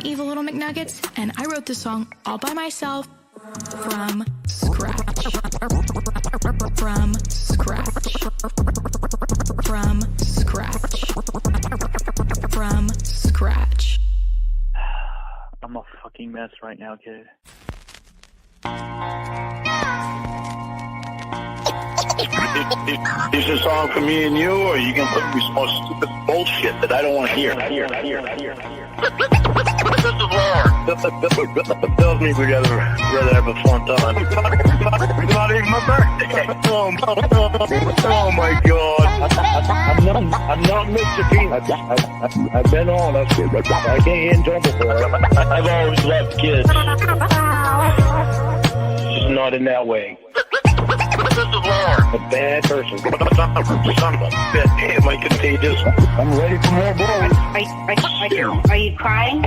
Evil Little McNuggets, and I wrote this song all by myself from scratch. From scratch. From scratch. From scratch. I'm a fucking mess right now, kid. Is this song for me and you, or you can put me some more stupid bullshit that I don't want to hear? This is Lorne. Tells me we'd rather have a fun time. It's not even my birthday. Oh my God. I'm not Mr. Peanut. I've been honest. I can't get in trouble for it. I've always loved kids. Just not in that way. This is Lorne. A bad person. Son of a bitch. Am I contagious? I'm ready for more blows. Are you crying?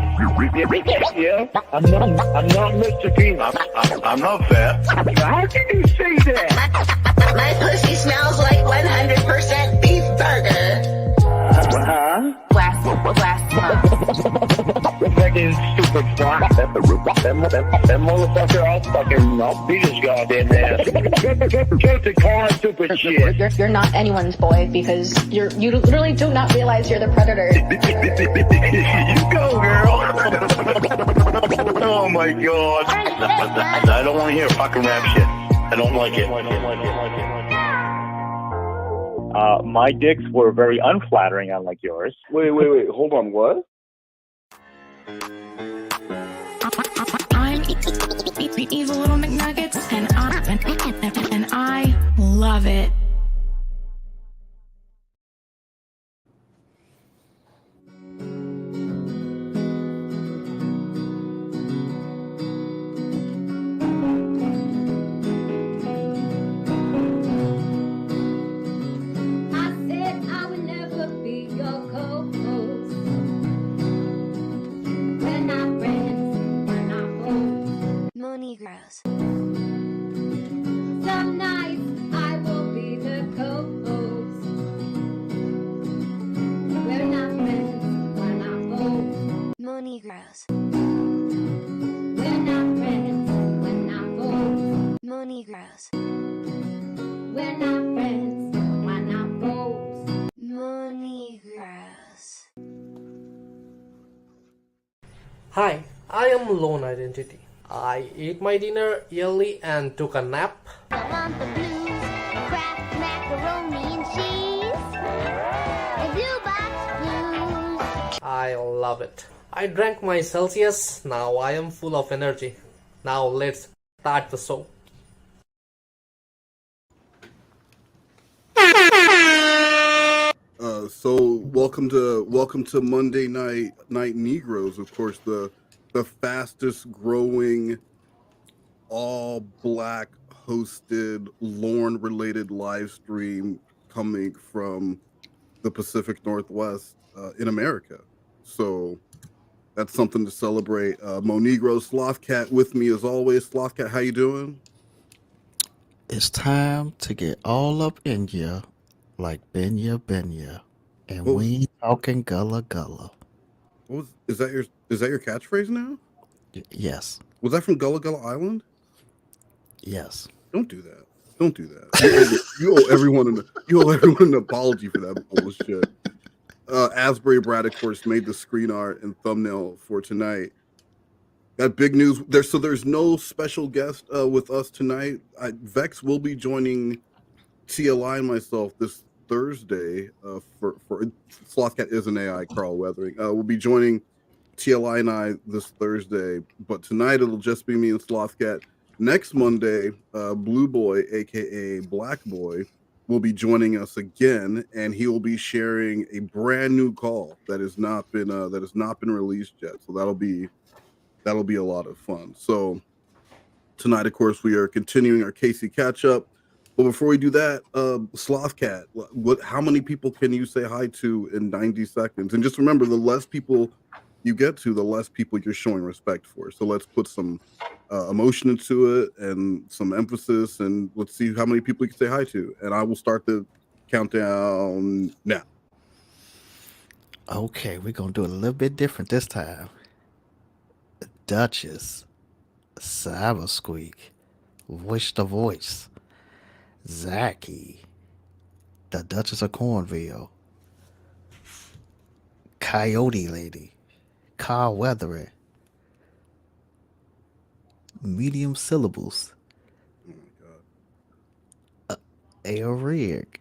Yeah. I'm not Mr. Peanut. I'm not fat. How can you say that? My pussy smells like 100% beef burger. Huh? Blast month. Fucking stupid fuck. That motherfucker, I'll beat his goddamn ass. Get the car, stupid shit. You're not anyone's boy because you literally do not realize you're the predator. You go, girl. Oh my God. I don't want to hear fucking rap shit. I don't like it. My dicks were very unflattering, unlike yours. Wait, hold on, what? I'm Evil Little McNuggets, and I love it. MoNegroes. Some nights I will be the co-host. We're not friends, we're not foes. MoNegroes. We're not friends, we're not foes. MoNegroes. We're not friends, we're not foes. MoNegroes. Hi, I am Lone Identity. I ate my dinner early and took a nap. I want the blues, Kraft macaroni and cheese, the blue box blues. I love it. I drank my Celsius. Now I am full of energy. Now let's start the show. So welcome to Monday Night Negroes. Of course, the fastest growing all black hosted Lorne related live stream coming from the Pacific Northwest in America. So that's something to celebrate. MoNegroes, Slothcat with me as always. Slothcat, how you doing? It's time to get all up in ya, like Benya, and we ain't talking gullah. Is that your catchphrase now? Yes. Was that from Gullah Gullah Island? Yes. Don't do that. You owe everyone an apology for that bullshit. Asbury Brad, of course, made the screen art and thumbnail for tonight. Got big news there. So there's no special guest with us tonight. Vex will be joining TLI and myself this Thursday for Slothcat is an AI, Carl Weathering. We'll be joining TLI and I this Thursday, but tonight it'll just be me and Slothcat. Next Monday, Blue Boy, aka Black Boy, will be joining us again, and he will be sharing a brand new call that has not been released yet. So that'll be a lot of fun. So tonight, of course, we are continuing our Cas3y Catchup. But before we do that, Slothcat, how many people can you say hi to in 90 seconds? And just remember, the less people you get to, the less people you're showing respect for. So let's put some emotion into it and some emphasis, and let's see how many people you can say hi to. And I will start the countdown now. Okay, we're going to do it a little bit different this time. Duchess, Cybersqueak, Wish the Voice, Zachy, the Duchess of Cornville, Coyote Lady, Carl Weathering, Medium Syllables, Oh my god. A Rig.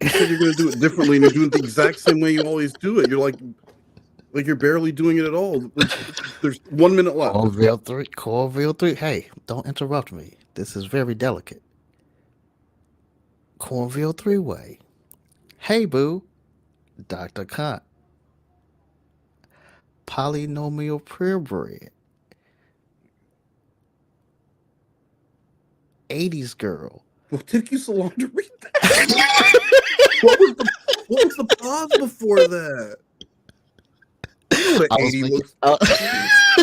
You said you're gonna do it differently, and you're doing it the exact same way you always do it. You're like you're barely doing it at all. There's 1 minute left. Cornville 3. Hey, don't interrupt me. This is very delicate. Cornville 3-Way. Hey, boo. Dr. Kant. Polynomial purebred. 80s girl. What took you so long to read that? what was the pause before that? You know what an 80 looks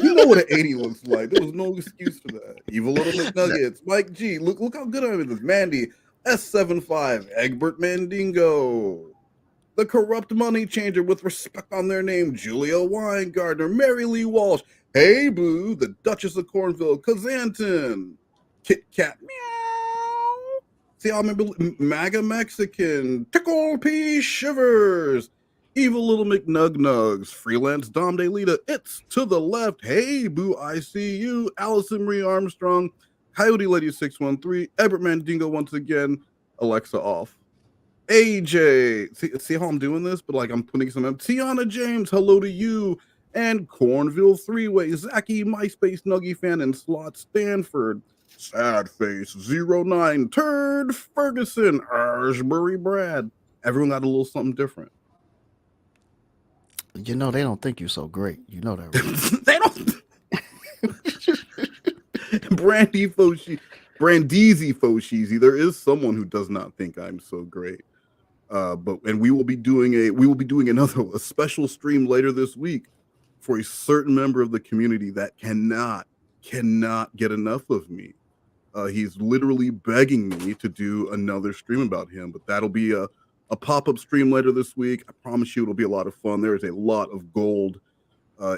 You know what an 80 looks like. There was no excuse for that. Evil Little McNuggets. Mike G. Look how good I am in this. Mandy. S75. Egbert Mandingo. The Corrupt Money Changer with respect on their name. Julia Weingartner. Mary Lee Walsh. Hey Boo. The Duchess of Cornville. Kazanton. Kit Kat. Meow. See, I remember MAGA Mexican. Tickle P Shivers. Evil Little McNugnugs, Freelance Dom DeLita, It's to the Left, Hey Boo, I See You, Allison Marie Armstrong, Coyote Lady 613, Ebert Mandingo once again, Alexa off. AJ, see how I'm doing this? But like I'm putting some Tiana James, hello to you, and Cornville 3-Way, Zachy, MySpace Nuggy Fan, and Slot Stanford, Sad Face 09, Turd Ferguson, Asbury Brad. Everyone got a little something different. You know, they don't think you're so great. You know that, right? They don't. Brandeezy Foshizi. There is someone who does not think I'm so great. And we will be doing a special stream later this week for a certain member of the community that cannot get enough of me. He's literally begging me to do another stream about him, but that'll be a pop-up stream later this week. I promise you it'll be a lot of fun. There is a lot of gold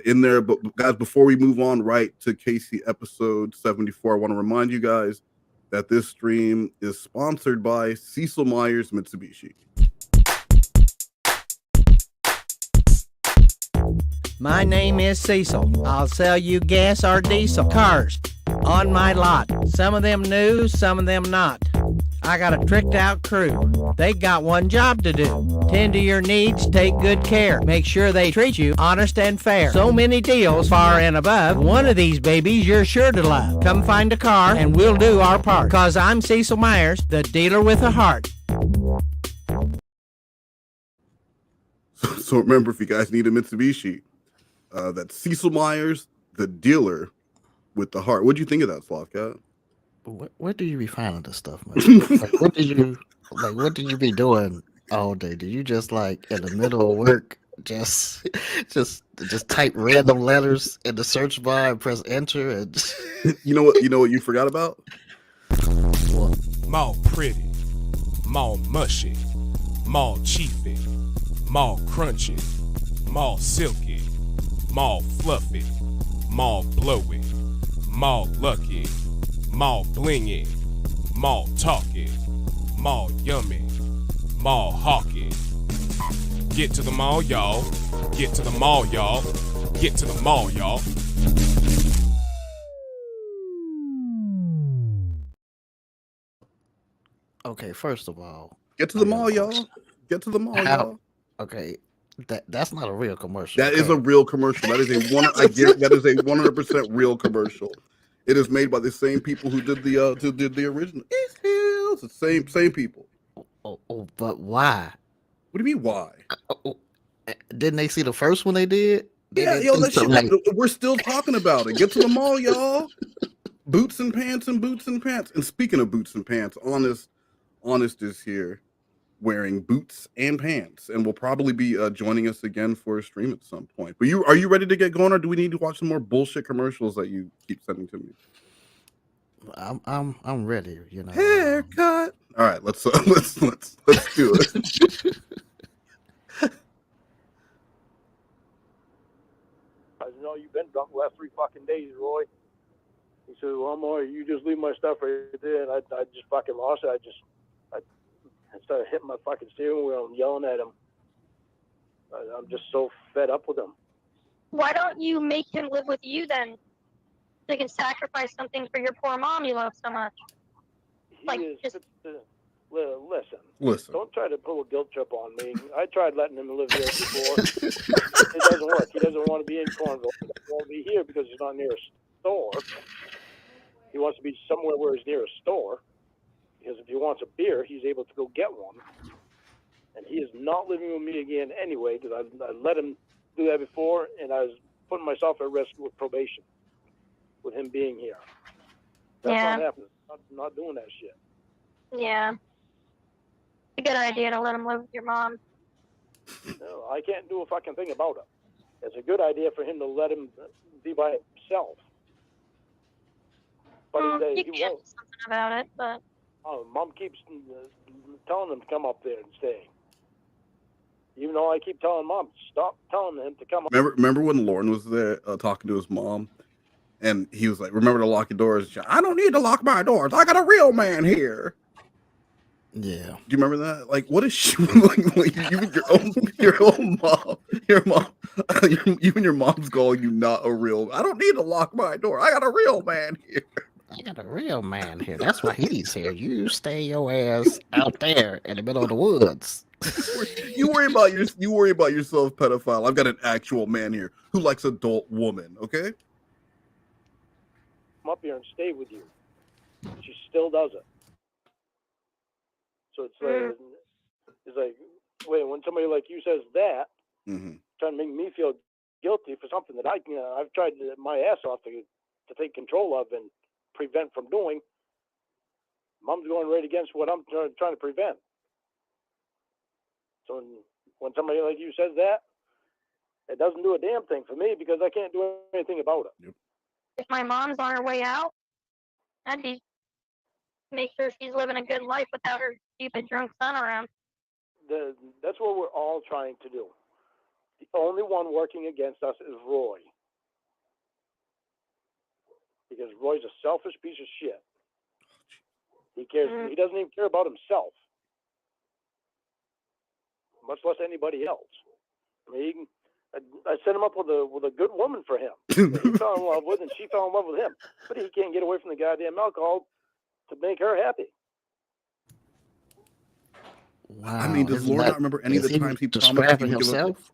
in there. But guys, before we move on right to Casey episode 74, I want to remind you guys that this stream is sponsored by Cecil Myers Mitsubishi. My name is Cecil. I'll sell you gas or diesel cars on my lot. Some of them new, some of them not. I got a tricked out crew. They got one job to do. Tend to your needs, take good care. Make sure they treat you honest and fair. So many deals far and above. One of these babies you're sure to love. Come find a car and we'll do our part. Cause I'm Cecil Myers, the dealer with a heart. So remember, if you guys need a Mitsubishi, that's Cecil Myers, the dealer with the heart. What'd you think of that, Slothcat? Where do you be finding this stuff, man? What did you be doing all day? Did you just like in the middle of work just type random letters in the search bar and press enter and you know what you forgot about? More pretty, more mushy, more cheapy, more crunchy, more silky, more fluffy, more blowy, more lucky, more blingy, more talky, more yummy, more hawky. Get to the mall, y'all. Get to the mall, y'all. Get to the mall, y'all. Okay, first of all, get to the mall, y'all. Get to the mall, y'all. Okay, that's not a real commercial. That is a real commercial. That is a 100% real commercial. It is made by the same people who did the original. It's the same people. Oh, but why? What do you mean why? Didn't they see the first one they did? We're still talking about it. Get to the mall, y'all. Boots and pants and boots and pants. And speaking of boots and pants, Honest is here wearing boots and pants and will probably be joining us again for a stream at some point. But are you ready to get going, or do we need to watch some more bullshit commercials that you keep sending to me? I'm ready, you know. Haircut. All right, let's do it. You know, you've been drunk. last 3 fucking days, Roy. He said, well, Maury, you just leave my stuff right there. And I just fucking lost it. I started hitting my fucking steering wheel and yelling at him. I'm just so fed up with him. Why don't you make him live with you then? So you can sacrifice something for your poor mom you love so much. Listen. Don't try to pull a guilt trip on me. I tried letting him live here before. It doesn't work. He doesn't want to be in Cornville. He doesn't want to be here because he's not near a store. He wants to be somewhere where he's near a store. Because if he wants a beer, he's able to go get one. And he is not living with me again anyway, because I let him do that before, and I was putting myself at risk with probation, with him being here. That's not happening. Not doing that shit. Yeah. It's a good idea to let him live with your mom. No, I can't do a fucking thing about it. It's a good idea for him to let him be by himself. But You he can won't. do something about it, but... Oh, Mom keeps telling him to come up there and stay. Even though I keep telling Mom, stop telling him to come up. Remember when Lorne was there talking to his mom, and he was like, "Remember to lock your doors." I don't need to lock my doors. I got a real man here. Yeah. Do you remember that? Like, what is she like? Even your own mom, even your mom's calling you not a real. I don't need to lock my door. I got a real man here. I got a real man here. That's why he's here. You stay your ass out there in the middle of the woods. You worry about yourself, pedophile. I've got an actual man here who likes adult woman. Okay. Come up here and stay with you. She still does it. So it's like, wait, when somebody like you says that, trying to make me feel guilty for something that I've tried my ass off to take control of and prevent from doing. Mom's going right against what I'm trying to prevent. So when somebody like you says that, it doesn't do a damn thing for me because I can't do anything about it. Yep. If my mom's on her way out, I'd make sure she's living a good life without her stupid drunk son around. That's what we're all trying to do. The only one working against us is Roy. Because Roy's a selfish piece of shit. He cares. He doesn't even care about himself, much less anybody else. I mean, I set him up with a good woman for him. He fell in love with, and she fell in love with him. But he can't get away from the goddamn alcohol to make her happy. Wow. I mean, does Lorne not remember any of the times he promised he would himself?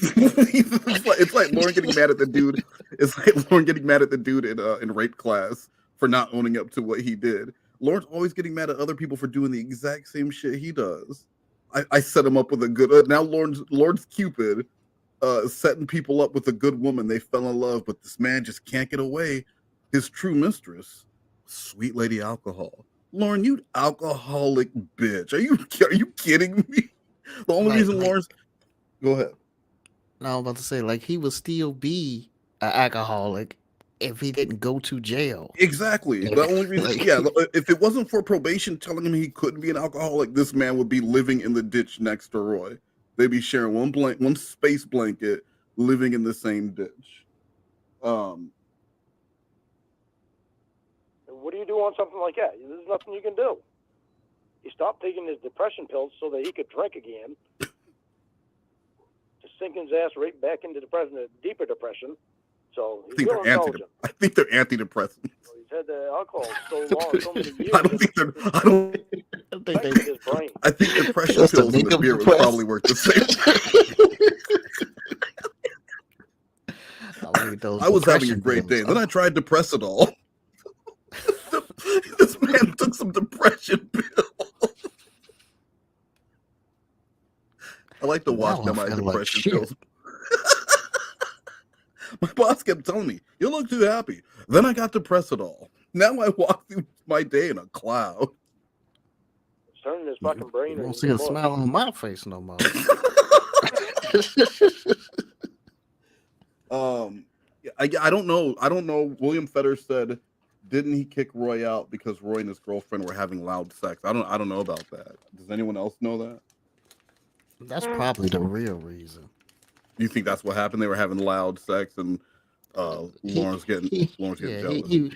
It's like Lorne getting mad at the dude. It's like Lorne getting mad at the dude in rape class for not owning up to what he did. Lorne's always getting mad at other people for doing the exact same shit he does. I set him up with a good. Now Lorne's Cupid, setting people up with a good woman. They fell in love, but this man just can't get away. His true mistress, sweet lady alcohol. Lorne, you alcoholic bitch. Are you kidding me? The only reason Lorne's. Go ahead. No, I was about to say, like, he would still be an alcoholic if he didn't go to jail. Exactly. The only reason, if it wasn't for probation telling him he couldn't be an alcoholic, this man would be living in the ditch next to Roy. They'd be sharing one space blanket, living in the same ditch. What do you do on something like that? There's nothing you can do. He stopped taking his depression pills so that he could drink again. Just sinking his ass right back into deeper depression. So he's real intelligent. I think they're antidepressants. So he's had the alcohol so long, so many years. I think depression pills and the beer would probably work the same. I was having a great day. Then I tried Depressidol. This man took some depression pills. I like to watch my depression pills. My boss kept telling me, "You look too happy." Then I got Depressidol. Now I walk through my day in a cloud. It's turning his fucking brain. You won't see a smile on my face no more. I don't know. I don't know. William Fetter said, didn't he kick Roy out because Roy and his girlfriend were having loud sex? I don't know about that. Does anyone else know that? That's probably the real reason. You think that's what happened? They were having loud sex, and Lawrence getting Yeah, jealous.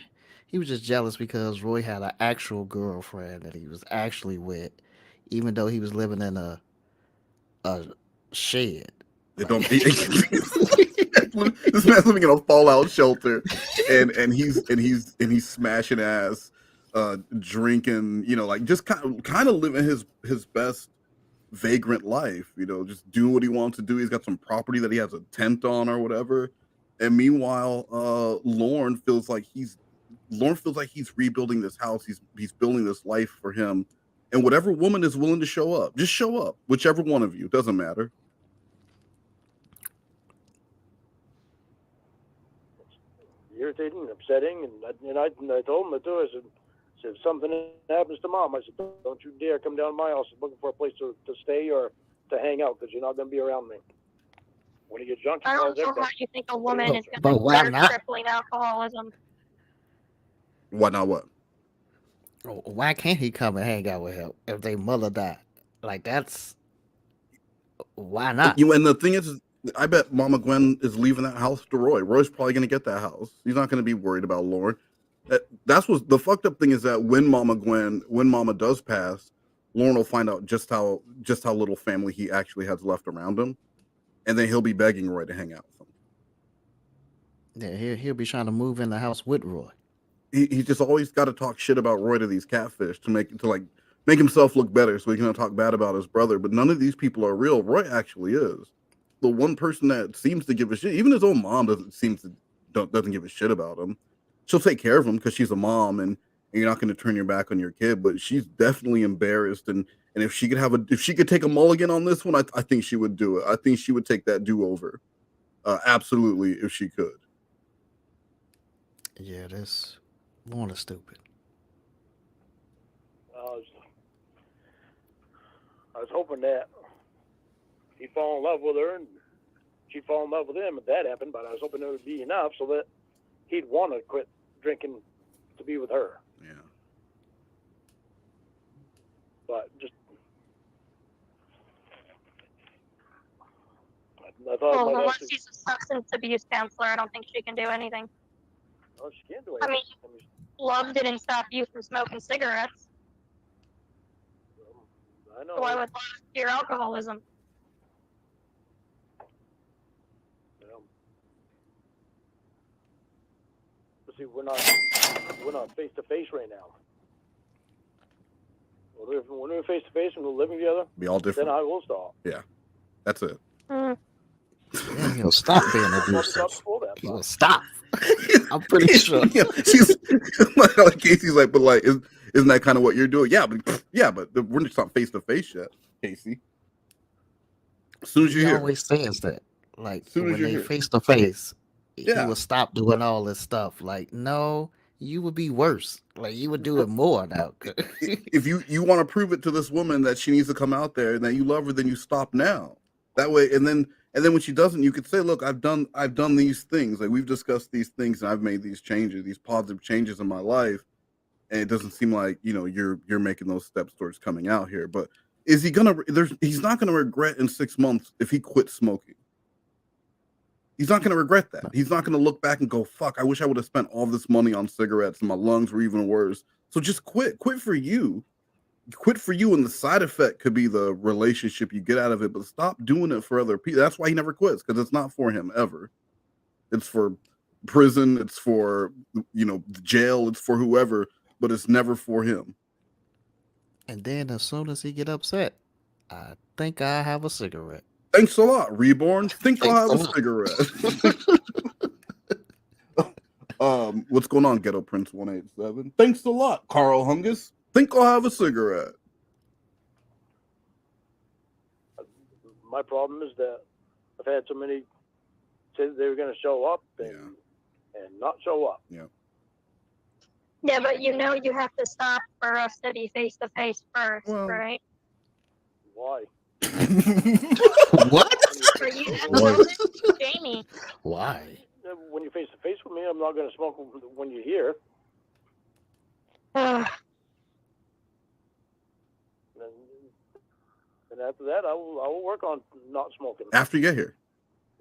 he was just jealous because Roy had an actual girlfriend that he was actually with, even though he was living in a shed. They don't. This man's living in a fallout shelter, and he's smashing ass, drinking. You know, like just kind of living his best vagrant life. You know, just doing what he wants to do. He's got some property that he has a tent on or whatever. And meanwhile, Lorne feels like he's rebuilding this house. He's building this life for him. And whatever woman is willing to show up, just show up. Whichever one of you, doesn't matter. Irritating and upsetting, and I told him too. I said, if something happens to Mom, I said, don't you dare come down to my house looking for a place to stay or to hang out, because you're not going to be around me. When you get drunk, I don't know how you think a woman is But going why to not? crippling alcoholism. Why not? What? Why can't he come and hang out with him if they mother died? Like that's why not? You and the thing is, I bet Mama Gwen is leaving that house to Roy. Roy's probably going to get that house. He's not going to be worried about Lorne. That's what the fucked up thing is, that when Mama does pass, Lorne will find out just how little family he actually has left around him, and then he'll be begging Roy to hang out with him. Yeah, he'll be trying to move in the house with Roy. He just always got to talk shit about Roy to these catfish to make himself look better, so he can talk bad about his brother. But none of these people are real. Roy actually is the one person that seems to give a shit. Even his own mom doesn't give a shit about him. She'll take care of him because she's a mom, and you're not going to turn your back on your kid. But she's definitely embarrassed, and if she could take a mulligan on this one, I think she would do it. I think she would take that do-over, absolutely, if she could. Yeah, this Lorne is stupid. I was hoping that he'd fall in love with her and she'd fall in love with him if that happened, but I was hoping it would be enough so that he'd want to quit drinking to be with her. Yeah. But just, I thought Well, it might unless actually, she's a substance abuse counselor, I don't think she can do anything. well, she can't do I anything. mean, love didn't stop you from smoking cigarettes. I know. So why would love cure alcoholism? But see, we're not face to face right now. When we're face to face and we're living together, Be all different. then I will stop. Yeah, that's it. Yeah, he'll stop being abusive. He'll stop. I'm pretty sure. Yeah, she's like Casey's like, but like, isn't that kind of what you're doing? Yeah, but we're just not face to face yet, Casey. As soon as you He hear, always says that. Like Soon as when you they hear. face to face, Yeah. he will stop doing all this stuff. Like, no, you would be worse. Like you would do it more now. if you want to prove it to this woman that she needs to come out there and that you love her, then you stop now. That way, and then when she doesn't, you could say, look, I've done these things. Like we've discussed these things, and I've made these changes, these positive changes in my life. And it doesn't seem like you're making those steps towards coming out here. But is he gonna? He's not gonna regret in 6 months if he quit smoking. He's not gonna regret that. He's not gonna look back and go, fuck, I wish I would have spent all this money on cigarettes and my lungs were even worse. So just quit. Quit for you. Quit for you, and the side effect could be the relationship you get out of it, but stop doing it for other people. That's why he never quits, because it's not for him ever. It's for prison, it's for jail, it's for whoever, but it's never for him. And then as soon as he get upset, I think I have a cigarette. Thanks a lot, Reborn. Think I'll have Thanks a a cigarette. What's going on, Ghetto Prince 187? Thanks a lot, Carl Hungus. Think I'll have a cigarette. My problem is that I've had so many say they were going to show up and not show up. Yeah. Yeah, but you have to stop for us to be face to face first, right? Why? What? For you, What? Jamie. Why? When you're face to face with me, I'm not going to smoke when you're here. And after that, I will work on not smoking. After you get here.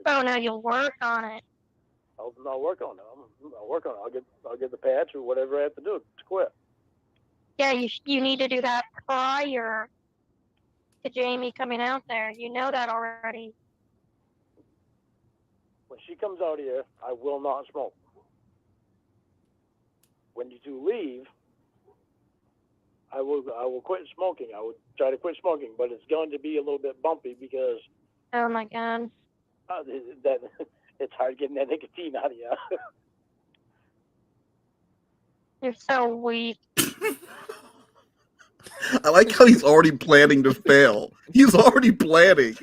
Oh no, you'll work on it. I'll work on it. I'll work on it. I'll get the patch or whatever I have to do to quit. Yeah, you need to do that prior to Jamie coming out there. You know that already. When she comes out here, I will not smoke. When you do leave, I will quit smoking. I will try to quit smoking, but it's going to be a little bit bumpy because Oh my God. that it's hard getting that nicotine out of you. You're so weak. I like how he's already planning to fail. He's already planning.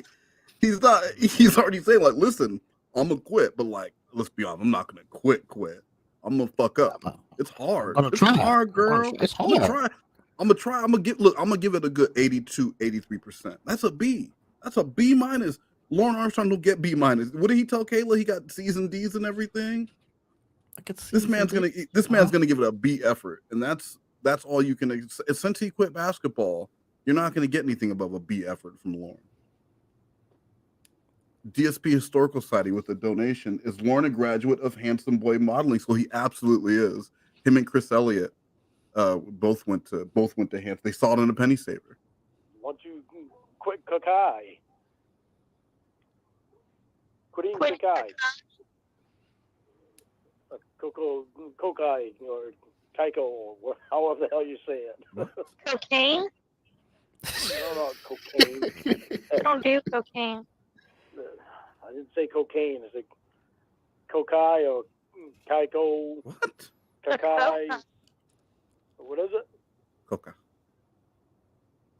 He's not. He's already saying like, "Listen, I'm gonna quit," but like, let's be honest, I'm not gonna quit. I'm gonna fuck up. It's hard. I'm gonna It's try. hard, girl. It's I'm gonna hard. try. I'm gonna try. I'm gonna give it a good 82, 83%. That's a B. That's a B minus. Lauren Armstrong don't get B minus. What did he tell Kayla? He got C's and D's and everything. This man's gonna give it a B effort, and that's all you can. Since he quit basketball, you're not gonna get anything above a B effort from Lauren. DSP Historical Society with a donation. Is Lorne a graduate of Handsome Boy Modeling School? He absolutely is. Him and Chris Elliott both went to Handsome. They saw it in a penny saver. Once you quit Cas3y, quit eating Cas3y. Cocaine or Kaiko or however the hell you say it. Cocaine? No, cocaine. I don't do cocaine. I didn't say cocaine. I said Kokai or Kaiko. What? Kakai. What is it? Coca.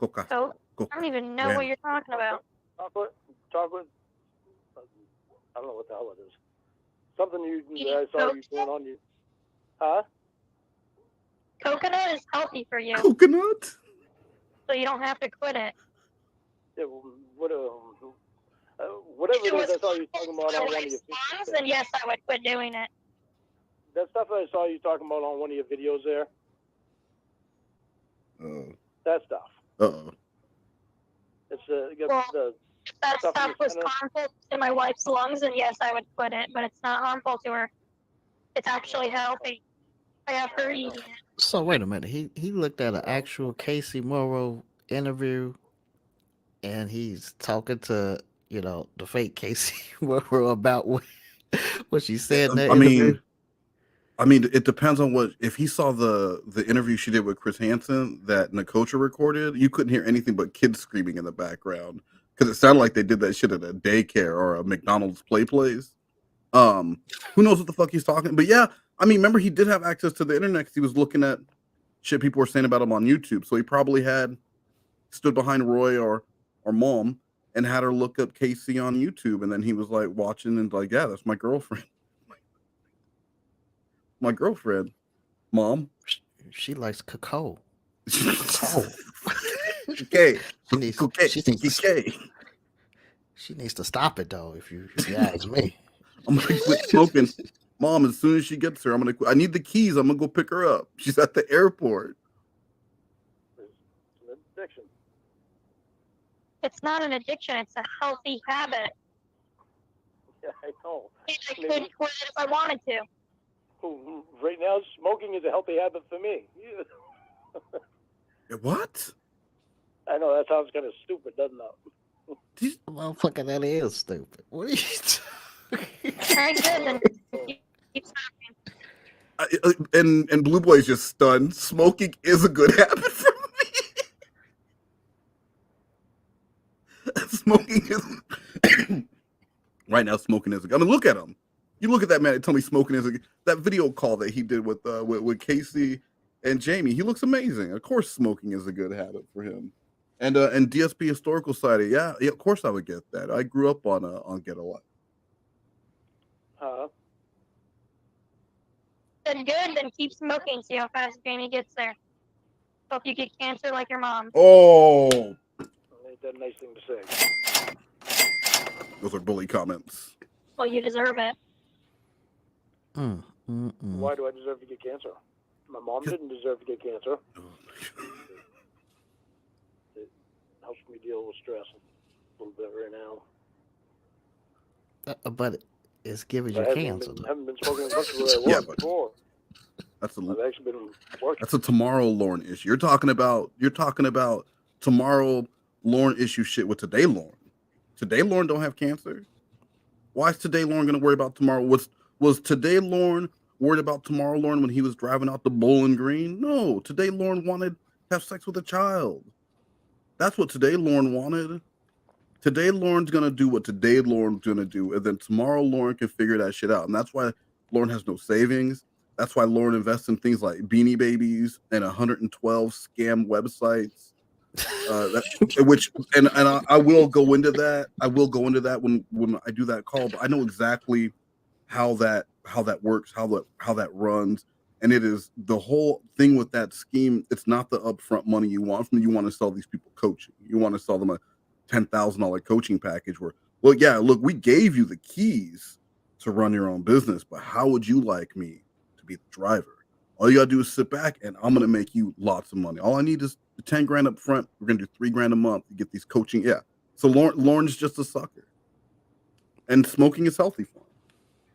Coke? I don't even know what you're talking about. Chocolate. I don't know what the hell it is. Something I saw you doing on you. Huh? Coconut is healthy for you. Coconut? So you don't have to quit it. Yeah, whatever it is, I saw you talking about on one of your videos. Then yes, I would quit doing it. That stuff I saw you talking about on one of your videos there. That stuff. It's if that stuff was harmful to my wife's lungs, then yes, I would quit it. But it's not harmful to her. It's actually healthy. I have her eating it. So wait a minute. He looked at an actual Casey Morrow interview, and he's talking to the fake Casey Morrow about what she said in that interview. I mean, it depends on if he saw the interview she did with Chris Hansen that Nakocha recorded, you couldn't hear anything but kids screaming in the background because it sounded like they did that shit at a daycare or a McDonald's play place. Who knows what the fuck he's talking? But yeah, I mean, remember he did have access to the internet because he was looking at shit people were saying about him on YouTube. So he probably had stood behind Roy or Mom and had her look up Casey on YouTube, and then he was like watching and like, yeah, that's my girlfriend. My girlfriend, Mom. She likes cacao. Okay. She needs to stop it though. If you ask me, I'm gonna quit smoking. Mom, as soon as she gets here, I'm gonna quit. I need the keys. I'm gonna go pick her up. She's at the airport. It's an addiction. It's not an addiction. It's a healthy habit. Yeah, I know. And I could quit it if I wanted to. Right now, smoking is a healthy habit for me. What? I know that sounds kind of stupid, doesn't it? Motherfucker, that is stupid. What are you talking? Very good. Then keep smoking. And Blue Boy's just stunned. Smoking is a good habit for me. Smoking is right now. Smoking is. I mean, look at him. You look at that man and tell me smoking is that video call that he did with Casey and Jamie. He looks amazing. Of course, smoking is a good habit for him. And DSP Historical Society, yeah, of course I would get that. I grew up on Get a Lot. Then good. Then keep smoking. See how fast Jamie gets there. Hope you get cancer like your mom. Oh, Ain't that a nice thing to say? Those are bully comments. Well, you deserve it. Why do I deserve to get cancer? My mom didn't deserve to get cancer. It helps me deal with stress a little bit right now. But It's giving I you haven't cancer. haven't been smoking as much as I was Yeah, but before. That's I've actually been working. a tomorrow Lorne issue. You're talking about tomorrow Lorne issue shit with today Lorne. Today Lorne don't have cancer. Why is today Lorne going to worry about tomorrow? Was today Lorne worried about tomorrow Lorne when he was driving out the Bowling Green? No, today Lorne wanted to have sex with a child. That's what today Lorne wanted. Today Lorne's going to do what today Lorne's going to do, and then tomorrow Lorne can figure that shit out. And that's why Lorne has no savings. That's why Lorne invests in things like Beanie Babies and 112 scam websites. I will go into that. I will go into that when I do that call. But I know exactly how that works, how that runs, and it is the whole thing with that scheme. It's not the upfront money you want from them. You want to sell these people coaching. You want to sell them a $10,000 coaching package. Where, well, yeah, look, we gave you the keys to run your own business, but how would you like me to be the driver? All you gotta do is sit back, and I'm gonna make you lots of money. All I need is the 10 grand up front. We're gonna do $3,000 a month to get these coaching. Yeah. So Lorne's just a sucker, and smoking is healthy for him.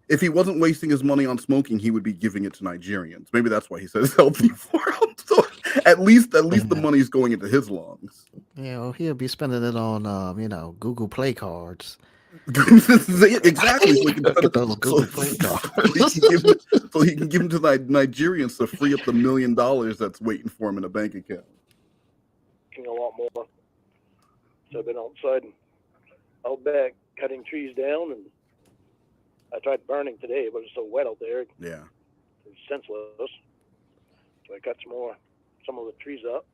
If he wasn't wasting his money on smoking, he would be giving it to Nigerians. Maybe that's why he said it's healthy for him. So at least the money's going into his lungs. Yeah, well, he'll be spending it on Google Play cards. Exactly. So he can, Look at those Google Play cards. so he can give them to the Nigerians to free up the $1 million that's waiting for him in a bank account. A lot more. So I've been outside and out back cutting trees down, and I tried burning today, but it's so wet out there. Yeah. It's senseless. So I cut some of the trees up.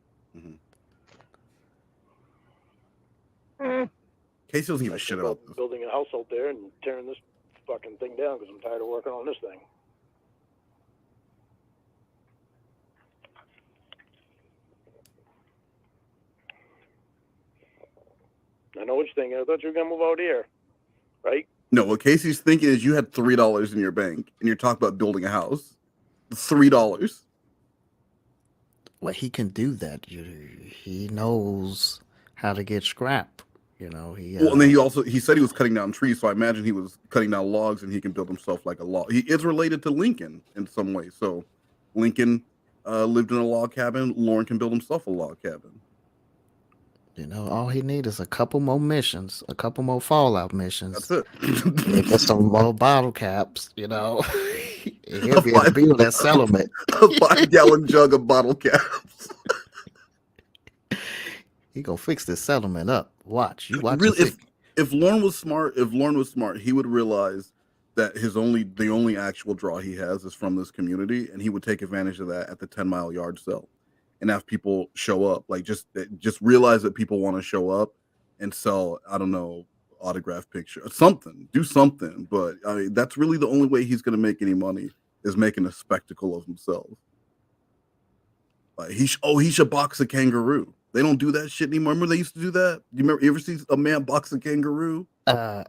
Casey doesn't give a shit about this. Building a house out there and tearing this fucking thing down because I'm tired of working on this thing. I know what you're thinking. I thought you were going to move out here, right? No, what Casey's thinking is you had $3 in your bank and you're talking about building a house. $3. Well, he can do that. He knows how to get scrap. Well, and then he said he was cutting down trees, so I imagine he was cutting down logs, and he can build himself like a log. He is related to Lincoln in some way. So Lincoln lived in a log cabin. Lorne can build himself a log cabin. All he needs is a couple more missions, a couple more Fallout missions. That's it. Get some more bottle caps, He'll be able to build that settlement. A 5-gallon jug of bottle caps. He gonna fix this settlement up. Watch. Really, if Lorne was smart, he would realize that the only actual draw he has is from this community, and he would take advantage of that at the 10-mile yard sale, and have people show up. Like just realize that people want to show up and sell. I don't know, autograph picture, something. Do something. But I mean, that's really the only way he's gonna make any money is making a spectacle of himself. Like he should box a kangaroo. They don't do that shit anymore. Remember they used to do that? You ever see a man box a kangaroo?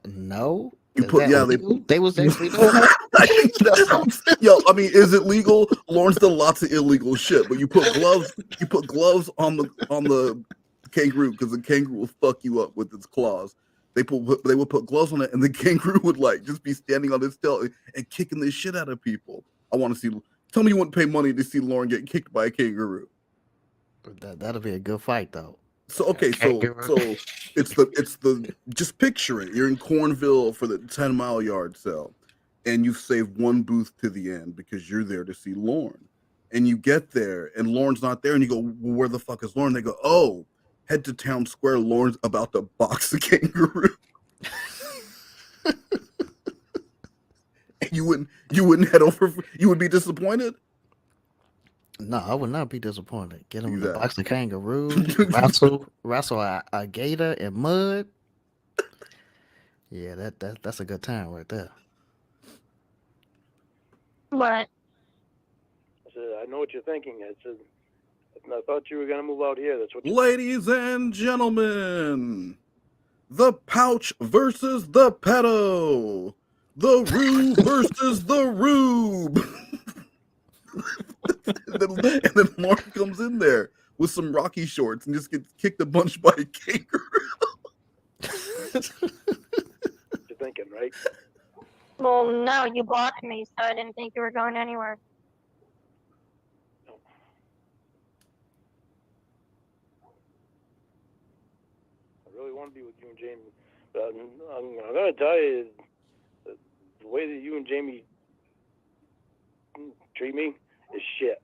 No. They was actually doing that. Yo, I mean, is it legal? Lorne's done lots of illegal shit, but you put gloves on the kangaroo because the kangaroo will fuck you up with its claws. They would put gloves on it, and the kangaroo would just be standing on its tail and kicking the shit out of people. I want to see. Tell me you wouldn't pay money to see Lorne get kicked by a kangaroo. That'll be a good fight, though. So okay, so it's the just picture it. You're in Cornville for the 10-mile yard sale, and you've saved one booth to the end because you're there to see Lorne. And you get there, and Lorne's not there, and you go, well, "Where the fuck is Lorne?" They go, "Oh, head to town square. Lorne's about to box a kangaroo." And you wouldn't head over. You would be disappointed. No, I would not be disappointed. Get him to box the kangaroo, wrestle a gator in mud. Yeah, that's a good time right there. What? I said, I know what you're thinking. I said, I thought you were going to move out here. That's what. Ladies and gentlemen, the pouch versus the pedo, the rube versus the rube. and then Lorne comes in there with some Rocky shorts and just gets kicked a bunch by a kangaroo. You're thinking, right? Well, no, you blocked me, so I didn't think you were going anywhere. I really want to be with you and Jamie. But I'm going to tell you, the way that you and Jamie treat me is shit.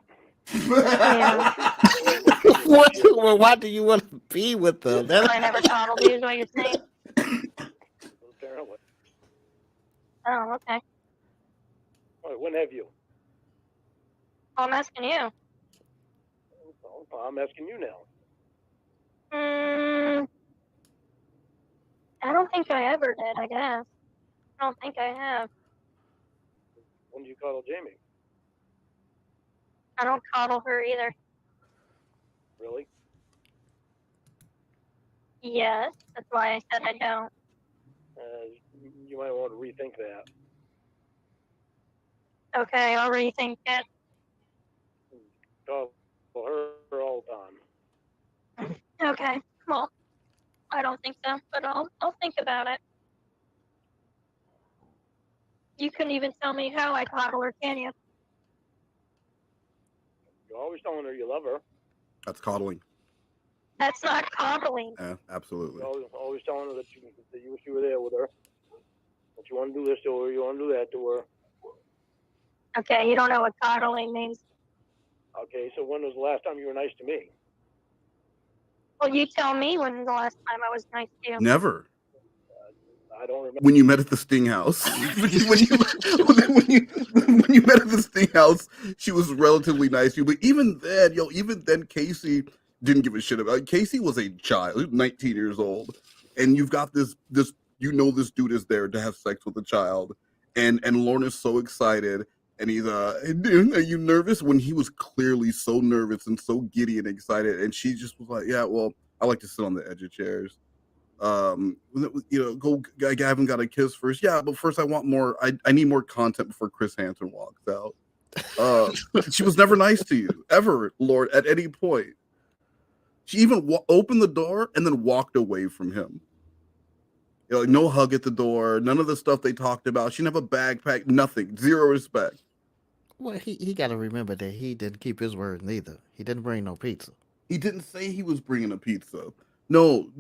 Well, why do you want to be with them? I never coddled you, is what you're saying? Apparently. Oh, okay. Right, when have you? Well, I'm asking you. Well, I'm asking you now. I don't think I ever did, I guess. I don't think I have. When did you coddle Jamie? I don't coddle her either. Really? Yes, that's why I said I don't. You might want to rethink that. Okay, I'll rethink it. Coddle her all the time. Okay, well, I don't think so, but I'll think about it. You couldn't even tell me how I coddle her, can you? You're always telling her you love her. That's coddling. That's not coddling. Yeah, absolutely. You're always telling her that you wish you were there with her. That you want to do this to her, you want to do that to her. Okay, you don't know what coddling means. Okay, so when was the last time you were nice to me? Well, you tell me when was the last time I was nice to you. Never. I don't remember. When you met at the Sting House, when you met at the Sting House, she was relatively nice to you. But even then, Casey didn't give a shit about it. Casey was a child, he was 19 years old, and you've got this this dude is there to have sex with a child, and Lorne is so excited, and he's dude, are you nervous? When he was clearly so nervous and so giddy and excited, and she just was like, yeah, well, I like to sit on the edge of chairs. Go. I haven't got a kiss first. Yeah, but first I want more. I need more content before Chris Hansen walks out. She was never nice to you ever, Lord, at any point. She even opened the door and then walked away from him. Like no hug at the door, none of the stuff they talked about. She didn't have a backpack, nothing, zero respect. Well, he got to remember that he didn't keep his word neither. He didn't bring no pizza. He didn't say he was bringing a pizza. No.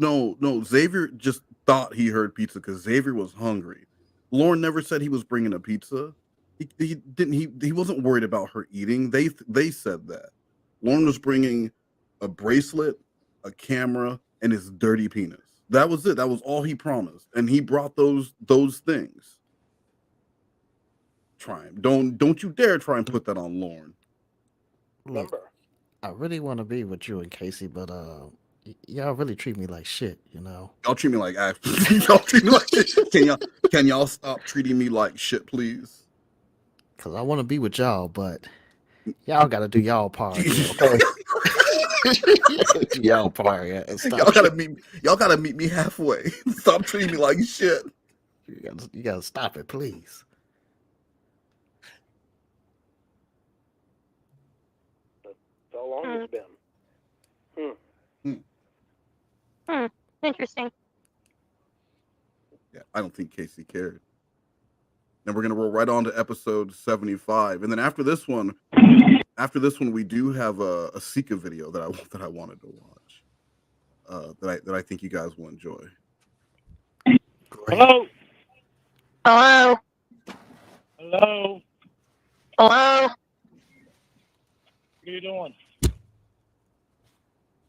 Xavier just thought he heard pizza because Xavier was hungry. Lorne never said he was bringing a pizza. He didn't. He wasn't worried about her eating. They said that. Lorne was bringing a bracelet, a camera, and his dirty penis. That was it. That was all he promised, and he brought those things. Try him. Don't you dare try and put that on Lorne. Remember, I really want to be with you and Casey, but y'all really treat me like shit, you know. Y'all treat me like y'all treat me like shit. Can y'all stop treating me like shit, please? Cause I want to be with y'all, but y'all got to do y'all part. Okay? Y'all part, yeah. Y'all gotta meet me halfway. Stop treating me like shit. You gotta stop it, please. That's how long it's been. Interesting. Yeah, I don't think Casey cared. And we're gonna roll right on to episode 75, and then after this one, we do have a Sika video that I wanted to watch. That I think you guys will enjoy. Hello. Hello. Hello. Hello. What are you doing?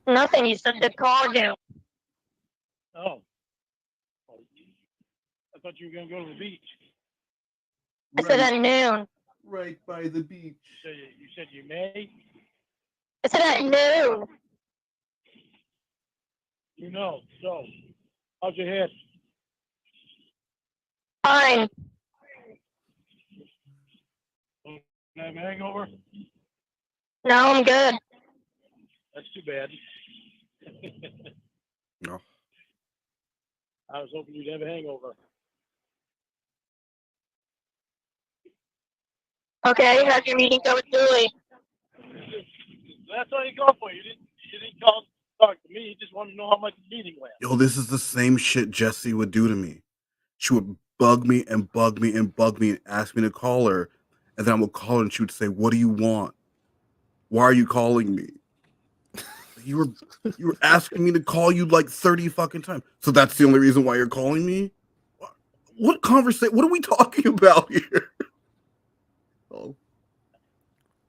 Nothing. You said to call you. Oh. I thought you were going to go to the beach. I said at noon. Right by the beach. You said you may? I said at noon. You know. So, how's your head? Fine. Have a hangover? No, I'm good. That's too bad. No. I was hoping you'd have a hangover. Okay, how'd your meeting go with Julie? That's all you called for. You didn't call to talk to me. You just wanted to know how much the meeting went. Yo, this is the same shit Jesse would do to me. She would bug me and bug me and bug me and ask me to call her. And then I would call her and she would say, "What do you want? Why are you calling me? You were asking me to call you like 30 fucking times. So that's the only reason why you're calling me? What conversation? What are we talking about here?" Oh.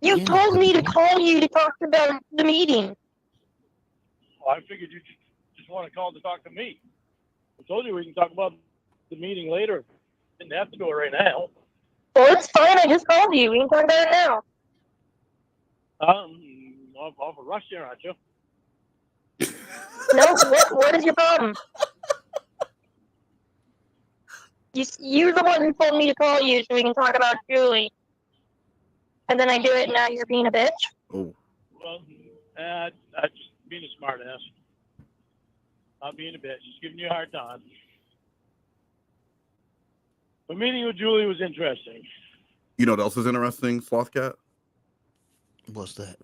You told me to call you to talk about the meeting. Well, I figured you just want to call to talk to me. I told you we can talk about the meeting later. Didn't have to do it right now. Well, it's fine. I just called you. We can talk about it now. Off a rush here, aren't you? No, what is your problem? You're the one who told me to call you so we can talk about Julie. And then I do it, and now you're being a bitch? Oh. Well, I just being a smart ass. Not being a bitch. Just giving you a hard time. The meeting with Julie was interesting. You know what else is interesting, Sloth Cat? What's that?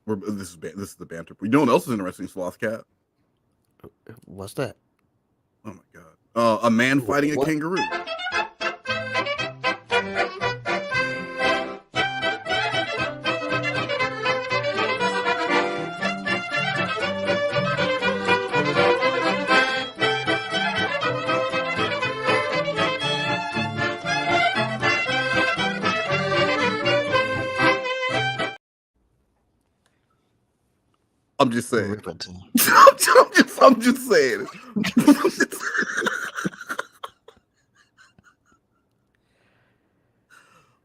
This is the banter. You know what else is interesting, Sloth Cat? What's that? Oh my god. A man fighting a What? kangaroo. I'm just saying. I'm just saying.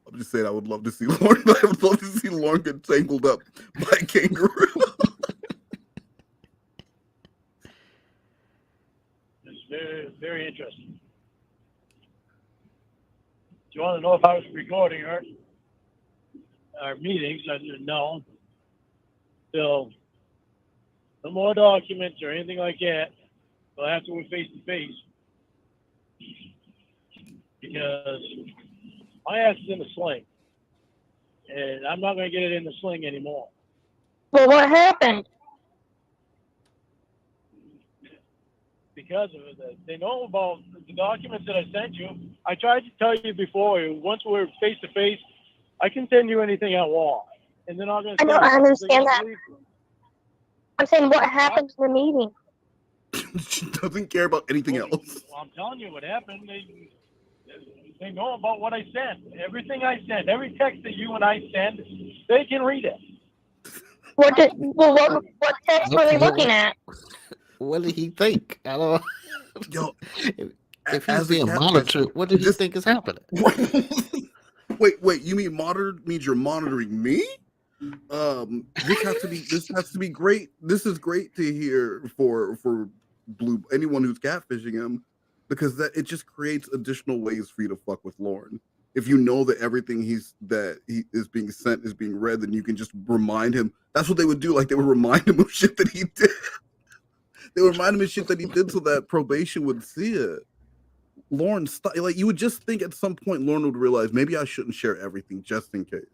I'm just saying. I would love to see Lorne. I would love to see Lorne get tangled up by a kangaroo. It's very, very interesting. Do you want to know if I was recording our meetings? I didn't know. So, no more documents or anything like that. Well, after we're face to face, because my ass is in the sling, and I'm not going to get it in the sling anymore. Well, what happened? Because of it, they know about the documents that I sent you. I tried to tell you before. Once we're face to face, I can send you anything I want, and they're not going to. I know, I understand that. I'm saying, what happened in the meeting? She doesn't care about anything else. Well, I'm telling you what happened. They know about what I sent. Everything I sent, every text that you and I send, they can read it. What text were they looking at? What did he think? I don't. Yo, if he's being monitored, what did you think is happening? Wait. You mean monitored means you're monitoring me? This has to be great. This is great to hear for anyone who's catfishing him, because that it just creates additional ways for you to fuck with Lorne. If you know that everything he is being sent is being read, then you can just remind him. That's what they would do. Like, they would remind him of shit that he did. They would remind him of shit that he did so that probation would see it. Lorne, like, you would just think at some point Lorne would realize maybe I shouldn't share everything just in case.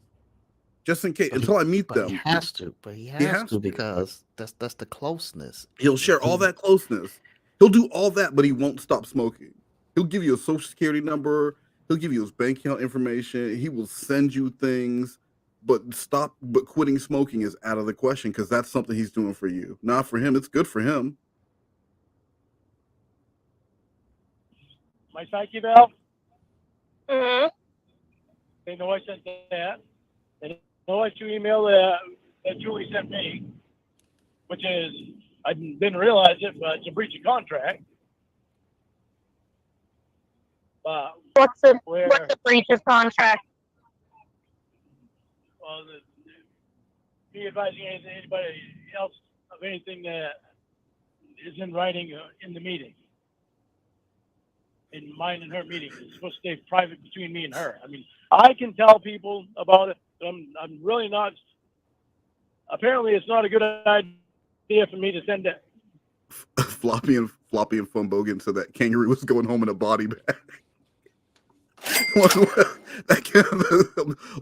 Just in case, until I meet them. He has to, he has to because that's the closeness. He'll share all that closeness. He'll do all that, but he won't stop smoking. He'll give you a social security number. He'll give you his bank account information. He will send you things, but quitting smoking is out of the question, because that's something he's doing for you. Not for him. It's good for him. My psych eval? Mm-hmm. They know I sent that. They know what you emailed that Julie sent me, which is, I didn't realize it, but it's a breach of contract. What's the breach of contract? Well, be advising anybody else of anything that is in writing in the meeting. In mine and her meeting. It's supposed to stay private between me and her. I mean, I can tell people about it. I'm really not. Apparently, it's not a good idea for me to send it. Floppy and Fumbogan said that kangaroo was going home in a body bag.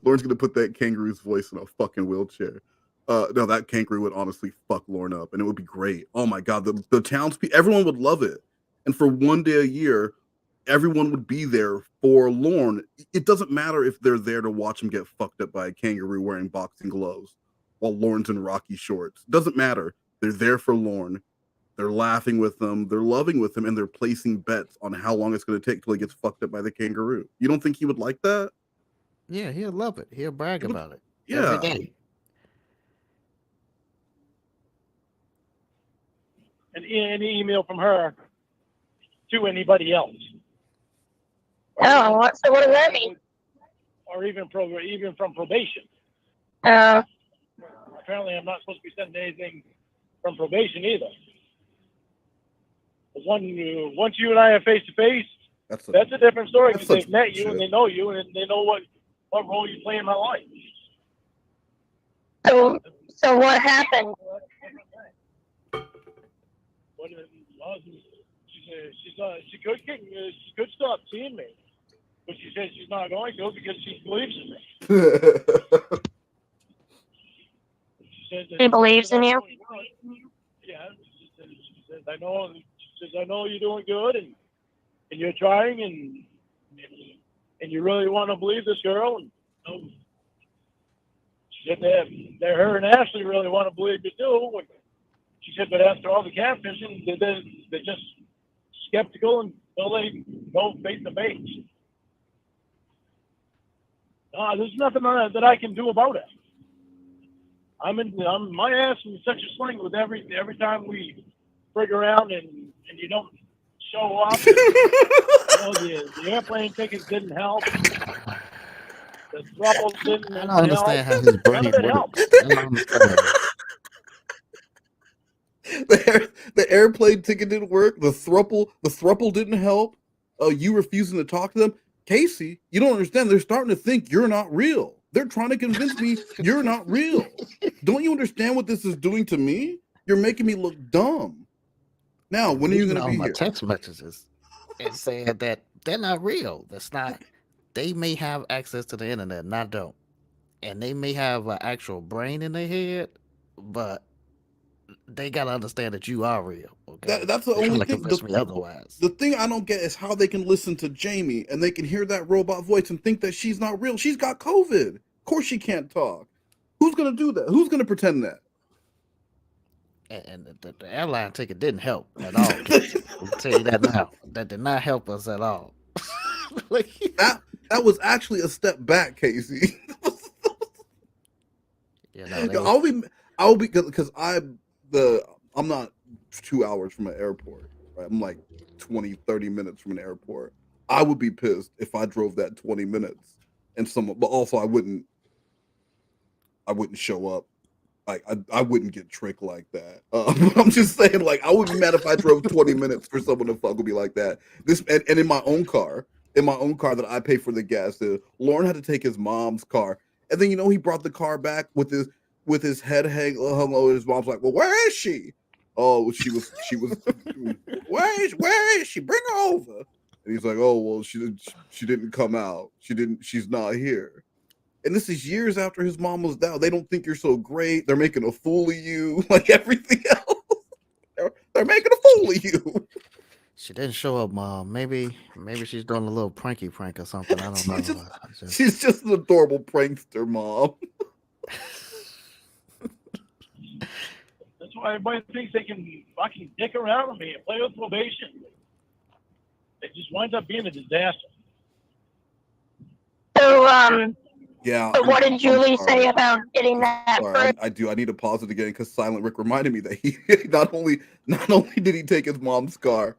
Lorne's gonna put that kangaroo's voice in a fucking wheelchair. No, that kangaroo would honestly fuck Lorne up, and it would be great. Oh my god, the townspeople, everyone would love it. And for one day a year, everyone would be there for Lorne. It doesn't matter if they're there to watch him get fucked up by a kangaroo wearing boxing gloves while Lorne's in Rocky shorts. It doesn't matter. They're there for Lorne. They're laughing with him. They're loving with him, and they're placing bets on how long it's going to take till he gets fucked up by the kangaroo. You don't think he would like that? Yeah, he'll love it. He'll brag about it Yeah. every day. Any email from her to anybody else. Oh, so what does that mean? Or even from probation. Apparently, I'm not supposed to be sending anything from probation either. But once you and I are face to face, that's a different story because they've met you and they know you and they know what role you play in my life. So what happened? She could stop seeing me, but she says she's not going to because she believes in me. She believes in you? Yeah, she says I know you're doing good and you're trying and you really want to believe this girl. And, she said that her and Ashley really want to believe you too. And she said, but after all the catfishing, they're just skeptical until they go face to face. There's nothing that I can do about it. I'm my ass in such a sling with every time we frig around and you don't show up. The airplane tickets didn't help. The trouble didn't help. I don't understand how his brain works. The airplane ticket didn't work. The thruple didn't help. You refusing to talk to them. Casey, you don't understand. They're starting to think you're not real. They're trying to convince me you're not real. Don't you understand what this is doing to me? You're making me look dumb. Now, when are you going to be my here? Text messages and saying that they're not real. That's not. They may have access to the internet, and I don't. And they may have an actual brain in their head, but they gotta understand that you are real. Okay, That's the only thing. Convince me otherwise. The thing I don't get is how they can listen to Jamie and they can hear that robot voice and think that she's not real. She's got COVID. Of course she can't talk. Who's gonna do that? Who's gonna pretend that? And the airline ticket didn't help at all. I'll tell you that now. That did not help us at all. That was actually a step back, Casey. I'll be because I'm not 2 hours from an airport. Right? I'm like 20, 30 minutes from an airport. I would be pissed if I drove that 20 minutes and but also I wouldn't show up. Like I wouldn't get tricked like that. I'm just saying, like, I would be mad if I drove 20 minutes for someone to fuck with me like that. And in my own car that I pay for the gas. Lorne had to take his mom's car, and then he brought the car back with his head hung low. His mom's like, "Well, where is she?" Oh, she was. Where is she? Bring her over. And he's like, "Oh, well, she didn't come out. She's not here." And this is years after his mom was down. They don't think you're so great. They're making a fool of you, like everything else. They're making a fool of you. She didn't show up, Mom. Maybe she's doing a little prank or something. I don't know. She's just an adorable prankster, Mom. That's why everybody thinks they can fucking dick around with me and play with probation. It just winds up being a disaster. So, yeah. So what did Julie say about getting that? I do. I need to pause it again because Silent Rick reminded me that he not only did he take his mom's car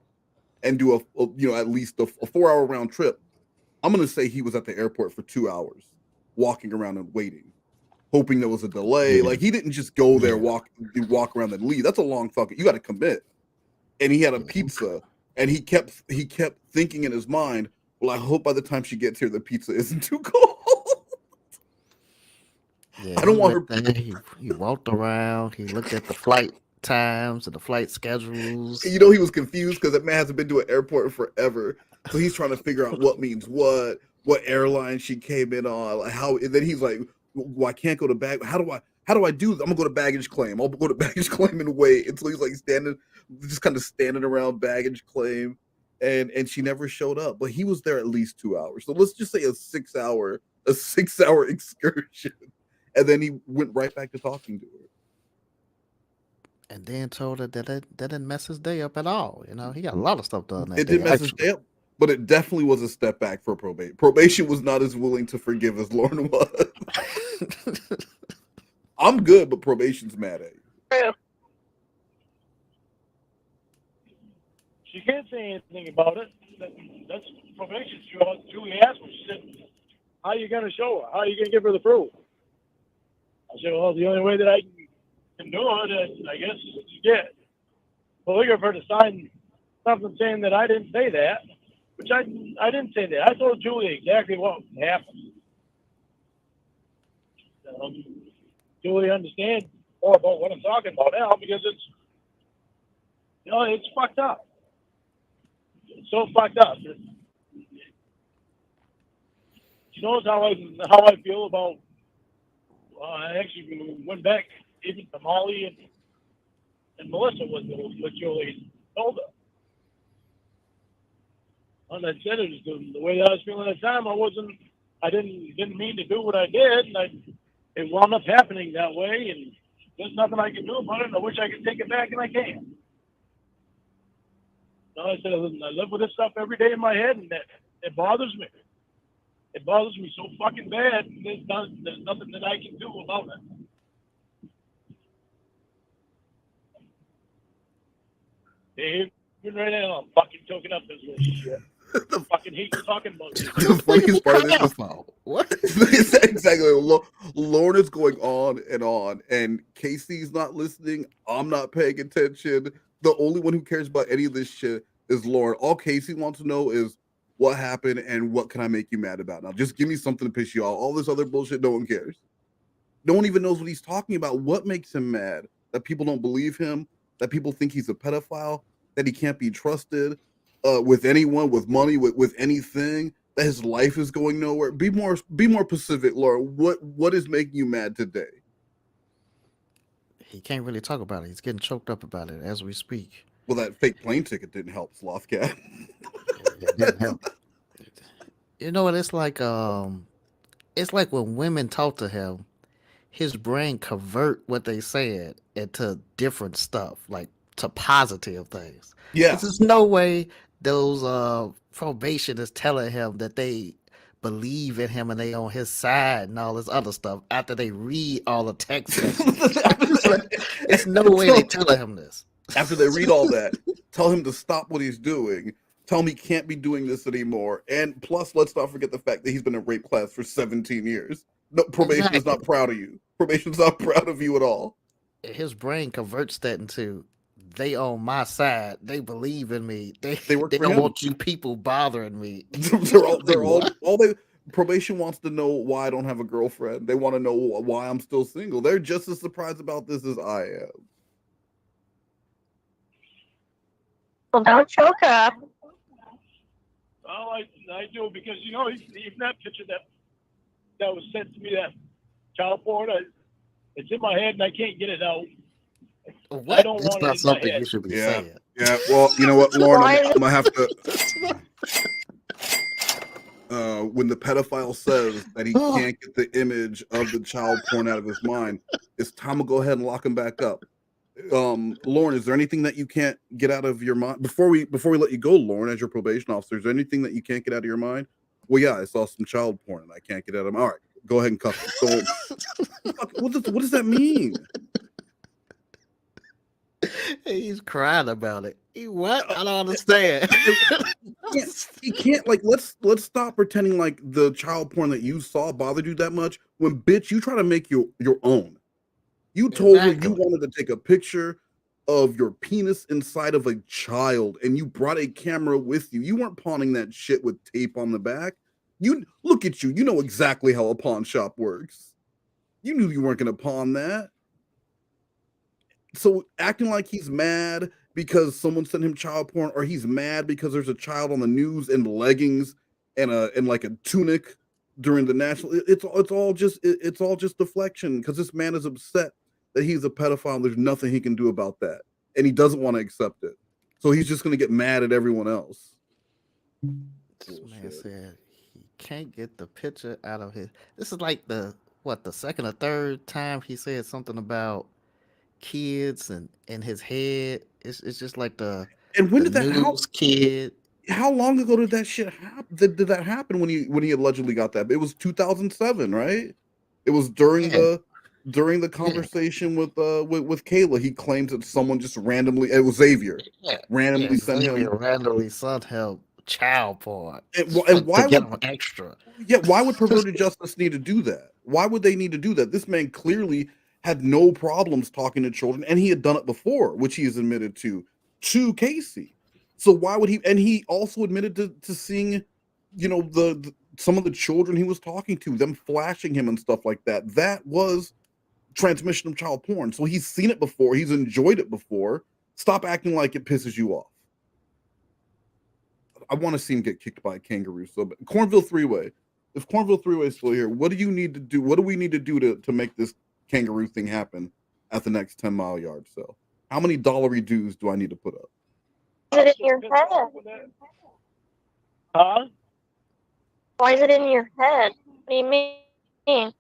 and do at least a 4-hour round trip. I'm gonna say he was at the airport for 2 hours, walking around and waiting, hoping there was a delay. Like he didn't just go there, walk around and leave. That's a long fucking. You got to commit. And he had a pizza, and he kept thinking in his mind, well, I hope by the time she gets here, the pizza isn't too cold. Yeah, I don't want her. He walked around. He looked at the flight times and the flight schedules. He was confused because that man hasn't been to an airport in forever. So he's trying to figure out what means what airline she came in on, like how. And then he's like, well, I can't go to bag. How do I do that? I'm gonna go to baggage claim. I'll go to baggage claim and wait until he's like kind of standing around baggage claim. and she never showed up. But he was there at least 2 hours. So let's just say a 6 hour excursion, and then he went right back to talking to her. And then told her that that didn't mess his day up at all. You know, he got a lot of stuff done that It day. didn't mess his day up, but it definitely was a step back for probation. Probation was not as willing to forgive as Lorne was. I'm good, but probation's mad at you. True. She can't say anything about it. That's probation's job. Julie asked me. She said, "How are you going to show her? How are you going to give her the proof?" I said, "Well, the only way that I can do it is, I guess, is get polygamy for her to sign something saying that I didn't say that, which I didn't say that. I told Julie exactly what happened. Julie understands more about what I'm talking about now because it's, it's fucked up. It's so fucked up. She knows how I feel about. I actually went back even to Molly and Melissa with Julie told her. And I said it was the way that I was feeling at the time. I didn't mean to do what I did, and it wound up happening that way. And there's nothing I can do about it. And I wish I could take it back, and I can't. So I said, I live with this stuff every day in my head, and it bothers me. It bothers me so fucking bad. There's nothing that I can do about it. Even right now, I'm fucking choking up this little shit. I fucking hate talking about this. The funniest part of this is what? Exactly. Lorne is going on, and Casey's not listening. I'm not paying attention. The only one who cares about any of this shit is Lorne. All Casey wants to know is what happened and what can I make you mad about. Now, just give me something to piss you off. All this other bullshit, no one cares. No one even knows what he's talking about. What makes him mad? That people don't believe him? That people think he's a pedophile? That he can't be trusted with anyone, with money, with anything? That his life is going nowhere? Be more specific, Lorne. What is making you mad today? He can't really talk about it. He's getting choked up about it as we speak. Well, that fake plane ticket didn't help, Slothcat. It didn't help. You know what? It's like when women talk to him, his brain convert what they said into different stuff, like to positive things. Yeah. There's no way those probation is telling him that they believe in him and they on his side and all this other stuff after they read all the text messages. It's no way they telling him this. After they read all that, tell him to stop what he's doing. Tell him he can't be doing this anymore. And plus, let's not forget the fact that he's been in rape class for 17 years. No, probation is not proud of you. Probation's not proud of you at all. His brain converts that into they on my side. They believe in me. They work for don't him. want you people bothering me. Probation wants to know why I don't have a girlfriend. They want to know why I'm still single. They're just as surprised about this as I am. Well, don't choke up. Well, I do because even that picture that was sent to me, that child porn, it's in my head and I can't get it out. What? I don't It's want not it in my something head. you should be saying. Yeah, well, you know what, Lorne, I'm gonna have to. When the pedophile says that he can't get the image of the child porn out of his mind, it's time to go ahead and lock him back up. Lorne, is there anything that you can't get out of your mind before we let you go, Lorne, as your probation officer? Is there anything that you can't get out of your mind? Well, yeah, I saw some child porn and I can't get out of my. All right, go ahead and cuff him. So, what does that mean? He's crying about it. What? I don't understand. He can't let's stop pretending like the child porn that you saw bothered you that much when, bitch, you try to make your own. You told her you wanted to take a picture of your penis inside of a child and you brought a camera with you. You weren't pawning that shit with tape on the back. You look at you. You know exactly how a pawn shop works. You knew you weren't going to pawn that. So acting like he's mad because someone sent him child porn, or he's mad because there's a child on the news in leggings and like a tunic during the national. It's all just deflection because this man is upset that he's a pedophile and there's nothing he can do about that, and he doesn't want to accept it. So he's just going to get mad at everyone else. This man Bullshit. said he can't get the picture out of his. This is like the second or third time he said something about kids and in his head. It's just like And when the did that? news kid. How long ago did that shit happen? Did that happen when he allegedly got that? It was 2007, right? It was during Yeah, the yeah, conversation with Kayla. He claims that someone just randomly, it was Xavier, yeah, yeah. randomly sent Xavier him. randomly sent him child porn And to why get would him extra. why would perverted justice need to do that? Why would they need to do that? This man clearly had no problems talking to children, and he had done it before, which he has admitted to Casey. So why would he? And he also admitted to seeing, some of the children he was talking to, them flashing him and stuff like that. That was transmission of child porn. So he's seen it before. He's enjoyed it before. Stop acting like it pisses you off. I want to see him get kicked by a kangaroo. So Cornville three-way. If Cornville three-way is still here, what do you need to do? What do we need to do to make this kangaroo thing happen at the next 10-mile yard sale? How many dollary dues do I need to put up? Is it in your head? Huh? Why is it in your head? What do you mean?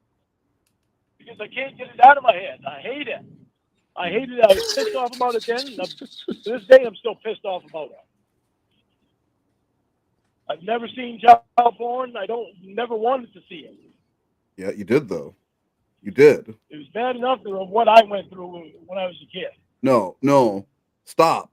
Because I can't get it out of my head. I hate it. I hate it. I was pissed off about it then. To this day, I'm still pissed off about it. I've never seen child porn. Never wanted to see it. Yeah, you did though. You did. It was bad enough of what I went through when I was a kid. No. Stop.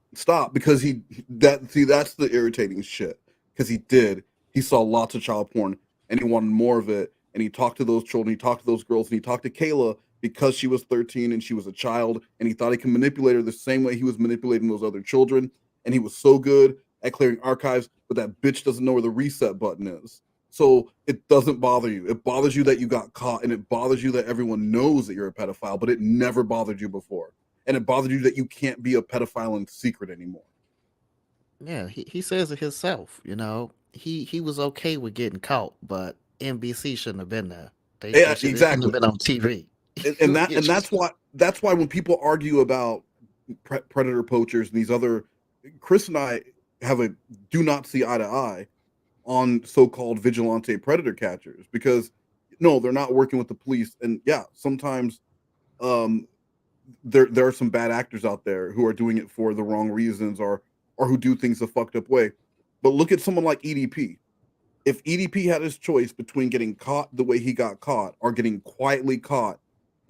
Because that's the irritating shit. Because he saw lots of child porn and he wanted more of it. And he talked to those children, he talked to those girls, and he talked to Kayla because she was 13 and she was a child, and he thought he could manipulate her the same way he was manipulating those other children. And he was so good at clearing archives, but that bitch doesn't know where the reset button is. So it doesn't bother you. It bothers you that you got caught, and it bothers you that everyone knows that you're a pedophile, but it never bothered you before. And it bothered you that you can't be a pedophile in secret anymore. Yeah, he says it himself. He was okay with getting caught, but NBC shouldn't have been there. Yeah, They shouldn't have exactly. been on TV. And that's why when people argue about predator poachers and these other, Chris and I do not see eye to eye on so-called vigilante predator catchers, because no, they're not working with the police. And yeah, sometimes there are some bad actors out there who are doing it for the wrong reasons, or who do things a fucked up way. But look at someone like EDP. If EDP had his choice between getting caught the way he got caught or getting quietly caught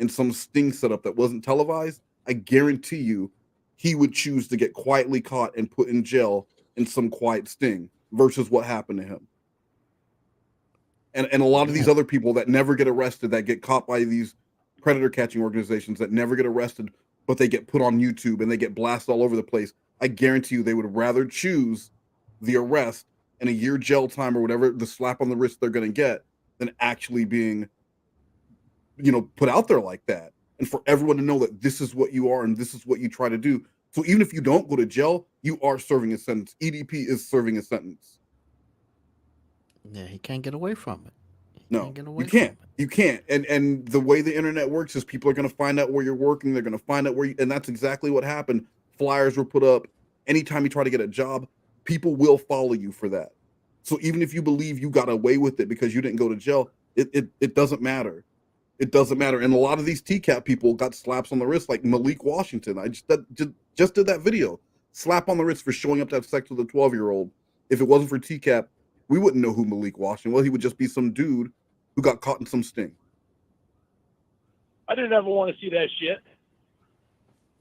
in some sting setup that wasn't televised, I guarantee you he would choose to get quietly caught and put in jail in some quiet sting versus what happened to him. And a lot of these other people that never get arrested, that get caught by these predator catching organizations that never get arrested, but they get put on YouTube and they get blasted all over the place, I guarantee you they would rather choose the arrest and a year jail time or whatever, the slap on the wrist they're going to get, than actually being, put out there like that. And for everyone to know that this is what you are and this is what you try to do. So even if you don't go to jail, you are serving a sentence. EDP is serving a sentence. Yeah, he can't get away from it. No, you can't. You can't. And the way the internet works is people are going to find out where you're working. They're going to find out and that's exactly what happened. Flyers were put up. Anytime you try to get a job, people will follow you for that. So even if you believe you got away with it because you didn't go to jail, it doesn't matter. It doesn't matter. And a lot of these TCAP people got slaps on the wrist, like Malik Washington. I just did that video. Slap on the wrist for showing up to have sex with a 12-year-old. If it wasn't for TCAP, we wouldn't know who Malik Washington was. He would just be some dude who got caught in some sting. I didn't ever want to see that shit.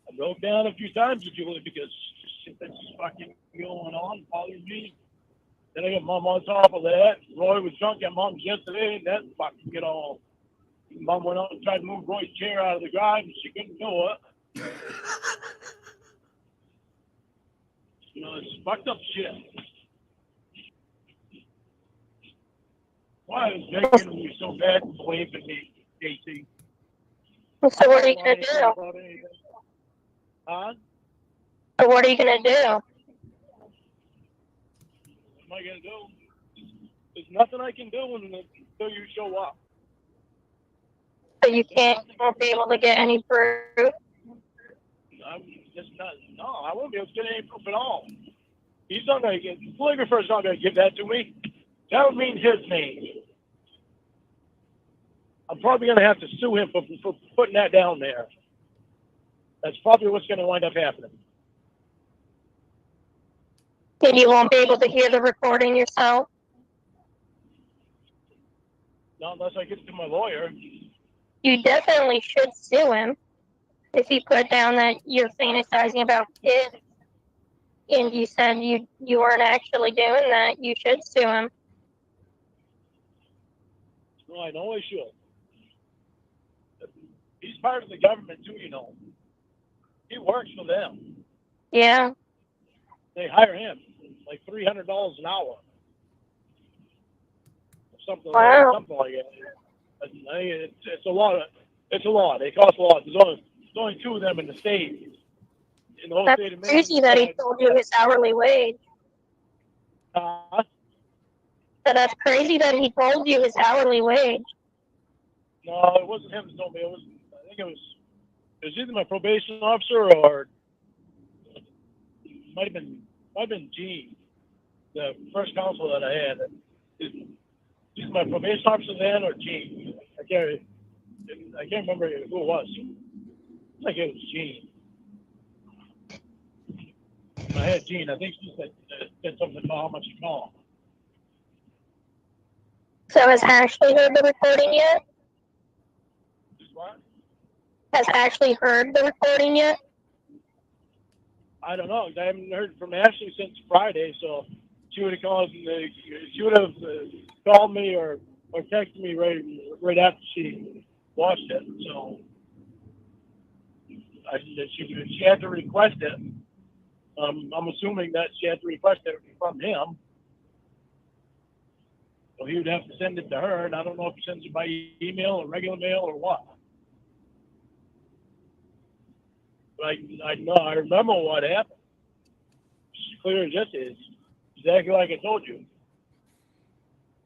I broke down a few times with Julie because shit that's fucking going on bothers me. Then I got Mom on top of that. Roy was drunk at Mom's yesterday, and that fucking get all. Mom went out and tried to move Roy's chair out of the garage, and she couldn't do it. It's fucked up shit. Why is making you so bad and blaming me, Casey? So what are you gonna do? Huh? So what are you gonna do? What am I gonna do? There's nothing I can do until you show up. So you won't be able to get any proof? I'm just not. No, I won't be able to get any proof at all. He's not going to get, the calligrapher's not going to give that to me. That would mean his name. I'm probably going to have to sue him for putting that down there. That's probably what's going to wind up happening. And you won't be able to hear the recording yourself? Not unless I get it to my lawyer. You definitely should sue him. If you put down that you're fantasizing about kids and you said you weren't actually doing that, you should sue him. Well, I know I should. He's part of the government too, you know. He works for them. Yeah. They hire him like $300 an hour. Something wow. Something like that. It's a lot. It's a lot. It costs a lot. There's only two of them in the state. In the whole That's state of crazy that he told you his hourly wage. That's crazy that he told you his hourly wage. No, it wasn't him that told me. I think it was either my probation officer or it might have been Gene, the first counsel that I had. Either my probation officer then or Gene. I can't remember who it was. I think it was Gene. I had Gene. I think she said something about how much to call. So has Ashley heard the recording yet? What? Has Ashley heard the recording yet? I don't know. I haven't heard from Ashley since Friday, so she would have called. She would have called me or texted me right after she watched it. So she had to request it. I'm assuming that she had to request it from him. So he would have to send it to her, and I don't know if he sends it by email or regular mail or what. But I remember what happened. It's clear as this is. Exactly like I told you.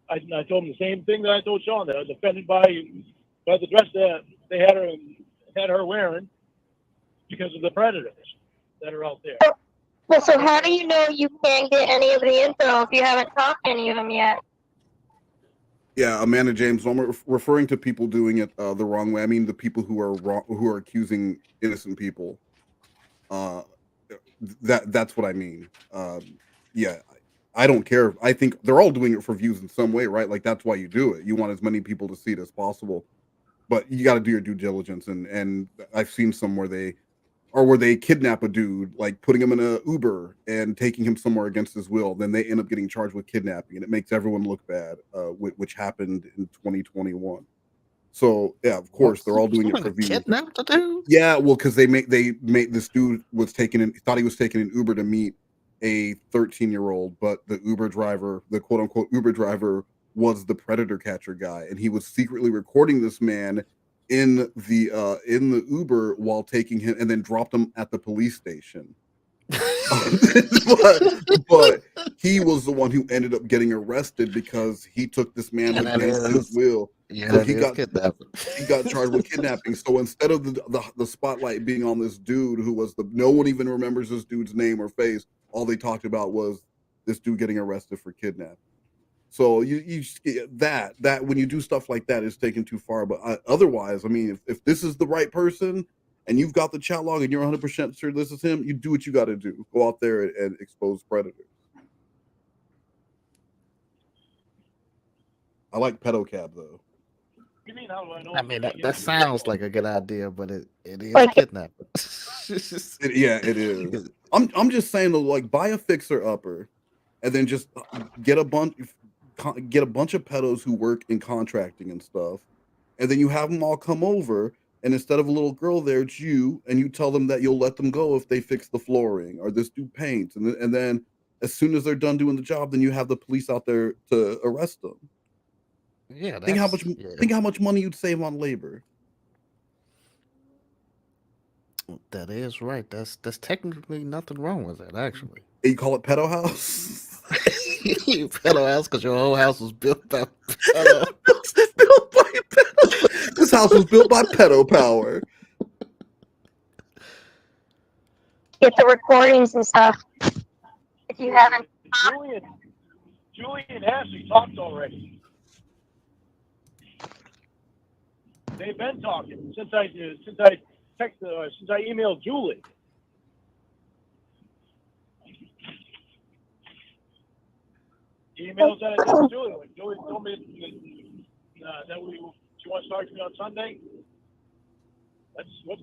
I told him the same thing that I told Sean, that I was offended by the dress that they had her wearing because of the predators that are out there. Well, so how do you know you can't get any of the info if you haven't talked to any of them yet? Yeah, Amanda James. I'm referring to people doing it the wrong way. I mean, the people who are wrong, who are accusing innocent people. That's what I mean. Yeah, I don't care. I think they're all doing it for views in some way, right? Like that's why you do it. You want as many people to see it as possible, but you got to do your due diligence. And I've seen some where they kidnap a dude, like putting him in a Uber and taking him somewhere against his will. Then they end up getting charged with kidnapping, and it makes everyone look bad, which happened in 2021. So yeah, of course they're all doing it for views. Kidnap the dude? Yeah, well, because they made this dude was taken in, thought he was taking an Uber to meet a 13-year-old, but the Uber driver, the quote unquote Uber driver, was the predator catcher guy, and he was secretly recording this man in the Uber while taking him, and then dropped him at the police station. but he was the one who ended up getting arrested because he took this man against his will. Yeah, so he got charged with kidnapping. So instead of the spotlight being on this dude who was no one even remembers this dude's name or face. All they talked about was this dude getting arrested for kidnapping. So you that when you do stuff like that is taken too far. But otherwise, I mean, if this is the right person and you've got the chat log and you're 100% sure this is him, you do what you got to do. Go out there and expose predators. I like pedocab though. I mean, that sounds like a good idea, but it is kidnapping. Yeah, it is. I'm just saying though, like buy a fixer upper, and then just get a bunch of pedos who work in contracting and stuff, and then you have them all come over, and instead of a little girl there, it's you, and you tell them that you'll let them go if they fix the flooring or this dude paints, and then as soon as they're done doing the job, then you have the police out there to arrest them. Yeah, think how much money you'd save on labor. That is right. That's technically nothing wrong with that, actually. You call it pedo house? Pedo house because your whole house was built by pedo. Built by pedo. This house was built by pedo power. Get the recordings and stuff. if you haven't. Julie and Ashley talked already. They've been talking since I emailed Julie. Emails that I did to Julie. When Julie told me that she wants to talk to me on Sunday. That's what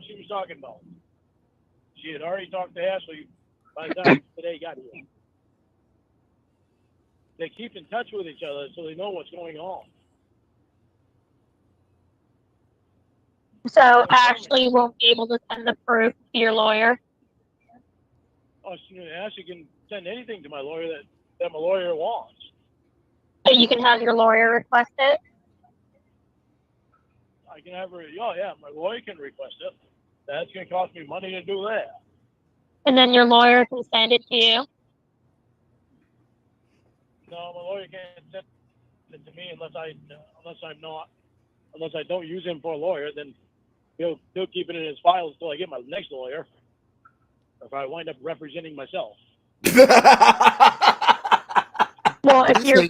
she was talking about. She had already talked to Ashley by the time today got here. They keep in touch with each other so they know what's going on. So Ashley won't be able to send the proof to your lawyer. Oh, Ashley can send anything to my lawyer that my lawyer wants. So you can have your lawyer request it. I can have her. Oh yeah, my lawyer can request it. That's going to cost me money to do that. And then your lawyer can send it to you. No, my lawyer can't send it to me unless I don't use him for a lawyer. Then he'll keep it in his files until I get my next lawyer. Or if I wind up representing myself. Well, if you're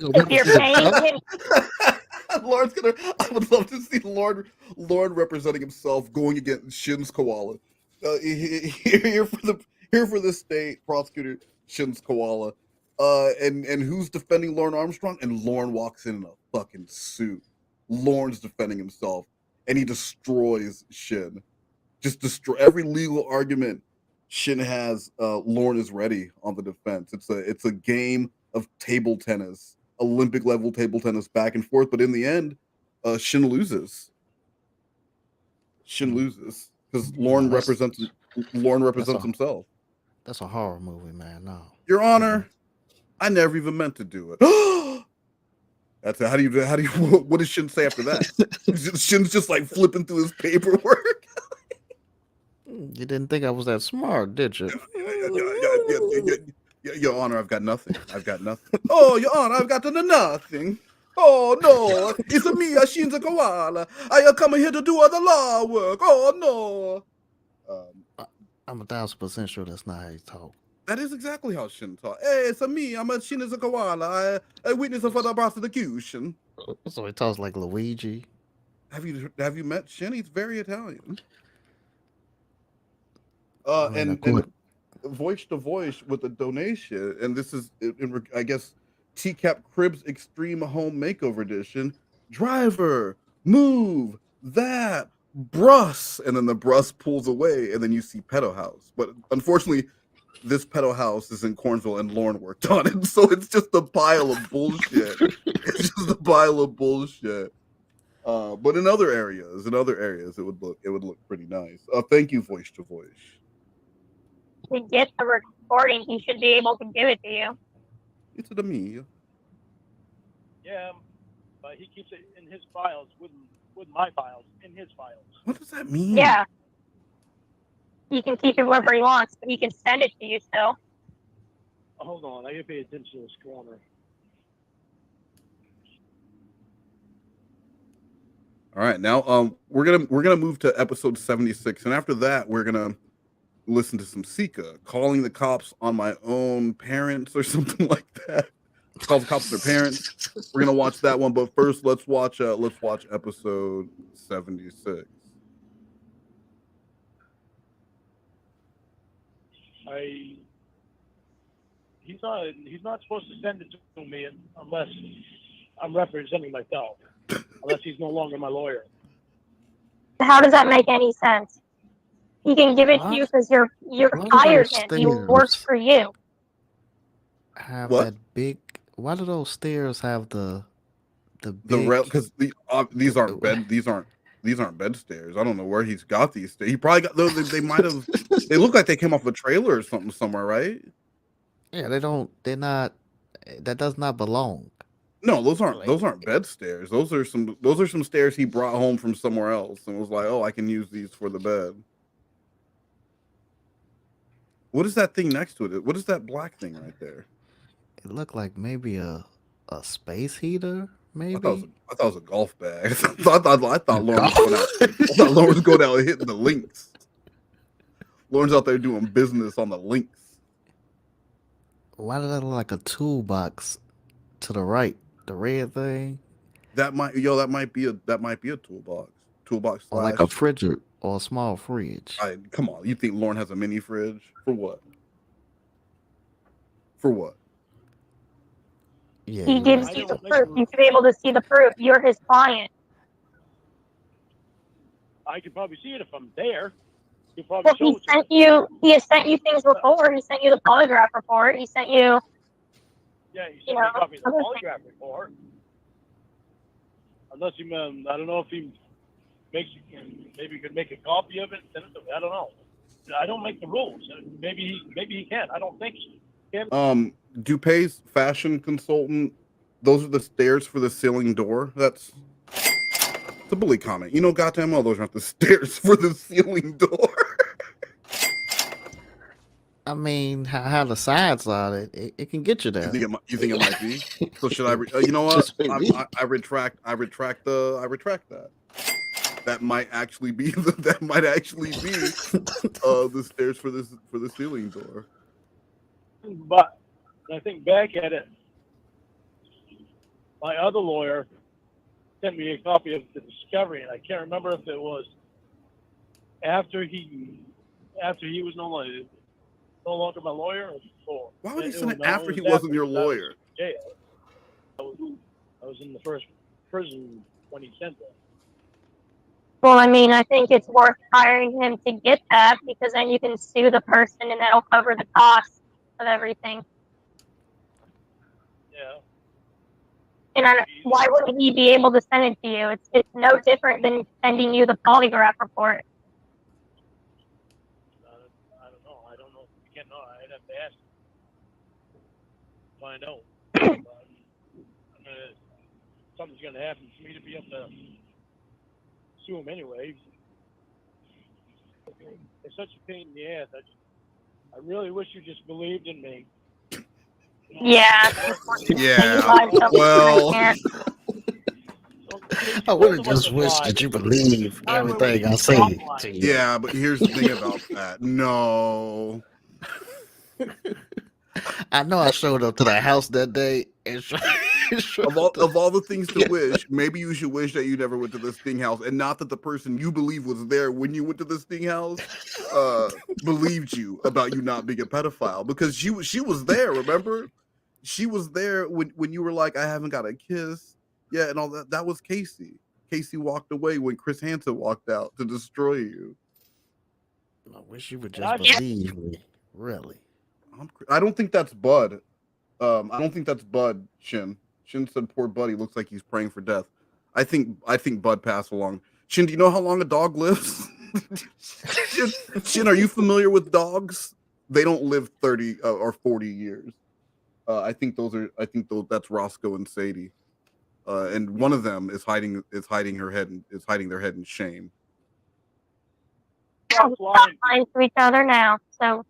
paying him. Lorne's gonna. I would love to see Lorne representing himself going against Shin's Koala. Here for the state prosecutor Shin's Koala. And who's defending Lorne Armstrong? And Lorne walks in a fucking suit. Lorne's defending himself, and he destroys Shin. Just destroy every legal argument Shin has. Lorne is ready on the defense. It's a game of table tennis. Olympic level table tennis back and forth, but in the end, Shin loses. Shin loses because Lorne represents himself. That's a horror movie, man. No, Your Honor, I never even meant to do it. That's it. How do you? What does Shin say after that? Shin's just like flipping through his paperwork. You didn't think I was that smart, did you? Your Honor, I've got nothing. Oh, Your Honor, I've got nothing. Oh, no. It's me, Shin's Koala. I come here to do all the law work. Oh, no. I'm 1,000% sure that's not how you talk. That is exactly how Shin talks. Hey, it's me. I'm a Shin is a Koala. I witness for the prosecution. So he talks like Luigi. Have you met Shin? He's very Italian. And voice to voice with a donation, and this is I guess TCAP Cribs Extreme Home Makeover Edition. Driver, move that brus, and then the brus pulls away, and then you see Pedo House. But unfortunately, this Pedo House is in Cornville, and Lorne worked on it, so it's just a pile of bullshit. It's just a pile of bullshit. But in other areas, it would look pretty nice. Thank you, voice to voice. To get the recording, he should be able to give it to you. It's to me. Yeah, but he keeps it in his files with my files in his files. What does that mean? Yeah. He can keep it wherever he wants, but he can send it to you still. Hold on, I gotta pay attention to this corner. All right, now we're gonna move to episode 76, and after that we're gonna listen to some Sika, calling the cops on my own parents or something like that. Call the cops their parents. We're gonna watch that one, but first let's watch episode 76. He's not supposed to send it to me unless I'm representing myself. Unless he's no longer my lawyer. How does that make any sense? He can give it to you because you're hired him. He works for you. Have that big. Why do those stairs have the rail? Because these aren't bed stairs. I don't know where he's got these stairs. He probably got those. They might have. They look like they came off a trailer or something somewhere, right? Yeah, they don't. They're not. That does not belong. No, those aren't bed stairs. Those are some stairs he brought home from somewhere else and was like, "Oh, I can use these for the bed." What is that thing next to it? What is that black thing right there? It looked like maybe a space heater. Maybe I thought it was a golf bag. I thought Lorne was going out and hitting the links. Lorne's out there doing business on the links. Why does that look like a toolbox to the right? The red thing? That might be a toolbox. Toolbox Or like slash. a fridge or a small fridge. Come on, you think Lorne has a mini fridge? For what? For what? Yeah, He gives you the proof. You should be able to see the proof. You're his client. I could probably see it if I'm there. Well, he has sent you things before. He sent you the polygraph report. He sent you. Yeah, he sent me a copy of the polygraph report. Unless he, I don't know if he maybe he could make a copy of it and send it to me. I don't know. I don't make the rules. Maybe he can. I don't think so. Dupay's fashion consultant. Those are the stairs for the ceiling door. That's a bully comment. You know, goddamn well, those aren't the stairs for the ceiling door. I mean, how the sides are, it can get you there. You think it might be? So should I? You know what? I retract that. That might actually be the stairs for the ceiling door. But I think back at it, my other lawyer sent me a copy of the discovery, and I can't remember if it was after he was no longer my lawyer or before. Why would he send it after he wasn't your lawyer? I was in the first prison when he sent it. Well, I mean, I think it's worth hiring him to get that because then you can sue the person and that'll cover the cost of everything. Yeah. And why wouldn't he be able to send it to you? It's no different than sending you the polygraph report. I don't know. I don't know. I can't know. I'd have to ask. Find out. Something's going to happen for me to be able to sue him anyway. It's such a pain in the ass. I really wish you just believed in me. Yeah. Yeah. Well, I would have just wished that you believe everything I say to you. Yeah, but here's the thing about that. No. I know I showed up to the house that day. And of all the things to wish, maybe you should wish that you never went to the Sting house, and not that the person you believe was there when you went to the Sting house believed you about you not being a pedophile, because she was there. Remember, she was there when you were like, I haven't got a kiss, yeah, and all that. That was Casey. Casey walked away when Chris Hansen walked out to destroy you. I wish you would just believe me. Really. I don't think that's Bud. I don't think that's Bud. Shin said, "Poor Buddy looks like he's praying for death." I think Bud passed along. Shin, do you know how long a dog lives? Shin, are you familiar with dogs? They don't live 30 or 40 years. I think that's Roscoe and Sadie, and one of them is hiding their head in shame. Stop lying to each other now. So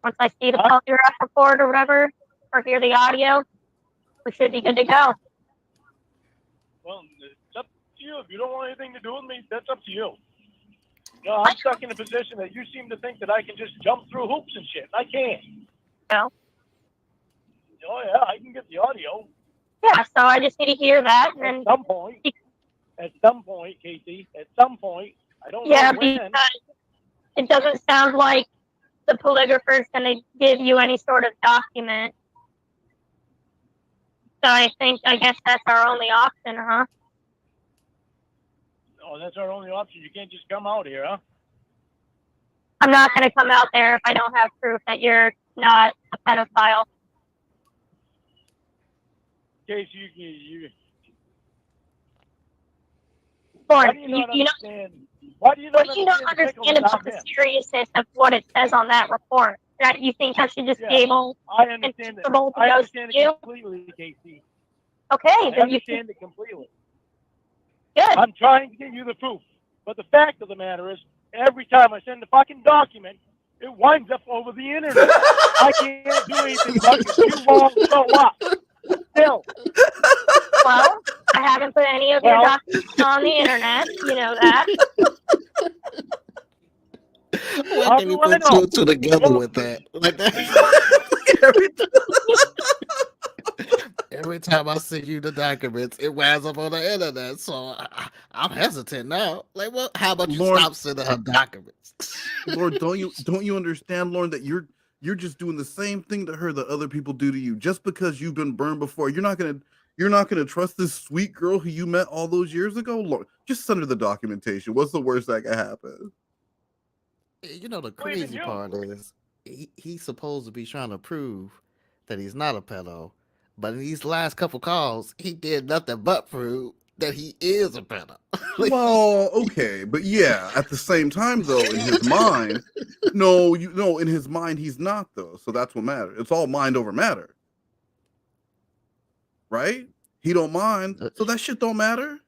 once I see the polygraph report or whatever, or hear the audio, we should be good to go. Well, it's up to you. If you don't want anything to do with me, that's up to you. You know, I'm stuck in a position that you seem to think that I can just jump through hoops and shit. I can't. No. Oh, yeah, I can get the audio. Yeah, so I just need to hear that. And at some point, Casey, I don't know when. Because it doesn't sound like the polygrapher is going to give you any sort of document. So I guess that's our only option, huh? Oh, that's our only option. You can't just come out here, huh? I'm not going to come out there if I don't have proof that you're not a pedophile. Casey, you Lorne, why do you not understand? What do you not understand about the seriousness of what it says on that report? That you think I should just be able I understand it. I understand it completely, Casey. Okay, I then you understand it completely. Good. I'm trying to get you the proof. But the fact of the matter is, every time I send a fucking document, it winds up over the internet. I can't do anything about it. You won't show up. Still. Well, I haven't put any of your documents on the internet. You know that. Why can you put two together with that? Like that? Every time I send you the documents, it winds up on the internet. So I'm hesitant now. Like, well, how about you Lorne, stop sending her documents? Lord, don't you understand, Lorne, that you're just doing the same thing to her that other people do to you. Just because you've been burned before, you're not gonna trust this sweet girl who you met all those years ago. Lord, just send her the documentation. What's the worst that can happen? You know, the crazy part is he's supposed to be trying to prove that he's not a pedo, but in these last couple calls, he did nothing but prove that he is a pedo. Well, okay, but yeah, at the same time though, in his mind, in his mind he's not though. So that's what matters. It's all mind over matter. Right? He don't mind. So that shit don't matter.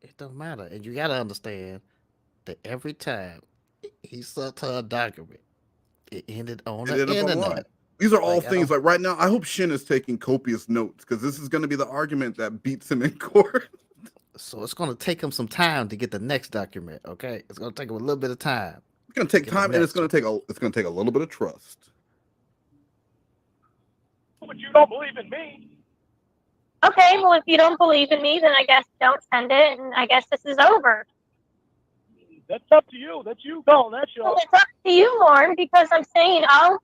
It don't matter. And you gotta understand that every time he sent her a document, it ended on the internet. These are all things like right now. I hope Shin is taking copious notes because this is going to be the argument that beats him in court. So it's going to take him some time to get the next document. Okay, it's going to take him a little bit of time. It's going to take time, and it's going to take a little bit of trust. But you don't believe in me. Okay, well, if you don't believe in me, then I guess don't send it, and I guess this is over. That's up to you. That's you calling that show. Well, it's up to you, Lorne, because I'm saying I'll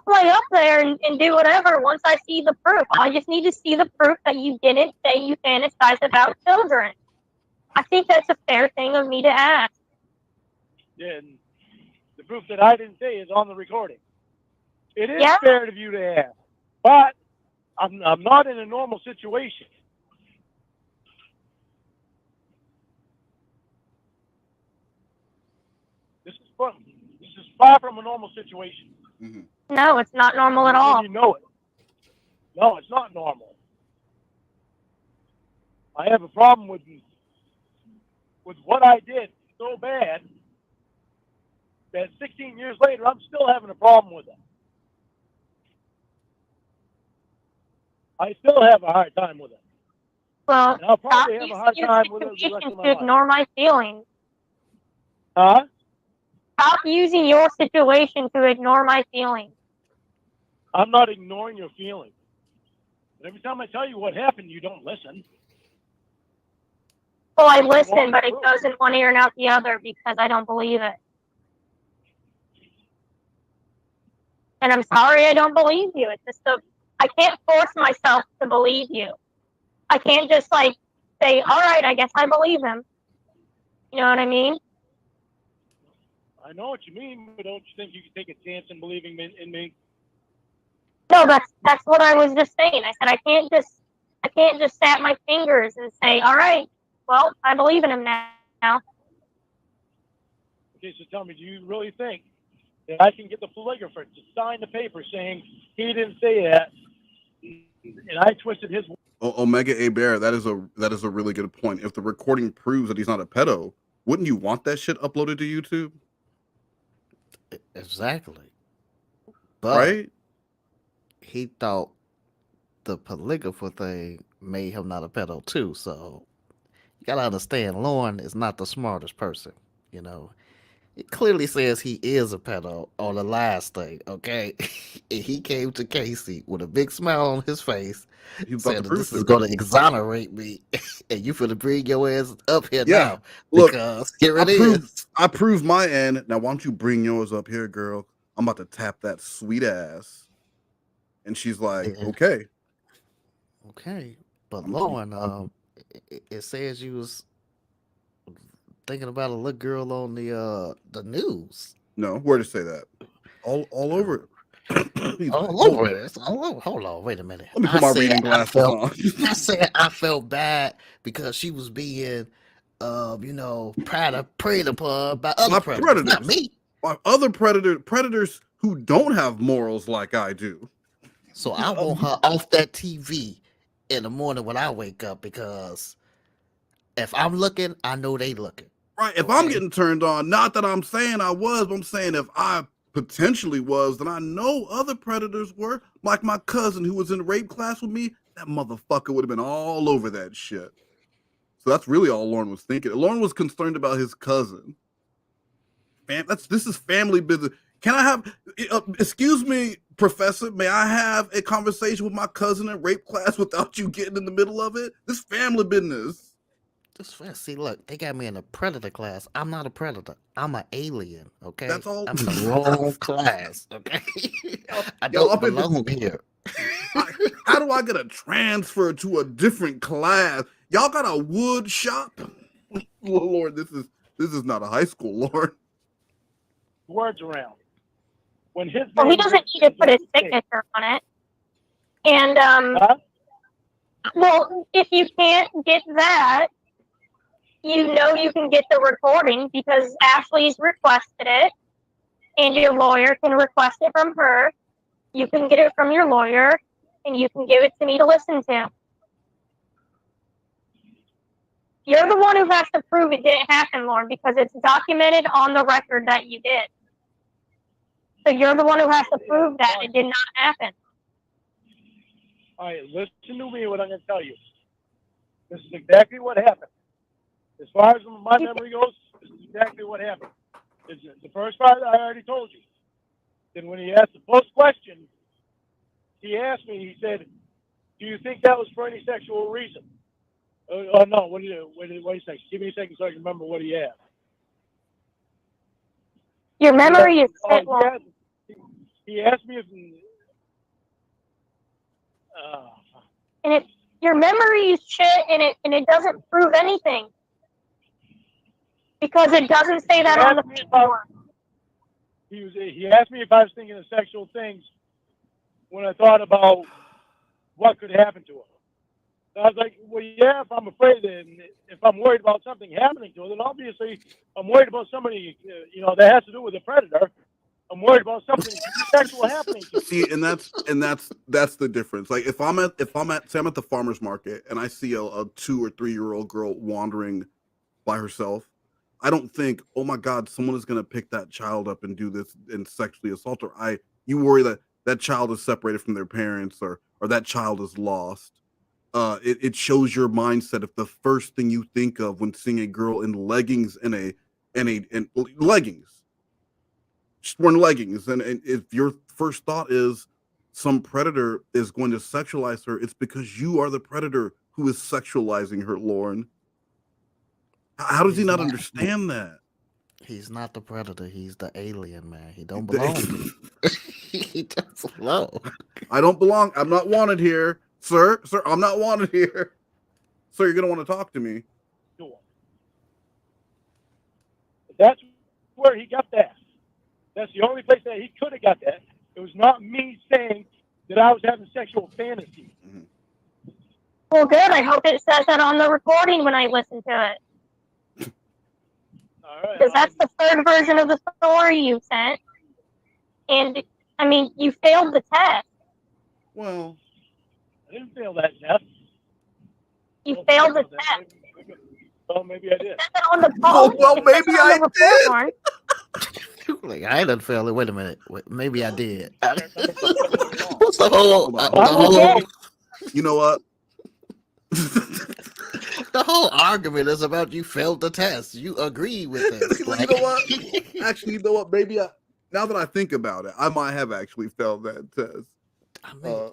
play up there and do whatever once I see the proof. I just need to see the proof that you didn't say you fantasize about children. I think that's a fair thing of me to ask. Yeah, and the proof that I didn't say is on the recording. It is fair of you to ask, but I'm not in a normal situation. This is far from a normal situation. Mm-hmm. No, it's not normal at all. You know it. No, it's not normal. I have a problem with what I did so bad that 16 years later, I'm still having a problem with it. I still have a hard time with it. Well, and I'll probably have a hard time with it the rest of my life. Ignore my feelings. Huh? Stop using your situation to ignore my feelings. I'm not ignoring your feelings. But every time I tell you what happened, you don't listen. Well, I listen, but it goes in one ear and out the other because I don't believe it. And I'm sorry I don't believe you. It's just I can't force myself to believe you. I can't just say, all right, I guess I believe him. You know what I mean? I know what you mean, but don't you think you can take a chance in believing in me? No, that's what I was just saying. I said I can't just snap my fingers and say, all right, well, I believe in him now. Okay, so tell me, do you really think that I can get the polygrapher to sign the paper saying he didn't say that, and I twisted his? Omega A Bear, that is a really good point. If the recording proves that he's not a pedo, wouldn't you want that shit uploaded to YouTube? Exactly. But right? He thought the polygrapher thing made him not a pedo too. So you gotta understand, Lorne is not the smartest person. You know, it clearly says he is a pedo on the last thing. Okay, and he came to Casey with a big smile on his face. He said, "This is going to exonerate me, and you finna bring your ass up here now." Look, because here it is. I proved my end. Now, why don't you bring yours up here, girl? I'm about to tap that sweet ass. And she's like, okay. But Lorne, it says you was thinking about a little girl on the news. No, where to say that? All over it. All over it. Hold on, wait a minute. Let me put my reading glasses on. I said I felt bad because she was being, preyed upon by other predators, not me. By other predators who don't have morals like I do. So I want her off that TV in the morning when I wake up because if I'm looking, I know they looking. Right. If I'm getting turned on, not that I'm saying I was, but I'm saying if I potentially was, then I know other predators were. Like my cousin who was in rape class with me, that motherfucker would have been all over that shit. So that's really all Lorne was thinking. Lorne was concerned about his cousin. This is family business. Can I have, excuse me, Professor, may I have a conversation with my cousin in rape class without you getting in the middle of it? This family business. See, look, they got me in a predator class. I'm not a predator. I'm an alien. Okay, That's all. I'm in the wrong class. Okay, I Y'all don't up in belong here. How do I get a transfer to a different class? Y'all got a wood shop? Lord, this is not a high school, Lord. Words around. When his Well, he name doesn't need to put his signature on it. And well, if you can't get that, you know you can get the recording because Ashley's requested it, and your lawyer can request it from her. You can get it from your lawyer, and you can give it to me to listen to. You're the one who has to prove it didn't happen, Lorne, because it's documented on the record that you did. So you're the one who has to prove that it did not happen. All right, listen to me what I'm going to tell you. This is exactly what happened. As far as my memory goes, this is exactly what happened. The first part I already told you. Then when he asked the first question, he asked me, he said, do you think that was for any sexual reason? Oh, no, wait a second. Give me a second so I can remember what he asked. Your memory is shit, Lorne. He asked me if... and your memory is shit, and it doesn't prove anything. Because it doesn't say that on the paperwork. He asked me if I was thinking of sexual things when I thought about what could happen to her. So I was like, well, yeah, if I'm afraid and if I'm worried about something happening to her, then obviously I'm worried about somebody, that has to do with a predator. I'm worried about something sexual happening to her. See, and that's the difference. Like if I'm at the farmer's market and I see a 2 or 3 year old girl wandering by herself, I don't think, oh my God, someone is going to pick that child up and do this and sexually assault her. You worry that child is separated from their parents or that child is lost. It shows your mindset if the first thing you think of when seeing a girl in leggings and leggings, just wearing leggings, and if your first thought is some predator is going to sexualize her, it's because you are the predator who is sexualizing her, Lorne. How does he not understand that? He's not the predator. He's the alien, man. He don't belong. He doesn't belong. I don't belong. I'm not wanted here, sir. Sir, I'm not wanted here. Sir, you're gonna want to talk to me. Sure. That's where he got that. That's the only place that he could have got that. It was not me saying that I was having sexual fantasies. Mm-hmm. Well, good. I hope it says that on the recording when I listen to it. Because that's the third version of the story you sent. And, I mean, you failed the test. Well, I didn't fail that test. You failed the test. Well, maybe I did. It says it on the call. Well, maybe I did. Like, I didn't fail it. Wait a minute. Maybe I did. What's the whole? You know what? The whole argument is about you failed the test. You agree with it. You know what? Actually, you know what? Maybe now that I think about it, I might have actually failed that test. I mean,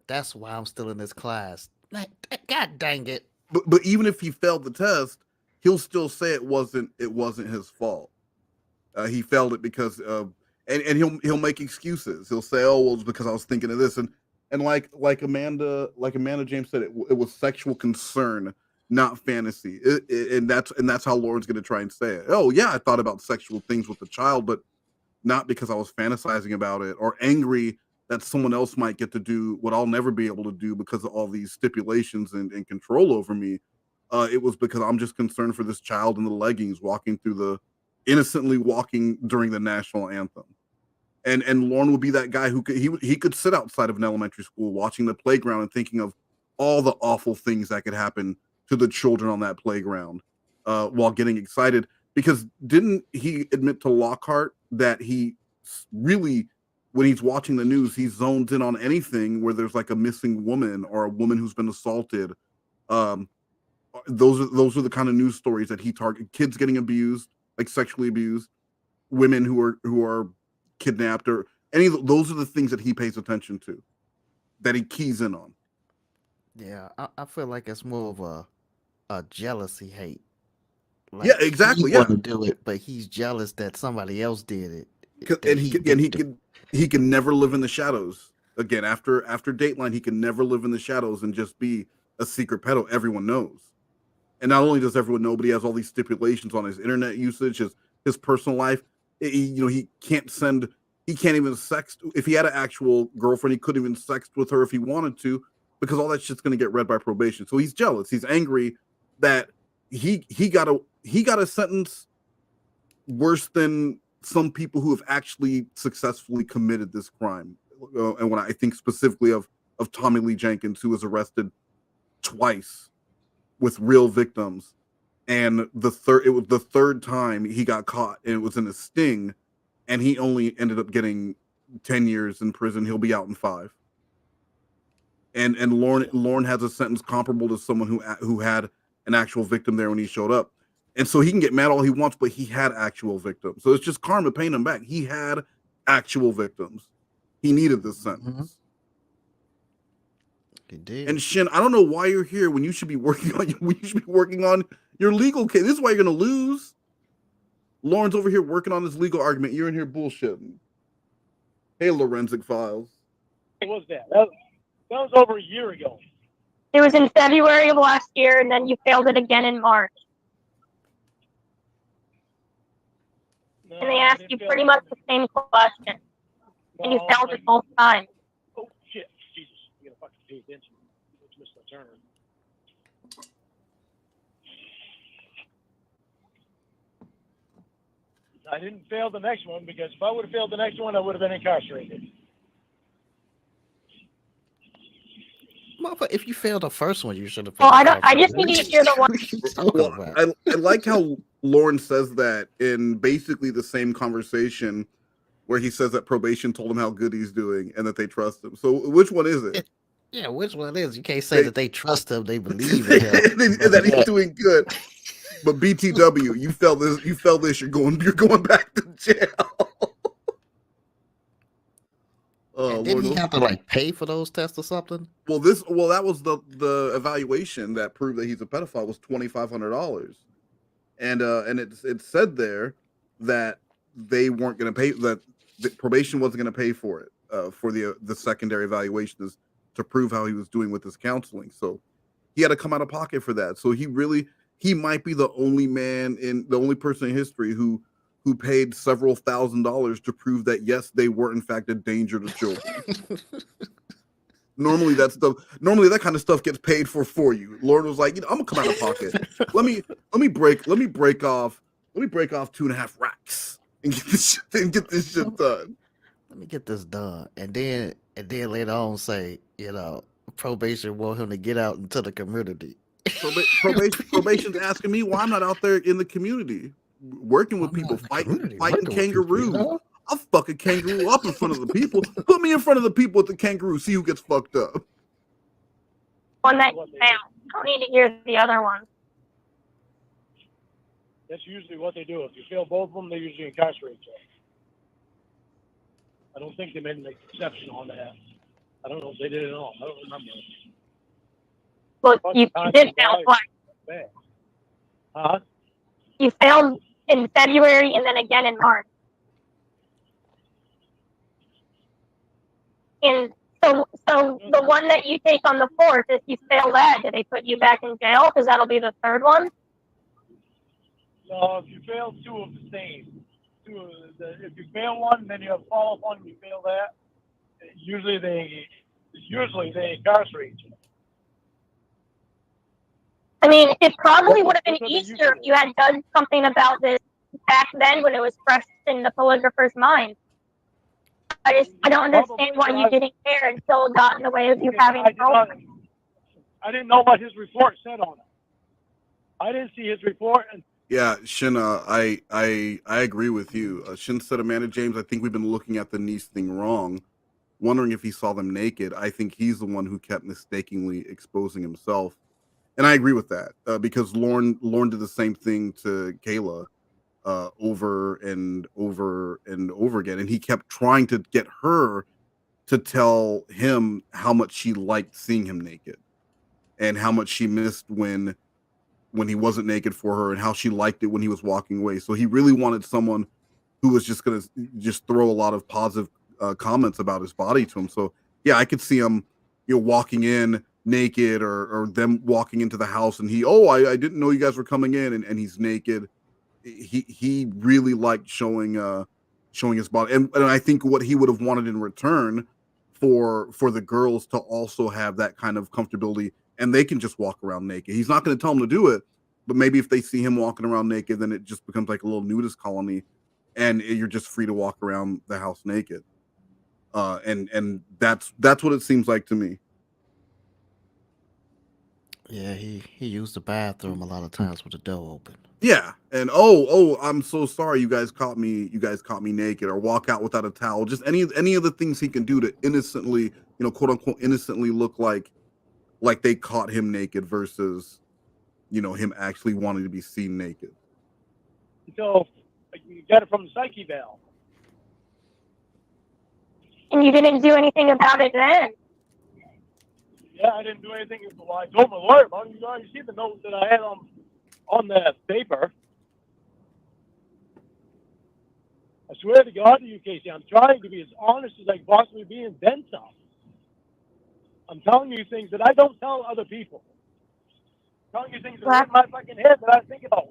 that's why I'm still in this class. Like, God dang it! But even if he failed the test, he'll still say it wasn't his fault. He failed it because and he'll make excuses. He'll say, "Oh, well, it's because I was thinking of this," and like Amanda James said, it was sexual concern, not fantasy. And that's how Lorne's going to try and say it. Oh yeah, I thought about sexual things with the child, but not because I was fantasizing about it or angry that someone else might get to do what I'll never be able to do because of all these stipulations and control over me. It was because I'm just concerned for this child in the leggings innocently walking during the national anthem. And Lorne would be that guy who could sit outside of an elementary school watching the playground and thinking of all the awful things that could happen to the children on that playground while getting excited. Because didn't he admit to Lockhart that he really, when he's watching the news, he zones in on anything where there's like a missing woman or a woman who's been assaulted. Those are the kind of news stories that he targets. Kids getting abused, like sexually abused, women who are kidnapped, or those are the things that he pays attention to, that he keys in on. Yeah, I feel like it's more of a jealousy hate. Like, yeah, exactly. He Yeah, want to do it, but he's jealous that somebody else did it. and he can never live in the shadows again. After Dateline, he can never live in the shadows and just be a secret pedo everyone knows. And not only does everyone know, but he has all these stipulations on his internet usage, his personal life. He can't even sext. If he had an actual girlfriend, he couldn't even sext with her if he wanted to, because all that shit's going to get read by probation. So he's jealous. He's angry that he got a sentence worse than some people who have actually successfully committed this crime. And when I think specifically of Tommy Lee Jenkins, who was arrested twice with real victims, and it was the third time he got caught, and it was in a sting, and he only ended up getting 10 years in prison. He'll be out in 5. And Lorne has a sentence comparable to someone who had an actual victim there when he showed up. And so he can get mad all he wants, but he had actual victims. So it's just karma paying him back. He had actual victims. He needed this sentence. He did. And Shin, I don't know why you're here when you should be working on your legal case. This is why you're gonna lose. Lorne's over here working on his legal argument. You're in here bullshitting. Hey, Lorenzic Files. What was that? That was over a year ago. It was in February of last year, and then you failed it again in March. No, and they asked you pretty much the same question, and you failed it both times. Oh shit! Jesus, you gotta fucking pay attention. It's Mr. Turner. I didn't fail the next one, because if I would have failed the next one, I would have been incarcerated. If you failed the first one, you should have. Well, I just need to hear the one. I like how Lorne says that in basically the same conversation, where he says that probation told him how good he's doing and that they trust him. So which one is it? Yeah, which one is? You can't say that they trust him, they believe in him, and that he's doing good. But BTW, you felt this. You're going back to jail. Didn't he have to pay for those tests or something? Well, that was the evaluation that proved that he's a pedophile was $2,500, and it said there that they weren't going to pay, that the probation wasn't going to pay for it for the secondary evaluations to prove how he was doing with his counseling. So he had to come out of pocket for that. So he might be the only person in history who paid several $1,000s to prove that yes, they were in fact a danger to children. Normally that kind of stuff gets paid for you. Lord was like, I'm gonna come out of pocket. Let me break off 2.5 racks and get this shit done. Let me get this done, and then later on say, probation want him to get out into the community. Probation's asking me why I'm not out there in the community, working with people, fighting kangaroos. I'll fuck a kangaroo up in front of the people. Put me in front of the people with the kangaroo. See who gets fucked up. One that you found. I don't need to hear the other one. That's usually what they do. If you fail both of them, they usually incarcerate you. I don't think they made an exception on that. I don't know if they did it at all. I don't remember. Well, you did fail twice. Huh? You failed in February and then again in March. And so the one that you take on the 4th, if you fail that, do they put you back in jail? Because that'll be the 3rd one? No, if you fail 2 of the same. If you fail one, then you have follow-up one, and you fail that. Usually they incarcerate you. I mean, it probably would have been easier if you had done something about this back then when it was fresh in the polygrapher's mind. I don't understand why you didn't care until it got in the way of you having a girlfriend. I didn't know what his report said on it. I didn't see his report. Yeah, Shin, I agree with you. Shin said, Amanda James, I think we've been looking at the niece thing wrong, wondering if he saw them naked. I think he's the one who kept mistakenly exposing himself. And I agree with that because Lorne did the same thing to Kayla. over and over and over again, and he kept trying to get her to tell him how much she liked seeing him naked, and how much she missed when he wasn't naked for her, and how she liked it when he was walking away. So he really wanted someone who was just gonna just throw a lot of positive comments about his body to him. So yeah, I could see him, walking in naked, or them walking into the house, and I didn't know you guys were coming in, and he's naked. He really liked showing his body, and I think what he would have wanted in return for the girls to also have that kind of comfortability, and they can just walk around naked. He's not going to tell them to do it, but maybe if they see him walking around naked, then it just becomes like a little nudist colony, and you're just free to walk around the house naked. And that's what it seems like to me. Yeah, he used the bathroom a lot of times with the door open. Yeah, and I'm so sorry, you guys caught me naked, or walk out without a towel. Just any of the things he can do to innocently, quote unquote, innocently look like they caught him naked, versus, him actually wanting to be seen naked. So you got it from the psych eval. And you didn't do anything about it then. Yeah, I didn't do anything. Well, I told my lawyer about it. You see the note that I had on that paper. I swear to God to you, Casey, I'm trying to be as honest as I can possibly be, and then some. I'm telling you things that I don't tell other people. I'm telling you things that are in my fucking head that I think about.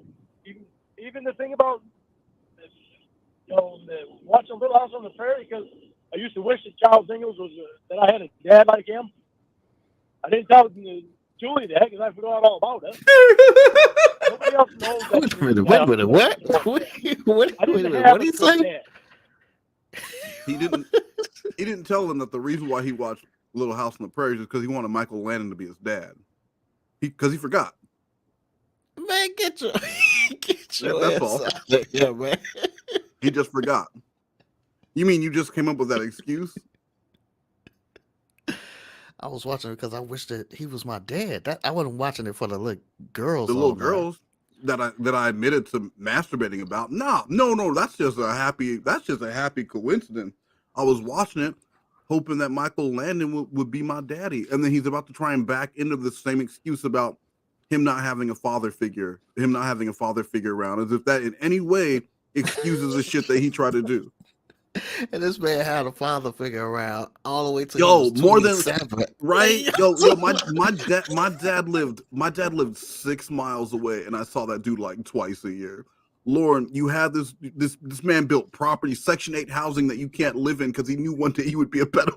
Even the thing about, watching Little House on the Prairie, because I used to wish that Charles Ingalls that I had a dad like him. I didn't tell Julie that because I forgot all about it. Nobody else knows that. Wait a minute, what? What did he say? He didn't tell them that the reason why he watched Little House on the Prairie is because he wanted Michael Landon to be his dad. Because he forgot. Man, get your that's ass all. out of here, man. He just forgot. You mean you just came up with that excuse? I was watching it because I wish that he was my dad. I wasn't watching it for the little girls. The little girls that I admitted to masturbating about. No. That's just a happy coincidence. I was watching it, hoping that Michael Landon would be my daddy, and then he's about to try and back into the same excuse about him not having a father figure around, as if that in any way excuses the shit that he tried to do. And this man had a father figure around all the way to more than right. Yo, my dad lived 6 miles away, and I saw that dude like twice a year. Lorne, you had this man built property, Section 8 housing that you can't live in because he knew one day he would be a pedophile.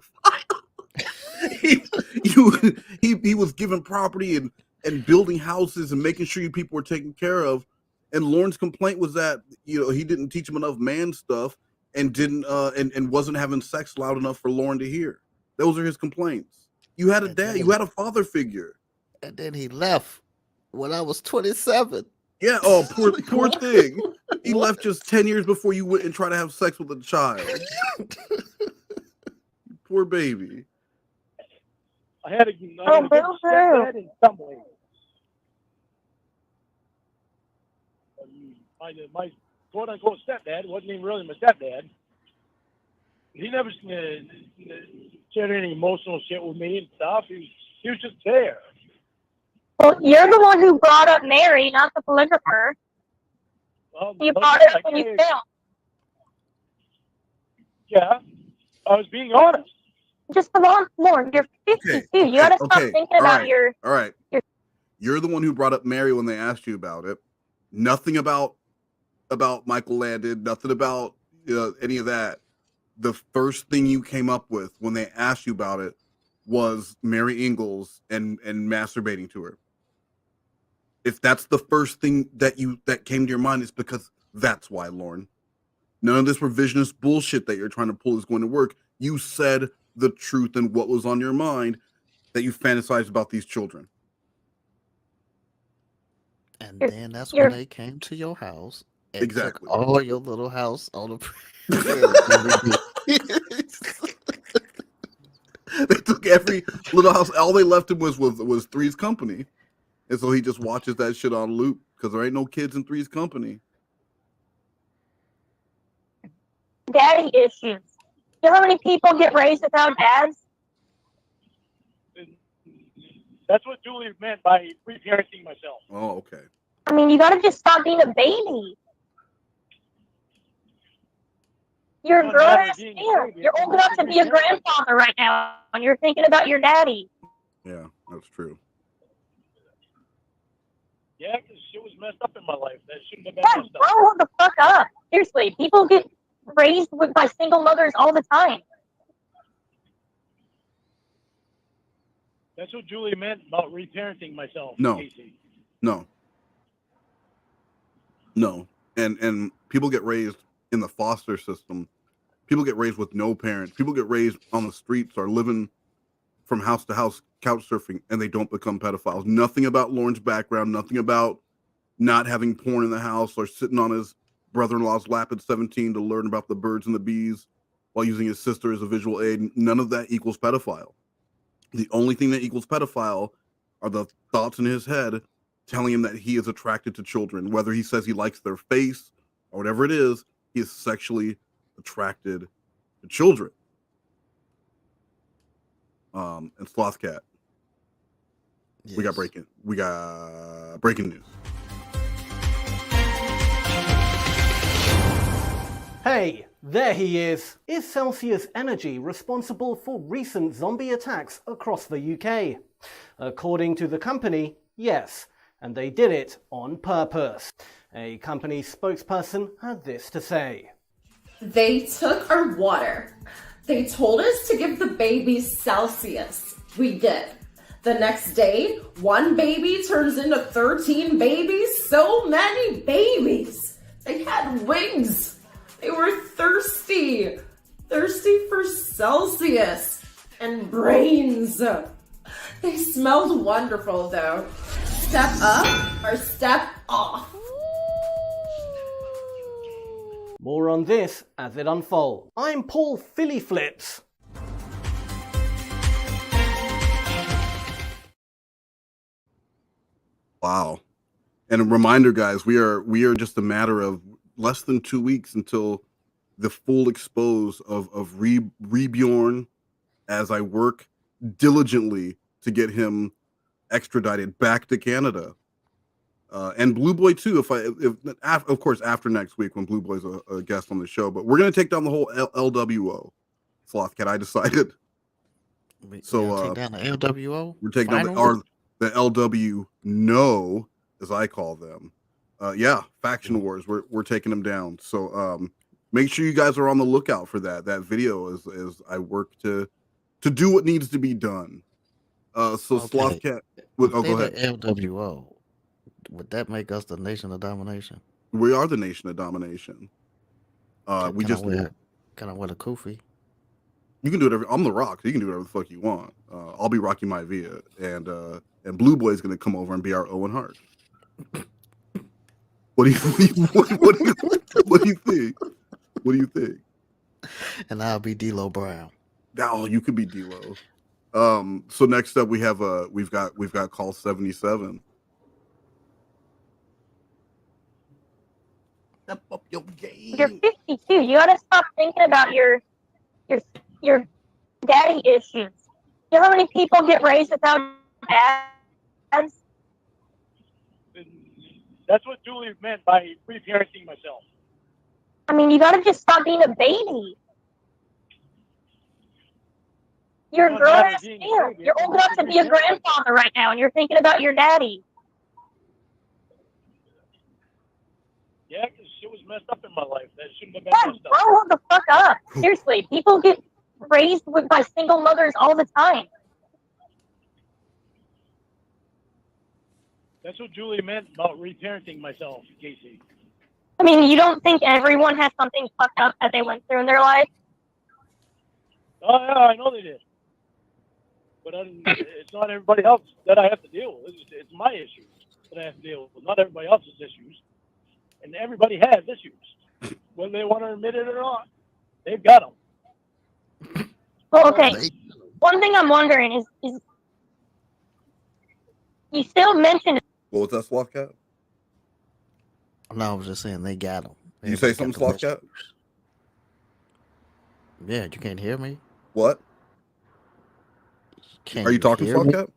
he was given property and building houses and making sure people were taken care of. And Lorne's complaint was that he didn't teach him enough man stuff. And didn't and wasn't having sex loud enough for Lorne to hear. Those are his complaints. You had a dad, you had a father figure. And then he left when I was 27. Yeah, poor thing. He left just 10 years before you went and tried to have sex with a child. Poor baby. I had a good stepdad in some ways. My quote-unquote stepdad wasn't even really my stepdad. He never shared any emotional shit with me and stuff. He was just there. Well, you're the one who brought up Mary, not the polygrapher. Well, you brought it up when you failed. Yeah, I was being honest. Just come on, Lorne. You're 52. You gotta stop thinking about your. All right. You're the one who brought up Mary when they asked you about it. Nothing about Michael Landon, nothing about any of that. The first thing you came up with when they asked you about it was Mary Ingalls and masturbating to her. If that's the first thing that came to your mind, it's because that's why, Lorne. None of this revisionist bullshit that you're trying to pull is going to work. You said the truth and what was on your mind, that you fantasized about these children. And then that's when they came to your house. Exactly. All your little house on the. They took every little house. All they left him was Three's Company, and so he just watches that shit on loop because there ain't no kids in Three's Company. daddy issues. You know how many people get raised without dads? That's what Julie meant by reparenting myself. Oh, okay. I mean, you gotta just stop being a baby. You're a grown ass man. You're old enough to be a grandfather right now, and you're thinking about your daddy. Yeah, that's true. Yeah, because shit was messed up in my life. That shouldn't have been Yeah, messed up. grow the fuck up. Seriously, people get raised by single mothers all the time. That's what Julie meant about reparenting myself. No. Casey. No. And people get raised in the foster system. People get raised with no parents. People get raised on the streets or living from house to house couch surfing, and they don't become pedophiles. Nothing about Lorne's background, nothing about not having porn in the house or sitting on his brother-in-law's lap at 17 to learn about the birds and the bees while using his sister as a visual aid. None of that equals pedophile. The only thing that equals pedophile are the thoughts in his head telling him that he is attracted to children. Whether he says he likes their face or whatever it is, he is sexually attracted to children. And Sloth Cat. Yes. We got breaking news. Hey, there he is. Is Celsius Energy responsible for recent zombie attacks across the UK? According to the company, yes, and they did it on purpose. A company spokesperson had this to say. They took our water. They told us to give the babies Celsius. We did. The next day, one baby turns into 13 babies. So many babies. They had wings. They were thirsty. Thirsty for Celsius and brains. They smelled wonderful though. Step up or step off. More on this as it unfolds. I'm Paul Philly Flips. Wow. And a reminder, guys, we are just a matter of less than 2 weeks until the full expose of Rebjorn, as I work diligently to get him extradited back to Canada. And Blue Boy too, of course after next week when Blue Boy's a guest on the show. But we're gonna take down the whole LWO. Sloth Cat, I decided. So take down the LWO. We're taking down the LW No, as I call them. Faction wars. We're taking them down. So make sure you guys are on the lookout for that video as I work to do what needs to be done. Sloth Cat. Go ahead. LWO. Would that make us the nation of domination? We are the nation of domination. Can I wear the kufi? You can do whatever. I'm the Rock. So you can do whatever the fuck you want. I'll be Rocky Maivia, and Blue Boy's gonna come over and be our Owen Hart. What do you think? What do you think? And I'll be D'Lo Brown. Oh, you could be D'Lo. So next up we've got call 77. Step up your game. You're 52. You gotta stop thinking about your daddy issues. You know how many people get raised without dads? That's what Julie meant by reparenting myself. I mean, you gotta just stop being a baby. You're a grown ass man. You're old enough to be a grandfather right now, and you're thinking about your daddy. Yeah, because shit was messed up in my life. That shouldn't have been Yeah, messed up. grow the fuck up. Seriously, people get raised by single mothers all the time. That's what Julie meant about reparenting myself, Casey. I mean, you don't think everyone has something fucked up that they went through in their life? Oh, yeah, I know they did. But it's not everybody else that I have to deal with. It's my issues that I have to deal with, not everybody else's issues. And everybody has issues. Whether they want to admit it or not, they've got them. Well, okay. One thing I'm wondering is you still mentioned... What was that, Sloth Cat? No, I was just saying they got them. You say something, Sloth Cat? Yeah, you can't hear me. What? Can Are you talking, hear me? Softcap?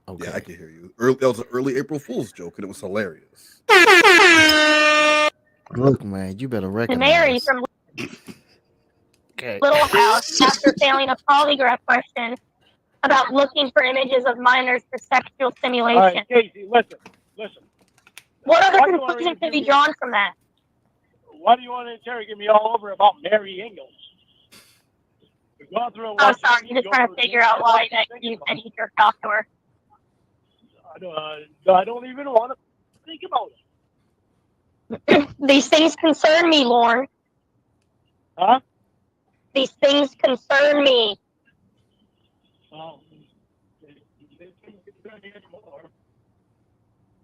Okay. Yeah, I can hear you. That was an early April Fool's joke, and it was hilarious. Look, man, you better And Mary recognize. from Okay. Little House, after failing a polygraph question about looking for images of minors for sexual All stimulation. right, Casey, listen. What other Why do you wanna conclusion can be interview me? drawn from that? Why do you want to interrogate me all over about Mary Ingalls? We've gone through and I'm watched sorry, I'm just trying to figure out why that you said he jerked off to her. I don't even want to think about it. These things concern me, Lorne. Huh? These things concern me.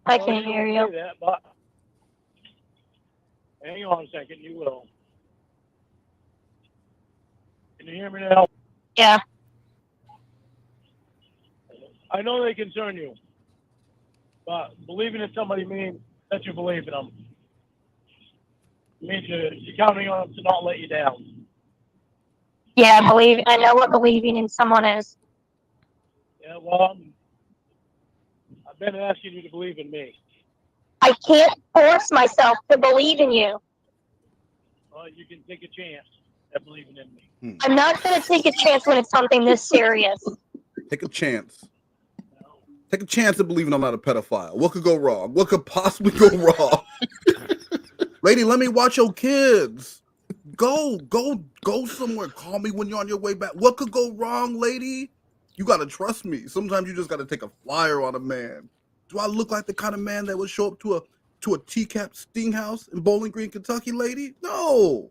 I can't hear you. That, but hang on a second, you will. Can you hear me now? Yeah. I know they concern you, but believing in somebody means that you believe in them. It means you're counting on them to not let you down. Yeah, I know what believing in someone is. Yeah, well, I've been asking you to believe in me. I can't force myself to believe in you. Well, you can take a chance at believing in me. I'm not going to take a chance when it's something this serious. Take a chance. Take a chance at believing I'm not a pedophile. What could go wrong? What could possibly go wrong? Lady, let me watch your kids. Go somewhere. Call me when you're on your way back. What could go wrong, lady? You gotta trust me. Sometimes you just gotta take a flyer on a man. Do I look like the kind of man that would show up to a TCAP sting house in Bowling Green, Kentucky, lady? No.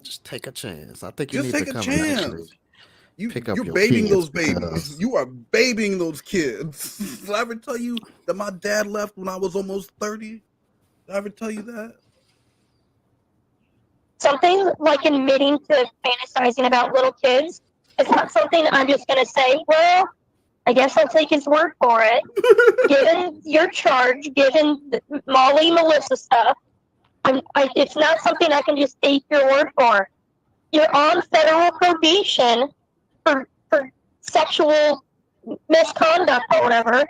Just take a chance. I think you Just need take to a come and chance. actually pick up You're your babying kids those babies. because You are babying those kids. Did I ever tell you that my dad left when I was almost 30? Did I ever tell you that? Something like admitting to fantasizing about little kids is not something I'm just going to say, well, I guess I'll take his word for it. Given your charge, given the Molly Melissa stuff, it's not something I can just take your word for. You're on federal probation for sexual misconduct or whatever.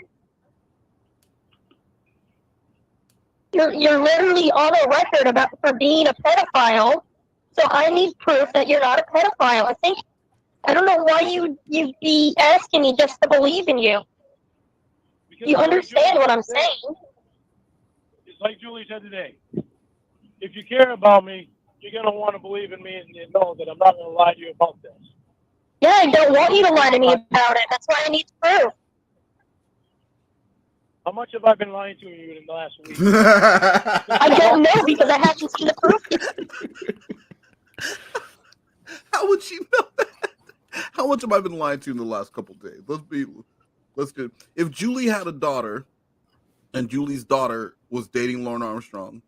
You're literally on a record for being a pedophile, so I need proof that you're not a pedophile. I don't know why you'd be asking me just to believe in you. You understand what I'm saying? It's like Julie said today. If you care about me, you're gonna want to believe in me and know that I'm not gonna lie to you about this. Yeah, I don't want you to lie to me about it. That's why I need proof. How much have I been lying to you in the last week? I don't know because I haven't seen the proof yet. How would you know that? How much have I been lying to you in the last couple of days? Let's get. If Julie had a daughter, and Julie's daughter was dating Lorne Armstrong,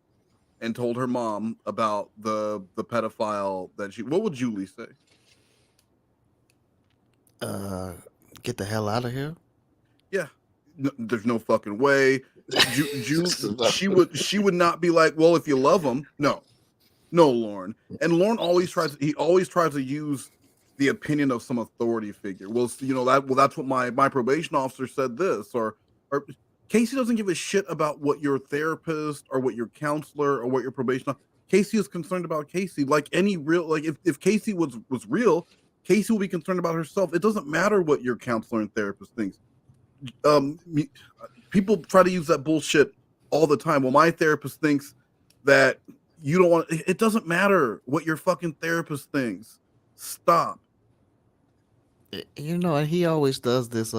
and told her mom about the pedophile what would Julie say? Get the hell out of here. Yeah, no, there's no fucking way. She would not be like, well, if you love him, no, Lorne. And Lorne always tries to use the opinion of some authority figure. Well, that's what my probation officer said this, or Casey doesn't give a shit about what your therapist or what your counselor or what your probation officer. Casey is concerned about Casey. Like any real, like if Casey was real, Casey will be concerned about herself. It doesn't matter what your counselor and therapist thinks. People try to use that bullshit all the time. Well, my therapist thinks that you don't want. It doesn't matter what your fucking therapist thinks. Stop. You know, and he always does this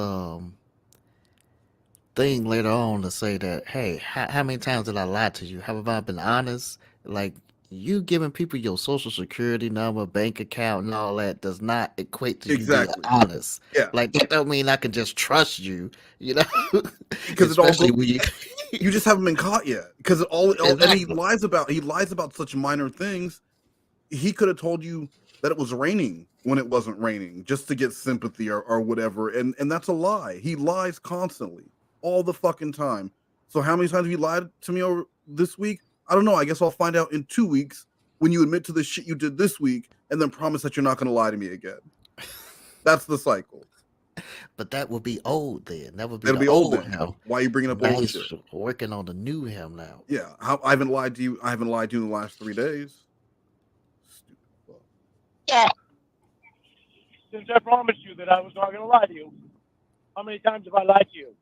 thing later on to say that, hey, how many times did I lie to you? Have I been honest? Like, you giving people your social security number, bank account, and all that does not equate to you being honest. Yeah. Like, that don't mean I can just trust you, you know? Because especially when you just haven't been caught yet. Because and he lies about such minor things. He could have told you that it was raining when it wasn't raining just to get sympathy or whatever. And that's a lie. He lies constantly, all the fucking time. So how many times have you lied to me over this week? I don't know. I guess I'll find out in 2 weeks when you admit to the shit you did this week and then promise that you're not going to lie to me again. That's the cycle. But that would be old then. That would be It'll the be old old then. him. Why are you bringing up Now old he's shit? working on the new him now. Yeah, I haven't lied to you. I haven't lied to you in the last 3 days. Yeah. Since I promised you that I was not going to lie to you, how many times have I lied to you?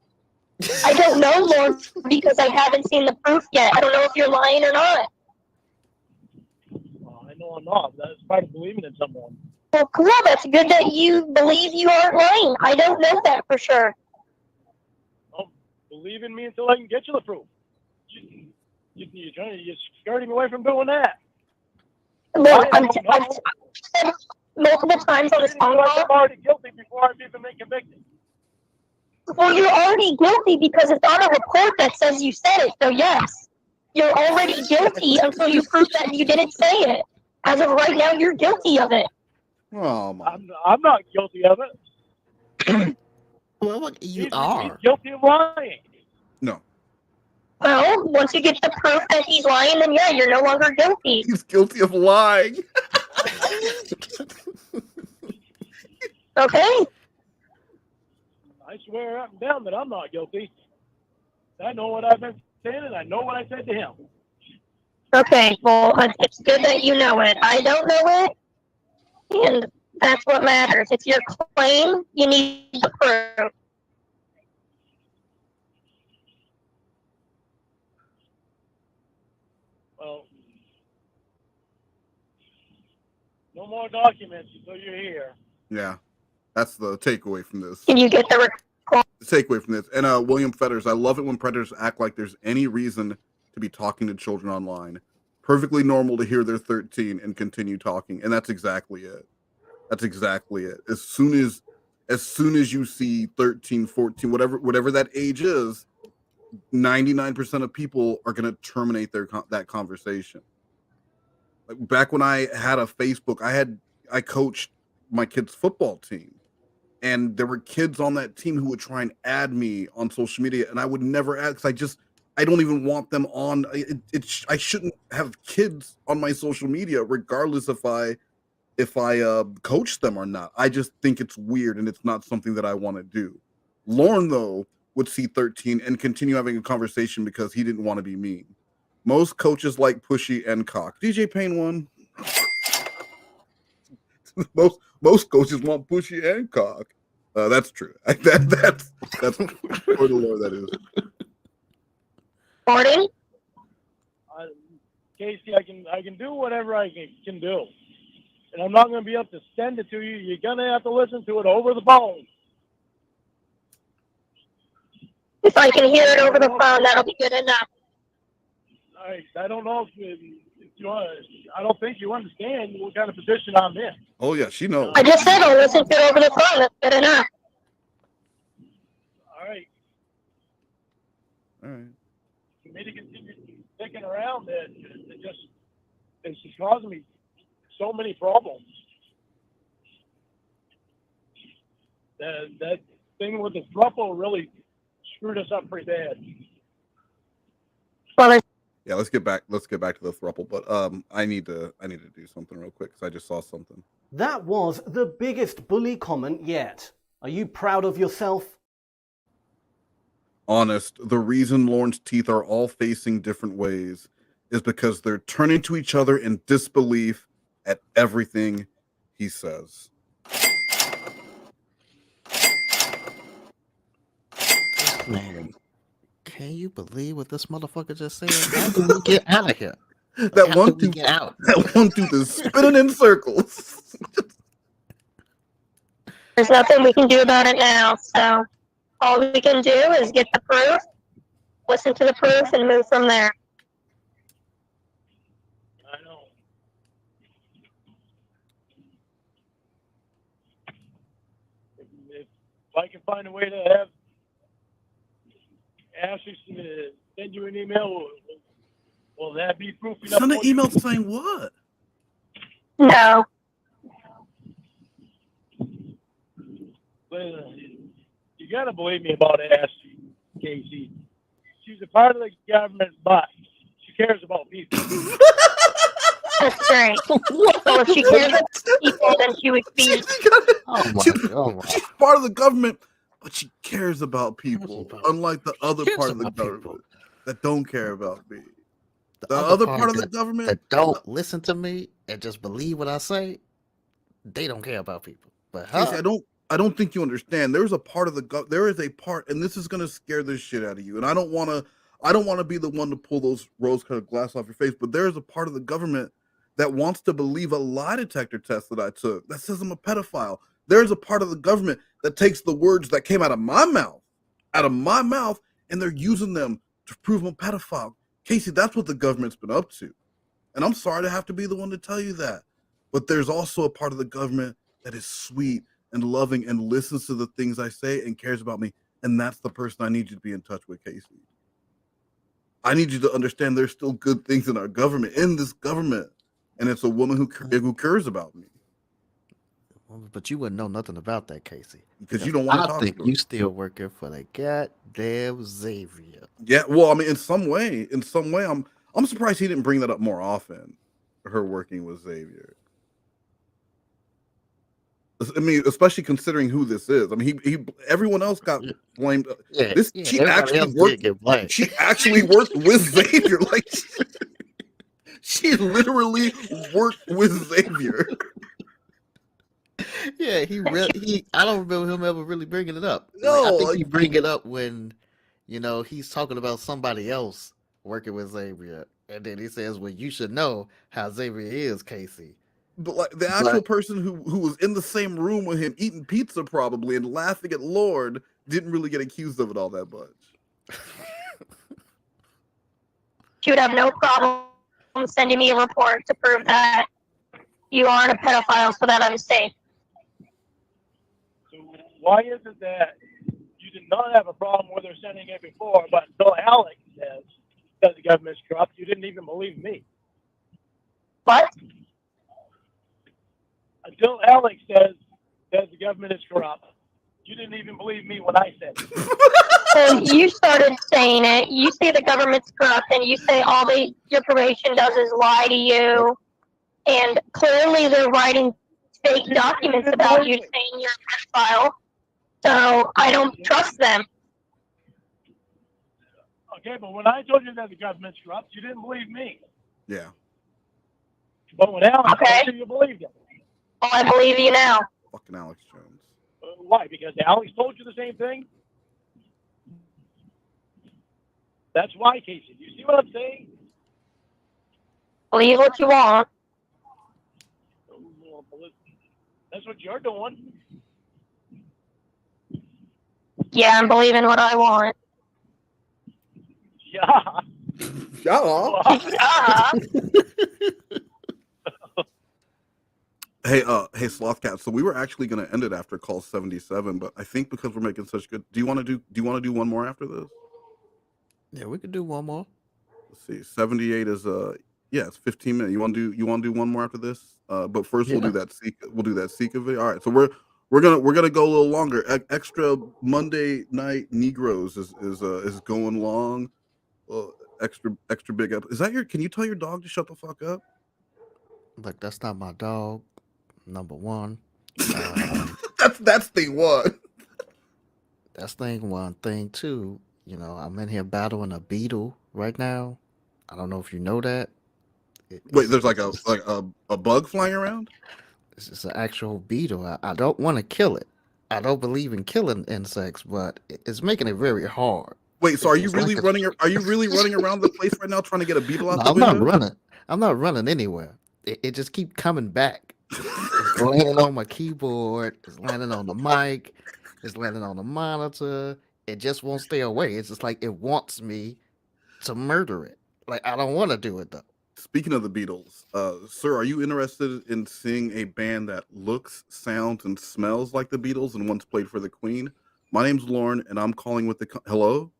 I don't know, Lorne, because I haven't seen the proof yet. I don't know if you're lying or not. Well, I know I'm not. That's part of believing in someone. Well, cool. That's good that you believe you aren't lying. I don't know that for sure. Well, believe in me until I can get you the proof. You're skirting away from doing that. Look, I've said multiple times on this phone call. I'm already guilty before I've even been convicted. Well, you're already guilty because it's on a report that says you said it. So yes, you're already guilty until you prove that you didn't say it. As of right now, you're guilty of it. Oh my! I'm not guilty of it. Well, you He's are. guilty of lying. No. Well, once you get the proof that he's lying, then yeah, you're no longer guilty. He's guilty of lying. Okay. I swear up and down that I'm not guilty. I know what I've been saying, and I know what I said to him. Okay, well, it's good that you know it. I don't know it, and that's what matters. It's your claim. You need the proof. Well, no more documents until you're here. Yeah, that's the takeaway from this. Can you get the takeaway from this? And William Fetters, I love it when predators act like there's any reason to be talking to children online. Perfectly normal to hear they're 13 and continue talking, and that's exactly it. That's exactly it. As soon as you see 13, 14, whatever that age is, 99% of people are going to terminate that conversation. Like back when I had a Facebook, I coached my kids' football team, and there were kids on that team who would try and add me on social media, and I would never add because I don't even want them on. I shouldn't have kids on my social media, regardless if I coach them or not. I just think it's weird, and it's not something that I want to do. Lorne, though, would see 13 and continue having a conversation because he didn't want to be mean. Most coaches like pushy and cock. DJ Payne won. most coaches want pushy and cock. That's true. That's for the Lord, that is. Morning. Casey, I can do whatever I can do, and I'm not going to be able to send it to you. You're going to have to listen to it over the phone. If I can hear it over the phone, that'll be good enough. All right. I don't know if you I don't think you understand what kind of position I'm in. Oh yeah, she knows. I just said I'll listen to it over the phone. That's good enough. All right. All right. For me to continue sticking around, it's just causing me so many problems. That thing with the throuple really screwed us up pretty bad. Well, yeah, let's get back to the throuple, but I need to do something real quick because I just saw something. That was the biggest bully comment yet. Are you proud of yourself? Honest, the reason Lorne's teeth are all facing different ways is because they're turning to each other in disbelief at everything he says. Man, can you believe what this motherfucker just said? How do we get out of here? That one dude is spinning in circles. there's nothing we can do about it now, so all we can do is get the proof, listen to the proof, and move from there. I know. If I can find a way to have Ashley send you an email, will that be proof enough? Send an email saying what? No. You gotta believe me about Ashley, Casey. She's a part of the government, but she cares about people. That's great. So if she cares about people, then she would be. She's part of the government, but she cares about people, unlike the other part of the government that don't care about me. The other part of the government that don't listen to me and just believe what I say, they don't care about people. But Casey, I don't think you understand. There's a part of there is a part, and this is gonna scare the shit out of you. And I don't wanna be the one to pull those rose-colored glass off your face, but there is a part of the government that wants to believe a lie detector test that I took that says I'm a pedophile. There's a part of the government that takes the words that came out of my mouth, and they're using them to prove I'm a pedophile. Casey, that's what the government's been up to. And I'm sorry to have to be the one to tell you that. But there's also a part of the government that is sweet and loving and listens to the things I say and cares about me. And that's the person I need you to be in touch with, Casey. I need you to understand there's still good things in our government, in this government. And it's a woman who cares about me. But you wouldn't know nothing about that, Casey. Because you don't want to talk to her. I think you still working for the goddamn Xavier. Yeah, well, I mean, in some way, I'm surprised he didn't bring that up more often. Her working with Xavier. I mean, especially considering who this is. I mean, everyone else got blamed. She actually worked with Xavier. Like, she literally worked with Xavier. Yeah, I don't remember him ever really bringing it up. No, I think he bring it up when, he's talking about somebody else working with Xavier, and then he says, "Well, you should know how Xavier is, Casey." But like the actual person who was in the same room with him eating pizza probably and laughing at Lorne didn't really get accused of it all that much. She would have no problem sending me a report to prove that you aren't a pedophile so that I'm safe. So why is it that you did not have a problem with her sending it before, but until Alex says that the government's corrupt, you didn't even believe me? What? Until Alex says that the government is corrupt, you didn't even believe me when I said it. So you started saying it. You say the government's corrupt, and you say all your probation does is lie to you. And clearly they're writing fake documents about you saying you're a pedophile. So I don't trust them. Okay, but when I told you that the government's corrupt, you didn't believe me. Yeah. But when Alex told you, you believed him. Well, I believe you now. Fucking Alex Jones. Why? Because Alex told you the same thing? That's why, Casey. You see what I'm saying? Believe what you want. That's what you're doing. Yeah, I'm believing what I want. Yeah. Yeah. Hey, Slothcat. So we were actually going to end it after call 77, but I think because we're making such good, do you want to do one more after this? Yeah, we could do one more. Let's see. 78 is it's 15 minutes. You want to do one more after this? But first we'll do that Sika video. All right. So we're gonna go a little longer. Extra Monday night Negroes is going long. Extra big up. Is that can you tell your dog to shut the fuck up? Look, that's not my dog. Number one. That's thing one. That's thing one. Thing two, I'm in here battling a beetle right now. I don't know if you know that. Wait, there's like a bug flying around? This is an actual beetle. I don't want to kill it. I don't believe in killing insects, but it's making it very hard. Wait, so are you really running around the place right now trying to get a beetle out the window? I'm not running anywhere. It just keeps coming back. It's landing on my keyboard. It's landing on the mic. It's landing on the monitor. It just won't stay away. It's just like it wants me to murder it. Like, I don't want to do it, though. Speaking of the Beatles, sir, are you interested in seeing a band that looks, sounds, and smells like the Beatles and once played for the Queen? My name's Lorne, and I'm calling with the... Hello?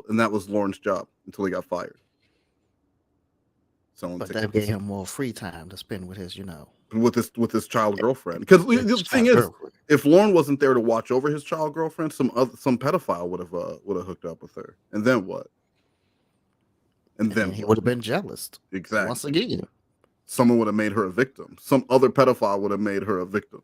And that was Lorne's job until he got fired. But that gave him more free time to spend with his, with his child girlfriend. Because the thing is, if Lorne wasn't there to watch over his child girlfriend, some pedophile would have hooked up with her. And then what? And then he would have been jealous. Exactly. Once again. someone would have made her a victim. Some other pedophile would have made her a victim.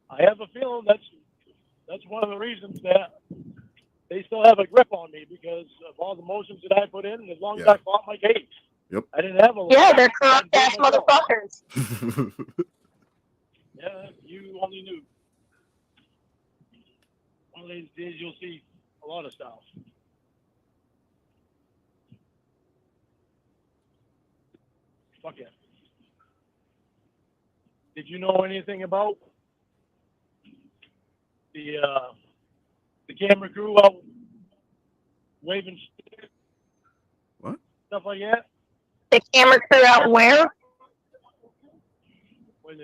I have a feeling that's one of the reasons that they still have a grip on me, because of all the motions that I put in, and as long as I fought my case. Yep. I didn't have a They're corrupt ass motherfuckers. Yeah, you only knew. One of these days you'll see a lot of stuff. Fuck it. Did you know anything about the camera crew out waving what? Stuff like that? The camera crew out where? When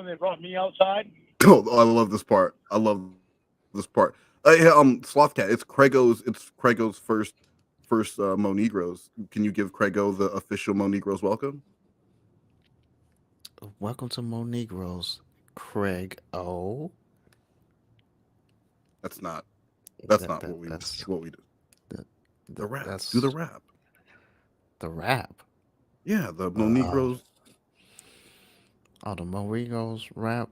they brought me outside. Oh, I love this part. I love this part. Slothcat, it's Craigo's first MoNegroes. Can you give Craigo the official MoNegroes welcome? Welcome to MoNegroes, Craig O. That's not what we do. The rap. Do the rap. The rap. Yeah, the MoNegroes. The MoNegroes rap.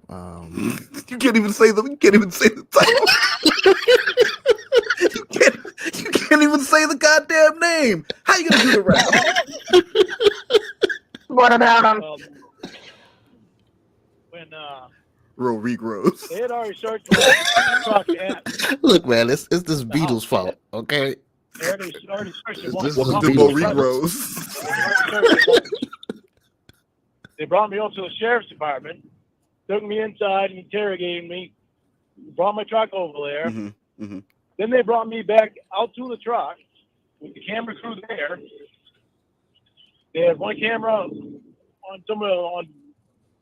You can't even say the title. you can't even say the goddamn name. How you gonna do the rap? What about them? When regrows. they had already started to Look, man, it's this Beatles' fault, okay? They already searched Welcome to regrows. They brought me up to the sheriff's department, took me inside and interrogated me, brought my truck over there. Mm-hmm. Then they brought me back out to the truck with the camera crew there. They had one camera on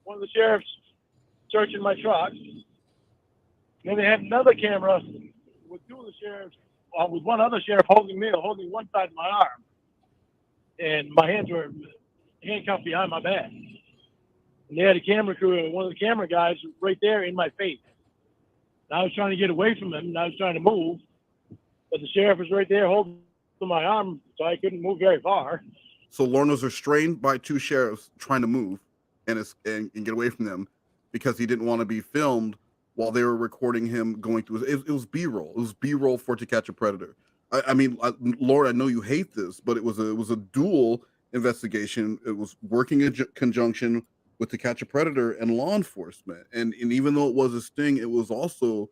one of the sheriffs searching my truck. Then they had another camera with two of the sheriffs, with one other sheriff holding one side of my arm. And my hands were handcuffed behind my back. And they had a camera crew, and one of the camera guys was right there in my face. And I was trying to get away from him, and I was trying to move. But the sheriff was right there holding my arm, so I couldn't move very far. So Lorne was restrained by two sheriffs trying to move and get away from them because he didn't want to be filmed while they were recording him going through. It was B-roll. It was B-roll for To Catch a Predator. I mean, Lord, I know you hate this, but it was a dual investigation. It was working in conjunction with To Catch a Predator and law enforcement. And even though it was a sting, it was also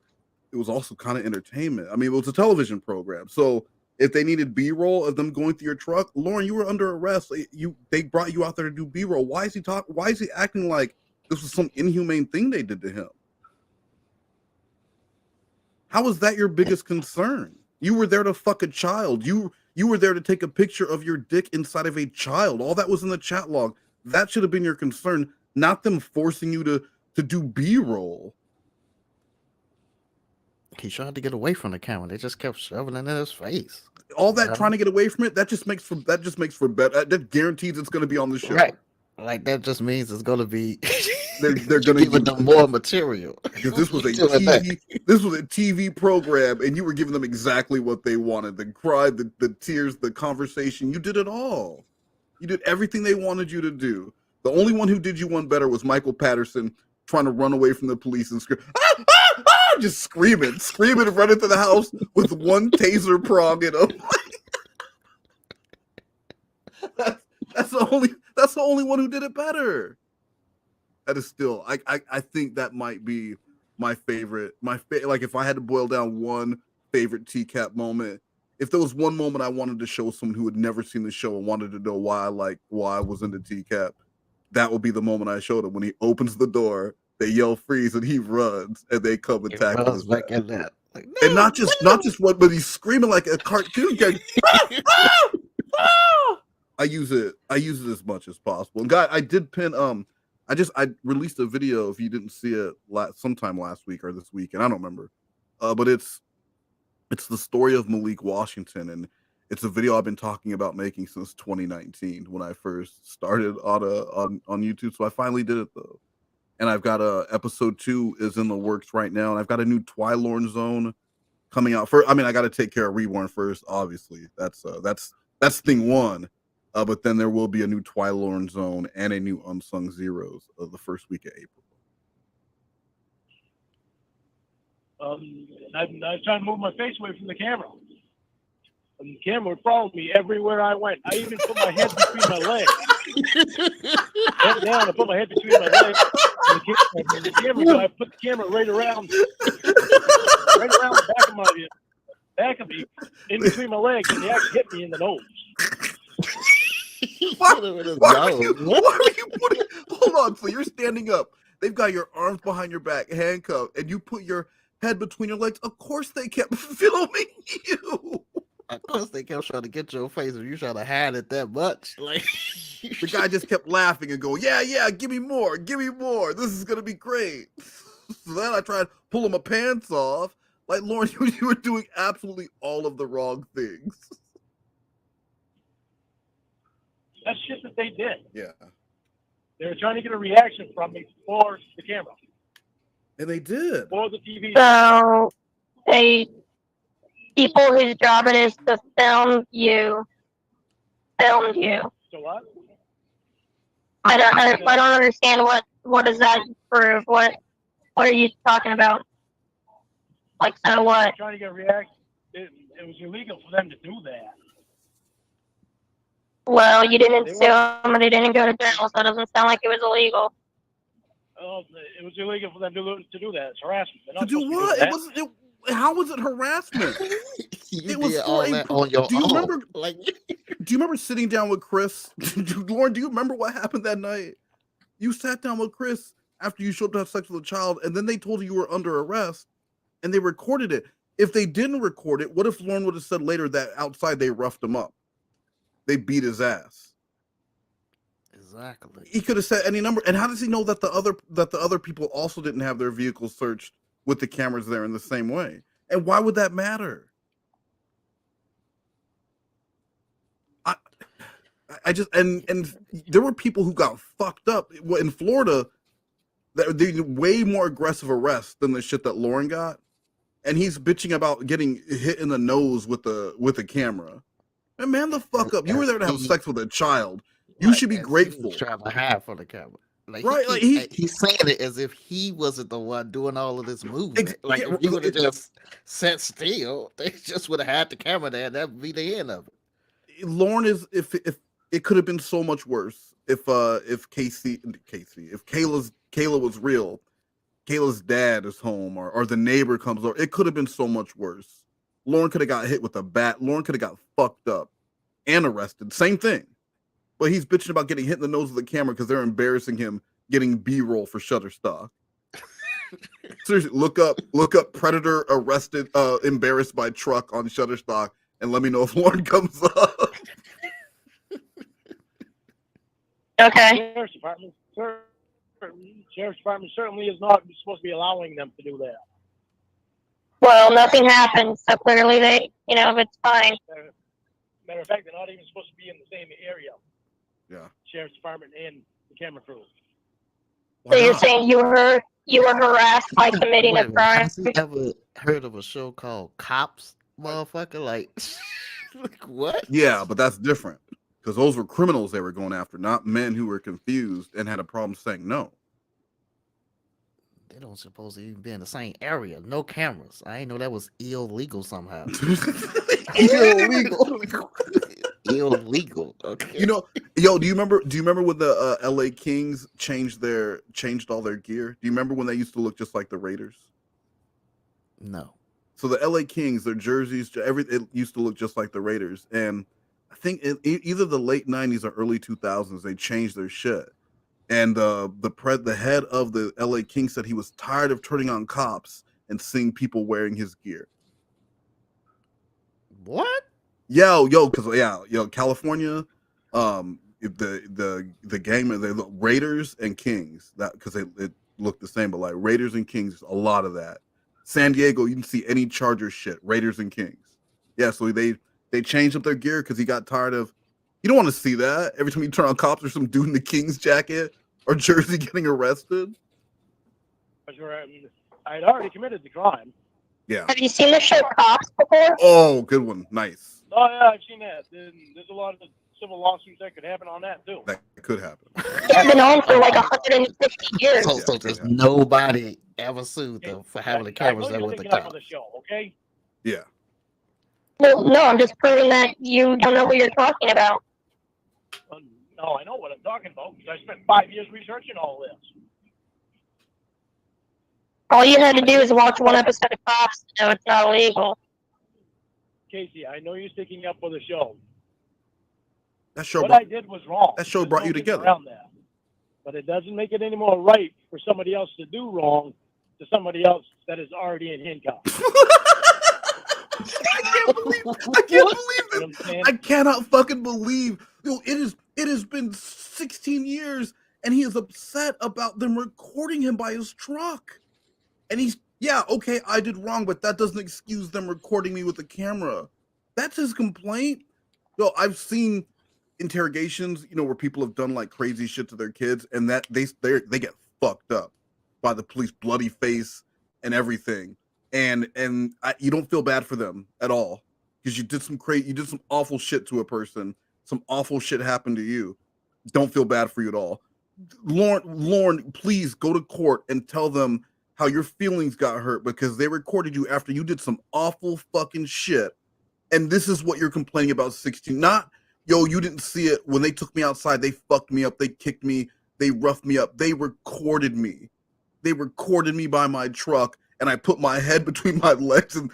kind of entertainment. I mean, it was a television program. So if they needed B-roll of them going through your truck, Lorne, you were under arrest. They brought you out there to do B-roll. Why is he acting like this was some inhumane thing they did to him? How is that your biggest concern? You were there to fuck a child. You were there to take a picture of your dick inside of a child. All that was in the chat log. That should have been your concern, not them forcing you to do B-roll. He tried to get away from the camera. They just kept shoving it in his face. All that trying to get away from it, that just makes for better. That guarantees it's going to be on the show. Right. Like that just means it's going to be. They're going to give them more material. Because this was a TV program, and you were giving them exactly what they wanted. The cry, the tears, the conversation. You did it all. You did everything they wanted you to do. The only one who did you one better was Michael Patterson trying to run away from the police and scream, just screaming, running to the house with one taser prong in him. That's the only one who did it better. That is still, I think that might be my favorite. Like if I had to boil down one favorite TCAP moment, if there was one moment I wanted to show someone who had never seen the show and wanted to know why I was into TCAP, that would be the moment I showed him. When he opens the door, they yell freeze and he runs and they come and tackle his back. In that. Like, no, and not just what, but he's screaming like a cartoon character. I use it as much as possible. And guy, I did pin I released a video, if you didn't see it sometime last week or this week, and I don't remember. But it's the story of Malik Washington, and it's a video I've been talking about making since 2019 when I first started on YouTube. So I finally did it though. And I've got episode 2 is in the works right now, and I've got a new Twilorn Zone coming out first. I mean, I got to take care of Reborn first, obviously. That's thing one. But then there will be a new Twilight Zone and a new Unsung Zeros the first week of April. I was trying to move my face away from the camera. And the camera would follow me everywhere I went. I even put my head between my legs. Bent down and put my head between my legs. And the camera, I put the camera right around the back of me, in between my legs, and they actually hit me in the nose. Why are you putting? Hold on, so you're standing up. They've got your arms behind your back, handcuffed, and you put your head between your legs. Of course, they kept filming you. Of course, they kept trying to get your face, and you trying to hide it that much. Like the guy just kept laughing and going, "Yeah, give me more. This is gonna be great." So then I tried pulling my pants off. Like, Lorne, you were doing absolutely all of the wrong things. That's shit that they did. Yeah. They were trying to get a reaction from me for the camera. And they did. For the TV. So, people whose job it is to film you, filmed you. So what? I don't understand what does that prove? What are you talking about? Like, so what? Trying to get a reaction. It was illegal for them to do that. Well, you didn't sue them and they didn't go to jail, so it doesn't sound like it was illegal. Oh, it was illegal for them to do that. It's harassment. To do what? How was it harassment? It was all that on your own. Do you remember sitting down with Chris? Lorne, do you remember what happened that night? You sat down with Chris after you showed up to have sex with a child, and then they told you were under arrest, and they recorded it. If they didn't record it, what if Lorne would have said later that outside they roughed him up? They beat his ass. Exactly. He could have said any number. And how does he know that the other people also didn't have their vehicles searched with the cameras there in the same way? And why would that matter? I just and there were people who got fucked up in Florida. That they did way more aggressive arrests than the shit that Lorne got, and he's bitching about getting hit in the nose with the camera. And man, the fuck up! You were there to have sex with a child. You should be grateful. He's trying to hide from the camera. Right, he's saying it as if he wasn't the one doing all of this movement. Like if he would have just sat still, they just would have had the camera there, and that would be the end of it. Lorne is if it could have been so much worse if Kayla was real, Kayla's dad is home or the neighbor comes over. It could have been so much worse. Lorne could have got hit with a bat. Lorne could have got fucked up and arrested. Same thing. But he's bitching about getting hit in the nose with the camera because they're embarrassing him getting B-roll for Shutterstock. Seriously, look up Predator arrested, embarrassed by truck on Shutterstock, and let me know if Lorne comes up. Okay. Sheriff's Department certainly is not supposed to be allowing them to do that. Well, nothing happened, so clearly it's fine. Matter of fact, they're not even supposed to be in the same area. Yeah. Sheriff's Department and the camera crew. So you're saying you were harassed by committing a crime? Has you ever heard of a show called Cops, motherfucker? Like what? Yeah, but that's different because those were criminals they were going after, not men who were confused and had a problem saying no. They don't supposed to even be in the same area. No cameras. I didn't know that was illegal somehow. Illegal. Okay. Do you remember when the LA Kings changed all their gear? Do you remember when they used to look just like the Raiders? No. So the LA Kings, their jerseys, it used to look just like the Raiders. And I think either the late 90s or early 2000s, they changed their shit. And the head of the LA Kings said he was tired of turning on cops and seeing people wearing his gear. What? California, the game, they look Raiders and Kings, that because it looked the same, but like Raiders and Kings, a lot of that. San Diego, you can see any Chargers shit, Raiders and Kings. Yeah, so they changed up their gear because he got tired of. You don't want to see that every time you turn on cops or some dude in the Kings jacket or jersey getting arrested. I had already committed the crime. Yeah. Have you seen the show Cops before? Oh, good one. Nice. Oh yeah, I've seen that. There's a lot of civil lawsuits that could happen on that too. That could happen. It's been on for like 160 years. So just nobody ever sued them for having the cameras there with the Thinking up cops. on the show, okay? Yeah. Well, no, I'm just proving that you don't know what you're talking about. No, I know what I'm talking about because I spent 5 years researching all this. All you had to do is watch one episode of Cops to know it's not illegal. Casey, I know you're sticking up for the show. That show. What I did was wrong. That show There's brought no you getting together. around that. But it doesn't make it any more right for somebody else to do wrong to somebody else that is already in handcuffs. I can't believe this. I cannot fucking believe. It has been 16 years, and he is upset about them recording him by his truck. And he's okay, I did wrong, but that doesn't excuse them recording me with a camera. That's his complaint. Yo, I've seen interrogations, where people have done like crazy shit to their kids, and that they get fucked up by the police, bloody face and everything. And you don't feel bad for them at all because you did some awful shit to a person. Some awful shit happened to you. Don't feel bad for you at all. Lorne, please go to court and tell them how your feelings got hurt because they recorded you after you did some awful fucking shit. And this is what you're complaining about 16. Not, you didn't see it. When they took me outside, they fucked me up. They kicked me. They roughed me up. They recorded me. They recorded me by my truck. And I put my head between my legs and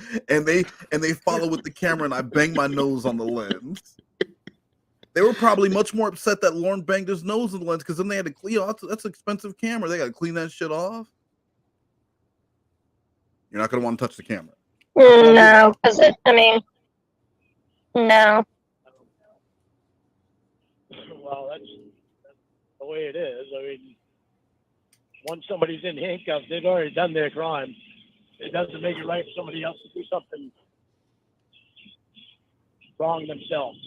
they follow with the camera and I bang my nose on the lens. They were probably much more upset that Lorne banged his nose on the lens because then they had to clean. That's an expensive camera. They got to clean that shit off. You're not gonna want to touch the camera. No, because no. Well, that's the way it is. Once somebody's in handcuffs, they've already done their crime. It doesn't make it right for somebody else to do something wrong themselves.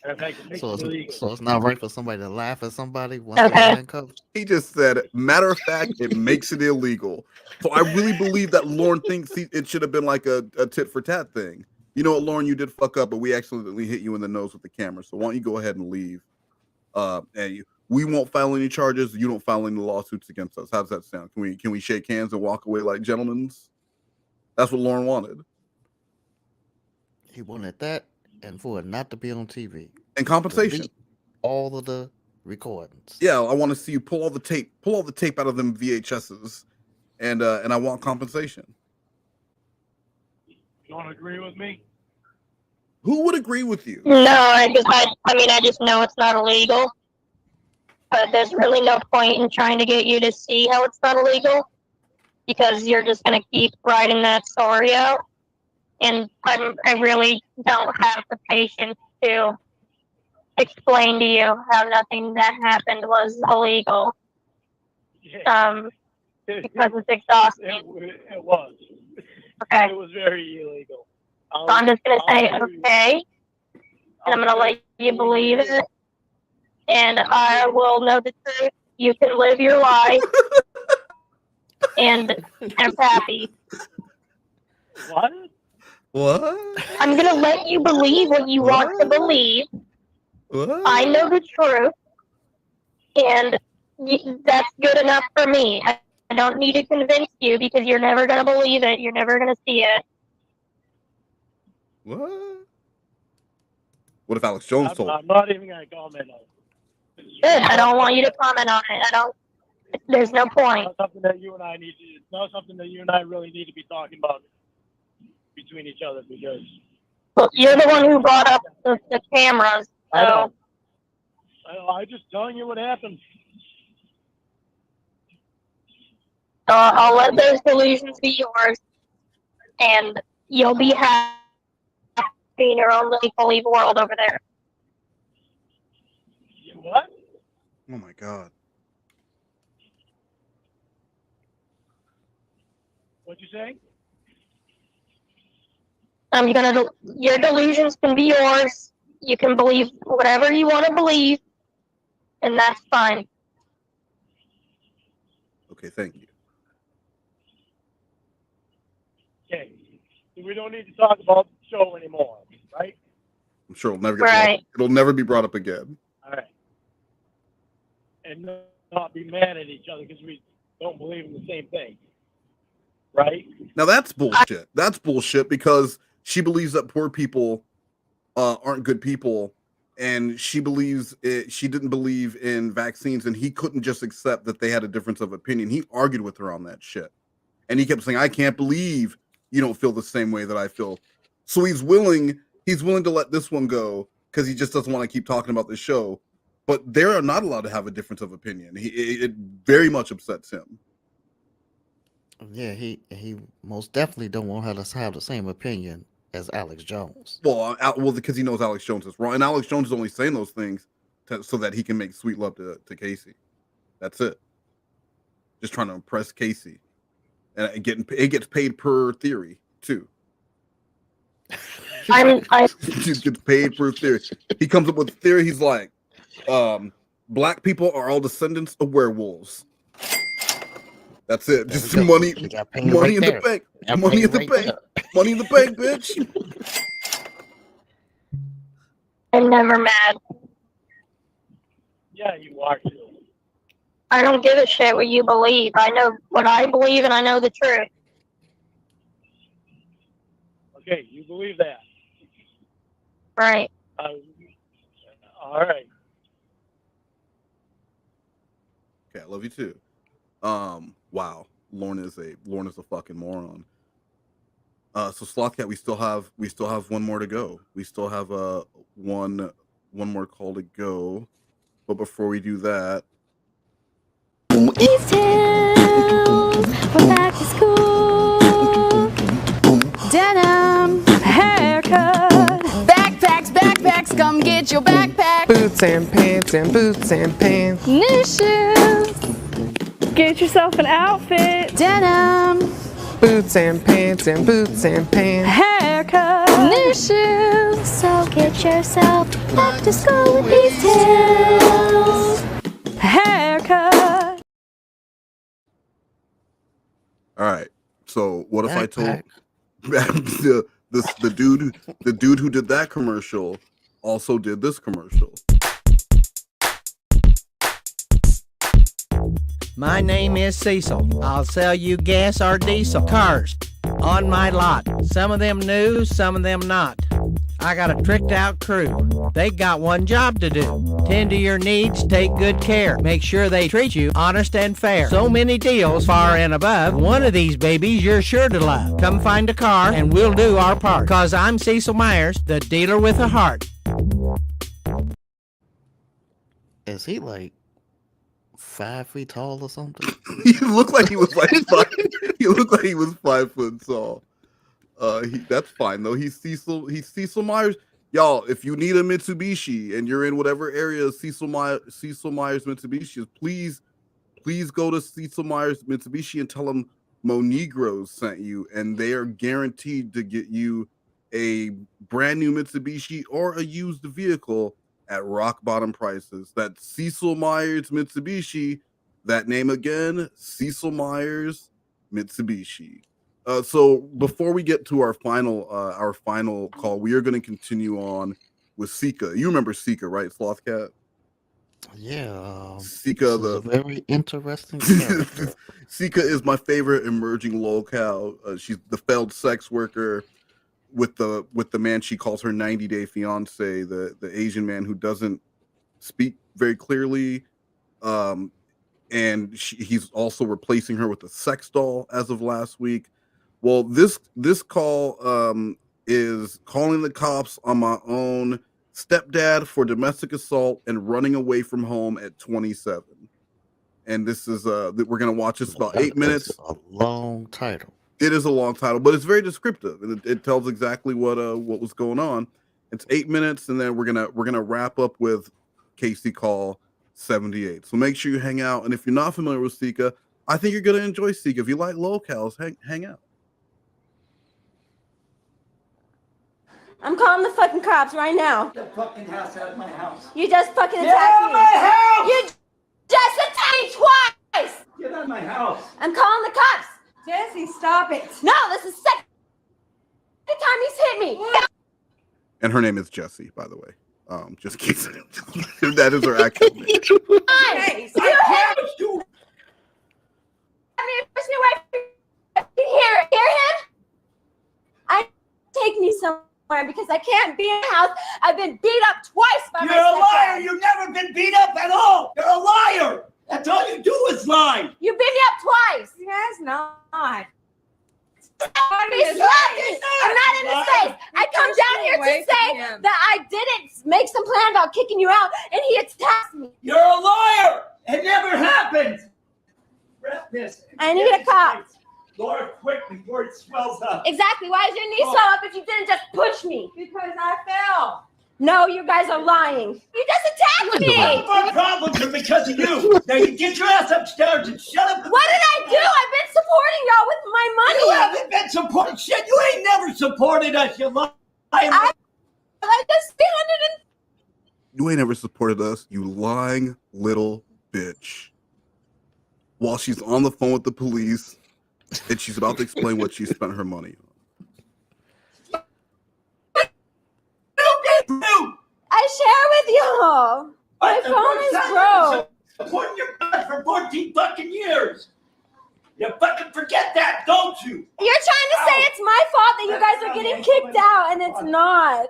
And in fact, it makes it illegal. So it's not right for somebody to laugh at somebody once they're handcuffed? He just said, matter of fact, it makes it illegal. So I really believe that Lorne thinks it should have been like a tit for tat thing. You know what, Lorne, you did fuck up, but we accidentally hit you in the nose with the camera. So why don't you go ahead and leave? We won't file any charges. You don't file any lawsuits against us. How does that sound? Can we shake hands and walk away like gentlemen? That's what Lorne wanted. He wanted that, and for it not to be on TV. And compensation. All of the recordings. Yeah, I want to see you pull all the tape out of them VHSs, and I want compensation. You don't agree with me? Who would agree with you? No, I just know it's not illegal. But there's really no point in trying to get you to see how it's not illegal because you're just going to keep writing that story out. And I really don't have the patience to explain to you how nothing that happened was illegal. Because it's exhausting. It was. Okay. It was very illegal. So I'm just going to say, okay. And I'm going to let you believe it. And I will know the truth. You can live your life. And I'm happy. What? What? I'm going to let you believe what you want to believe. What? I know the truth. And that's good enough for me. I don't need to convince you because you're never going to believe it. You're never going to see it. What? What if Alex Jones told? I'm not even going to comment on it. Good. I don't want you to comment on it. There's no point. It's not something that you and I it's not something that you and I really need to be talking about between each other because. Well, you're the one who brought up the cameras. So. I'm just telling you what happened. I'll let those delusions be yours, and you'll be happy in your own little believe world over there. What? Oh my God. What'd you say? Your delusions can be yours. You can believe whatever you want to believe, and that's fine. Okay, thank you. we don't need to talk about the show anymore, right? I'm sure it'll never get it'll never be brought up again. All right. And not be mad at each other because we don't believe in the same thing, right? Now that's bullshit. That's bullshit because she believes that poor people aren't good people, and she believes she didn't believe in vaccines, and he couldn't just accept that they had a difference of opinion. He argued with her on that shit, and he kept saying, "I can't believe you don't feel the same way that I feel." So he's willing to let this one go because he just doesn't want to keep talking about the show. But they're not allowed to have a difference of opinion. It very much upsets him. Yeah, he most definitely don't want her to have the same opinion as Alex Jones. Well, because he knows Alex Jones is wrong, and Alex Jones is only saying those things so that he can make sweet love to Casey. That's it. Just trying to impress Casey, and it gets paid per theory too. He gets paid per theory. He comes up with a theory. He's like, black people are all descendants of werewolves. That's it. Just money in the bank. Money in the bank. Money in the bank, bitch. I'm never mad. Yeah, you are too. I don't give a shit what you believe. I know what I believe, and I know the truth. Okay, you believe that. Right. All right. Okay, I love you too. Wow, Lorne is a fucking moron. So Slothcat, we still have one more to go. We still have one more call to go. But before we do that, These tales from back to school. Denim, haircut, backpacks, come get your backpack. Boots and pants. New shoes, get yourself an outfit. Denim, Boots and pants. haircut, new shoes. So get yourself back to school with these tales. Haircut. all right. So what if I told the dude who did that commercial also did this commercial? My name is Cecil. I'll sell you gas or diesel cars on my lot. Some of them new, some of them not. I got a tricked out crew. They got one job to do. Tend to your needs, take good care. Make sure they treat you honest and fair. So many deals far and above. One of these babies you're sure to love. Come find a car and we'll do our part. 'Cause I'm Cecil Myers, the dealer with a heart. Is he like 5 feet tall or something? He looked like he was like he looked like he was 5 foot tall. That's fine though. He's Cecil Myers. Y'all, if you need a Mitsubishi and you're in whatever area Cecil Myers Mitsubishi is, please go to Cecil Myers Mitsubishi and tell them MoNegroes sent you, and they are guaranteed to get you a brand new Mitsubishi or a used vehicle at rock bottom prices. That's Cecil Myers Mitsubishi. That name again, Cecil Myers Mitsubishi. So before we get to our final call, we are going to continue on with Sika. You remember Sika, right, Slothcat? Yeah. Sika, the very interesting character. Sika is my favorite emerging lolcow. She's the failed sex worker with the man she calls her 90-day fiance, the Asian man who doesn't speak very clearly, and he's also replacing her with a sex doll as of last week. Well, this call is calling the cops on my own stepdad for domestic assault and running away from home at 27. And this is we're gonna watch this about 8 minutes. A long title. It is a long title, but it's very descriptive, and it tells exactly what was going on. It's 8 minutes, and then we're gonna wrap up with Casey Call 78. So make sure you hang out, and if you're not familiar with Sika, I think you're gonna enjoy Sika. If you like locals, hang out. I'm calling the fucking cops right now. Get the fucking house out of my house. You just fucking Get out of attacked me. my house! You just attacked me twice. Get out of my house. I'm calling the cops. Jesse, stop it. No, this is sex. hit me. And her name is Jessie, by the way. Just keep that is her actual name. Hey, you hear him? I take me somewhere because I can't be in the house. I've been beat up twice by my You're a liar. stepdad. You've never been beat up at all. You're a liar. That's all you do is lie. You beat me up twice. He has not. He's lying. I'm not in his face. I come down here to say that I didn't make some plan about kicking you out, and he attacked me. You're a liar. It never happened. Wrap this. I need a cop. Laura, quick before it swells up. Exactly. Why is your knee so up if you didn't just push me? Because I fell. No, you guys are lying. You just attacked me. All my problems are because of you. Now you get your ass upstairs and shut up. What did I do? I've been supporting y'all with my money. You haven't been supporting shit. You ain't never supported us, you lying. I like this 300. You ain't ever supported us, you lying little bitch. While she's on the phone with the police and she's about to explain what she spent her money on. I share with y'all. My phone is broke. Supporting your butt for 14 fucking years. You fucking forget that, don't you? You're trying to say it's my fault that you guys are getting kicked out, and it's not.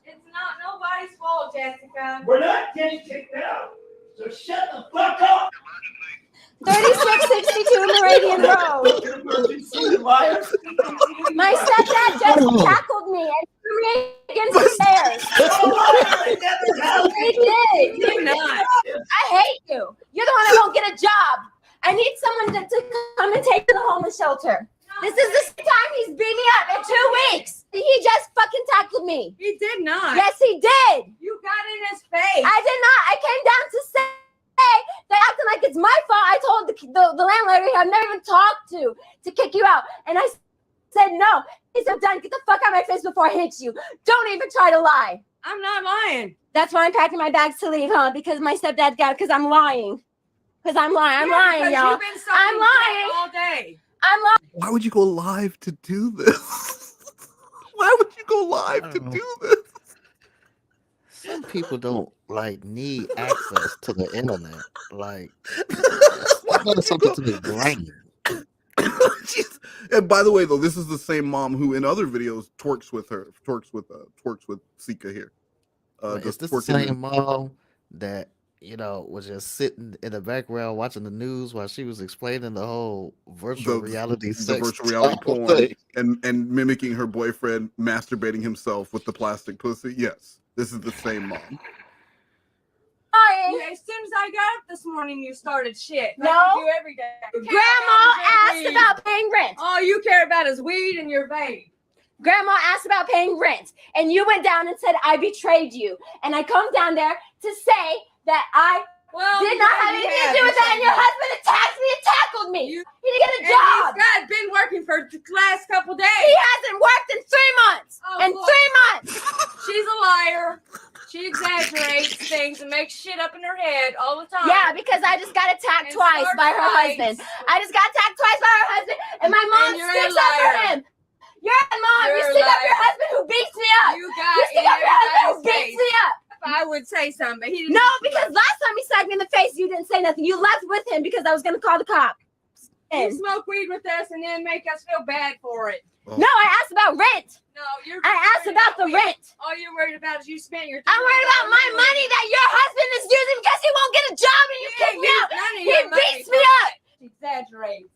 It's not nobody's fault, Jessica. We're not getting kicked out. So shut the fuck up. 3662 Meridian Road. My stepdad just tackled me and threw me against the stairs. He did. He did not. I hate you. You're the one that won't get a job. I need someone to come and take to the homeless shelter. This is the second time he's beat me up in 2 weeks. He just fucking tackled me. He did not. Yes, he did. You got in his face. I did not. I came down to say they acting like it's my fault. I told the landlady I've never even talked to kick you out. And I said no. He said, done, get the fuck out of my face before I hit you. Don't even try to lie. I'm not lying. That's why I'm packing my bags to leave, huh? Because my stepdad got it, because I'm lying. Because I'm lying. I'm lying, y'all. You've been I'm lying all day. I'm lying. Why would you go live to do this? Why would you go live to do this? Some people don't need access to the internet. Like, that's something to the brain. And by the way, though, this is the same mom who in other videos twerks with Sika here. Is this the same mom that was just sitting in the background watching the news while she was explaining the whole virtual reality porn and mimicking her boyfriend masturbating himself with the plastic pussy? Yes, this is the same mom. Yeah, as soon as I got up this morning, you started shit. No. Like you do every day. Grandma asked about paying rent. All you care about is weed and your vape. Grandma asked about paying rent, and you went down and said, I betrayed you. And I come down there to say that I did not have anything to do with that, and your husband attacked me and tackled me. He didn't get a job. He's been working for the last couple days. He hasn't worked in 3 months. Oh, in 3 months. She's a liar. She exaggerates things and makes shit up in her head all the time. Yeah, because I just got attacked twice by her husband. I just got attacked twice by her husband, and my mom sticks up for him. You're a mom. You stick up for your husband who beats me up. You stick up for your husband who beats me up. If I would say something, but he didn't. No, because last time he slapped me in the face, you didn't say nothing. You left with him because I was going to call the cops. You smoke weed with us and then make us feel bad for it. No, I asked about rent. No, I asked about the rent. All you're worried about is you spent your. I'm worried about my money that your husband is using because he won't get a job and you kick me out. He beats me up. She exaggerates.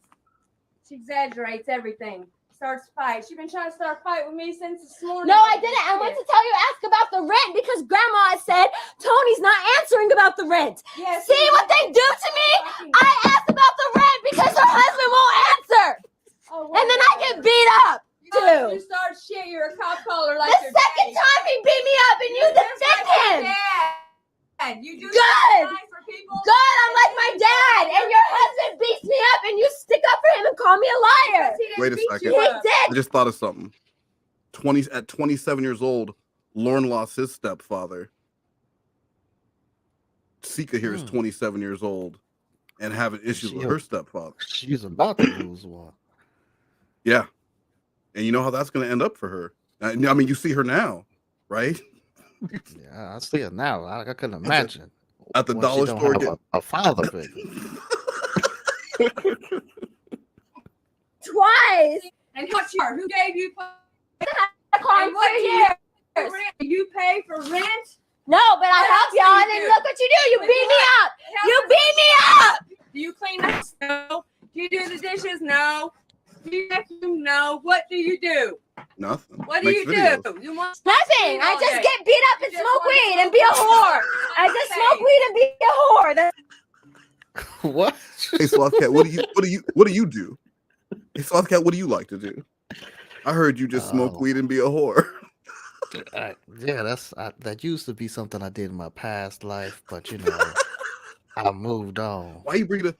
She exaggerates everything. Starts a fight. She's been trying to start a fight with me since this morning. No, I didn't. I went to tell you, ask about the rent because Grandma said Tony's not answering about the rent. Yes, see what they do to me? I asked about the rent because her husband won't answer. And then I get beat up too. You start shit, you're a cop caller like the second time he beat me up and you defend him. You do good. Good, I'm like my dad. And your husband beats me up and you stick up for him and call me a liar. Wait a second. He did. I just thought of something. At 27 years old, Lorne lost his stepfather. Sika here is 27 years old and having issues with her stepfather. She's about to lose one. Yeah. And you know how that's going to end up for her I mean, you see her now, right? Yeah, I see her now. I couldn't imagine at the when she dollar don't store. have a father figure. Twice. And who gave you car and what for do years. you pay for rent? No, but I help y'all, and then look what you do. You beat me up. You beat me up. Do you clean up? No. Do you do the dishes? No. Do you vacuum? No. What do you do? Nothing. What do Makes you videos. do? You want Nothing. I just get beat up and smoke weed and be a whore. I just smoke weed and be a whore. That's What? Hey, Sloth Cat, what do you do? Hey, Sloth Cat, what do you like to do? I heard you just smoke weed and be a whore. Yeah, that used to be something I did in my past life, but you know, I moved on. Why you bring up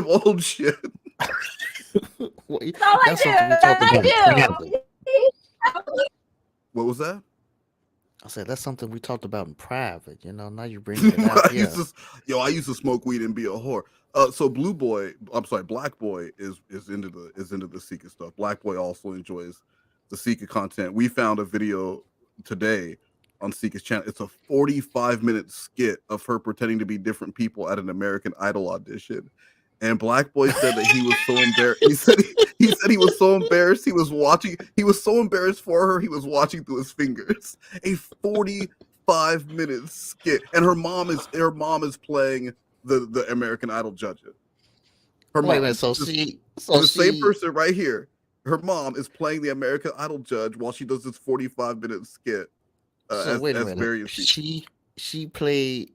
old shit? all I do. What was that? I said that's something we talked about in private. You know, now you bring it out. I used to smoke weed and be a whore. So Black Boy is into the Sika stuff. Black Boy also enjoys the Sika content. We found a video today on Sika's channel. It's a 45-minute skit of her pretending to be different people at an American Idol audition. And Black Boy said that he was so embarrassed. He said he was so embarrassed. He was so embarrassed for her. He was watching through his fingers. A 45-minute skit, and her mom is playing the American Idol judges. Her mom. Wait, the same person right here. Her mom is playing the American Idol judge while she does this 45-minute skit. So wait a minute. She played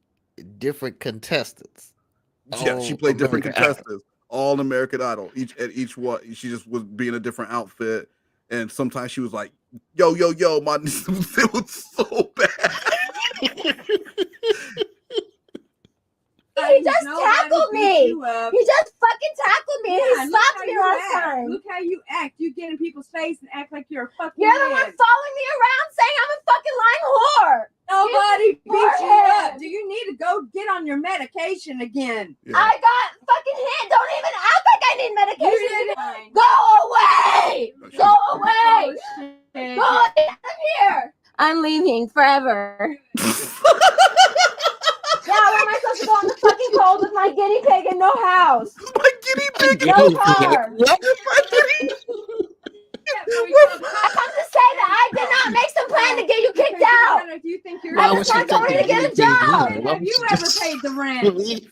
different contestants. Yeah, she played different contestants, all in American Idol. Each one, she just was being a different outfit, and sometimes she was like, "Yo, my." It was so bad. He just tackled me. He just fucking tackled me. Yeah, He slapped me last time. Look how you act. You get in people's face and act like you're a fucking You're the one man. following me around saying I'm a fucking lying whore. Nobody beat you Forehead. up. Do you need to go get on your medication again? Yeah. I got fucking hit. Don't even act like I need medication. didn't. Go away. Go away. Go out of here. I'm leaving forever. Yeah, where am I supposed to go in the fucking cold with my guinea pig and no house? My guinea pig. No car. What? I come to say that I did not make some plan to get you kicked out. If you think you're I just want Tony to get a job. have you ever paid the rent?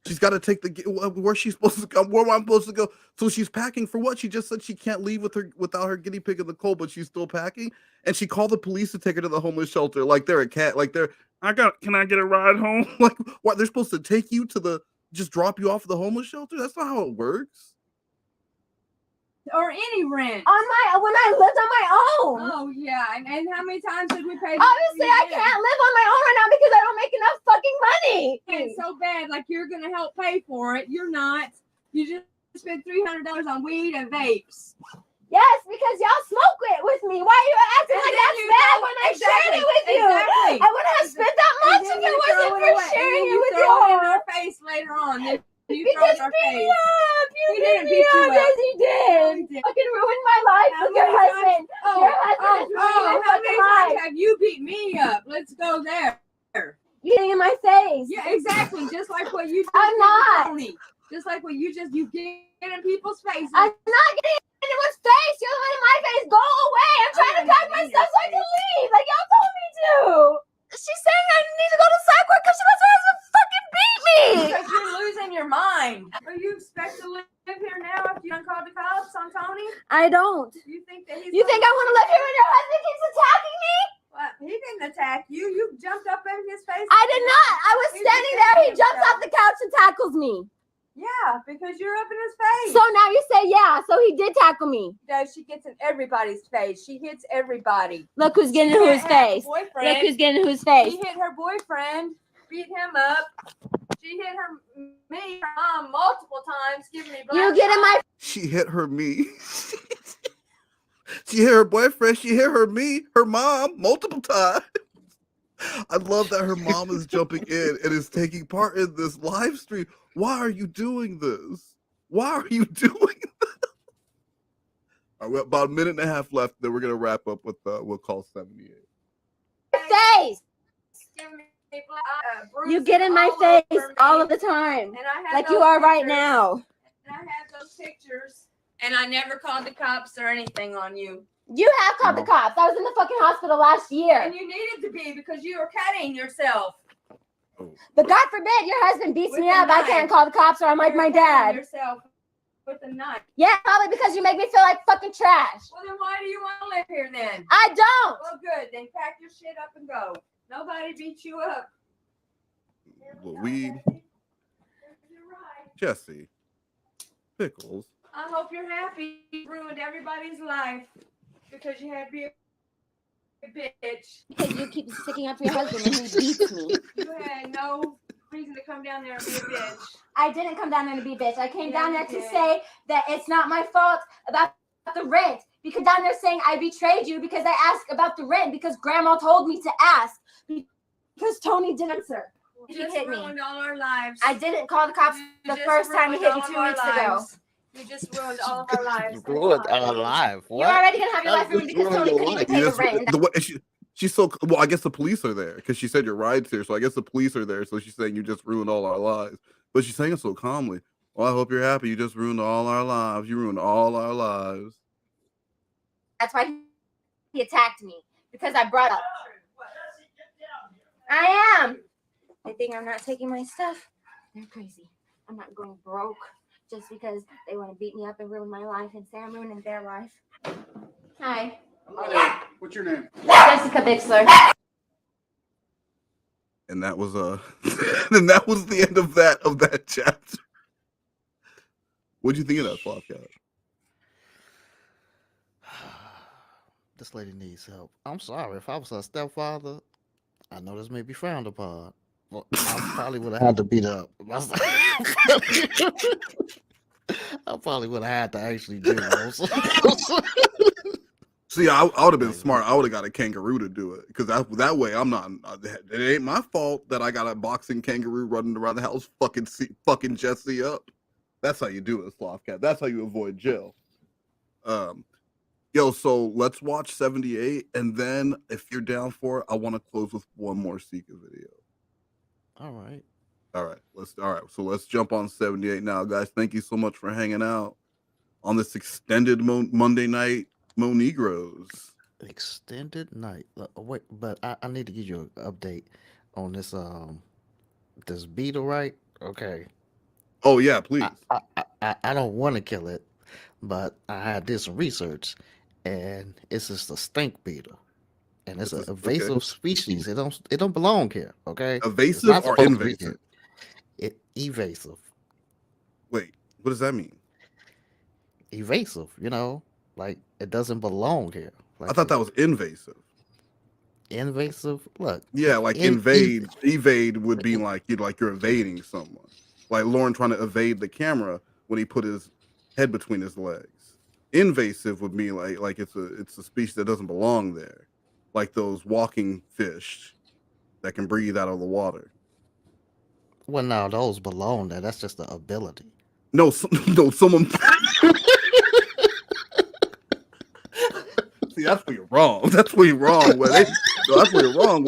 She's got to take where's she supposed to go? Where am I supposed to go? So she's packing for what? She just said she can't leave without her guinea pig in the cold, but she's still packing. And she called the police to take her to the homeless shelter, like they're a cat. Like can I get a ride home? Like what? They're supposed to take you to just drop you off at the homeless shelter? That's not how it works. Or any rent. When I lived on my own. Oh yeah, and how many times did we pay? Obviously, I can't live on my own right now because I don't make enough fucking money. It's so bad, like you're gonna help pay for it. You're not. You just spent $300 on weed and vapes. Yes, because y'all smoke it with me. Why are you acting like that's bad when I shared it with you? Exactly. I wouldn't have spent that much if it wasn't for sharing it with you. Throw it in you. our face later on. You He throw it just in our beat me face. up. You He beat didn't me beat you up. up. Yes, he did. Fucking ruined my life with your husband. Your husband is ruining my How fucking many life. times have you beat me up? Let's go there. Getting in my face. Yeah, exactly. Just like what you did. I'm not. Tony. Just like what you get in people's faces. I'm not getting in anyone's face. You're the one in my face. Go away. I'm trying to pack my stuff so I can leave. Like y'all told me to. She's saying I need to go to psych ward because she wants her to fucking beat me. Because you're losing your mind. Well, you expect to live here now after you done called the cops on Tony? I don't. You think that You think I want to live here when your husband keeps attacking me? Well, he didn't attack you. You jumped up in his face. I did not. I was standing there. He jumps off the couch and tackles me. Yeah, because you're up in his face. So now you say yeah. So he did tackle me. No, she gets in everybody's face. She hits everybody. Look who's getting in whose face. Look who's getting in whose face. She hit her boyfriend, beat him up. She hit me, her mom, multiple times, giving me black You get in my. She hit me. She hit her boyfriend. She hit her mom, multiple times. I love that her mom is jumping in and is taking part in this live stream. Why are you doing this? Why are you doing this? About a minute and a half left. Then we're gonna wrap up with we'll call 78. Face. You get in my face all of the time, like you are right now. And I have those pictures, and I never called the cops or anything on you. You have called the cops. I was in the fucking hospital last year. And you needed to be because you were cutting yourself. But God forbid your husband beats me up. I can't call the cops or I'm like my dad. Yourself with a knife. Yeah, probably because you make me feel like fucking trash. Well, then why do you want to live here then? I don't. Well, good. Then pack your shit up and go. Nobody beat you up. Little weed. Jesse. Pickles. I hope you're happy. You ruined everybody's life because you had to be a bitch. Because you keep sticking up for your husband and he beats me. You had no reason to come down there and be a bitch. I didn't come down there to be a bitch. I came down there to say that it's not my fault about the rent. Because down there saying I betrayed you because I asked about the rent because grandma told me to ask. Because Tony didn't answer. You just ruined all our lives. I didn't call the cops the first time he hit me 2 weeks ago. You just ruined all of our lives. Ruined our life. You're already gonna have your life ruined because Tony couldn't even pay the rent. She's so well. I guess the police are there because she said your ride's here. So I guess the police are there. So she's saying you just ruined all our lives. But she's saying it so calmly. Well, I hope you're happy. You just ruined all our lives. You ruined all our lives. That's why he attacked me because I brought up. I am. They think I'm not taking my stuff. They're crazy. I'm not going broke just because they want to beat me up and ruin my life and say I'm ruining their life. Hi. Hello. What's your name? Jessica Bixler. And that was and that was the end of that chapter. What'd you think of that, Flopcat? This lady needs help. I'm sorry. If I was her stepfather, I know this may be frowned upon. Well, I probably would have had to beat up. I probably would have had to actually do it. See, I would have been smart. I would have got a kangaroo to do it because that way I'm not. It ain't my fault that I got a boxing kangaroo running around the house, fucking Jesse up. That's how you do it, Slothcat. That's how you avoid jail. Yo, so let's watch 78, and then if you're down for it, I want to close with one more Sika video. All right. So let's jump on 78 now, guys. Thank you so much for hanging out on this extended Monday night MoNegroes. Extended night. Wait, but I need to give you an update on this this beetle, right? Okay. Oh yeah, please. I don't want to kill it, but I did some research, and it's just a stink beetle, and it's an invasive species. It don't belong here. Okay. Evasive or invasive? Evasive. Wait, what does that mean? Evasive. You know, like it doesn't belong here. Like, I thought that was invasive. Invasive. Look. Yeah, like invade. Evade would be like you're evading someone. Like Lorne trying to evade the camera when he put his head between his legs. Invasive would mean like it's a species that doesn't belong there, like those walking fish that can breathe out of the water. Well, no, those belong there. That's just the ability. No, someone. See, that's where you're wrong. That's where you're wrong. That's where you're wrong.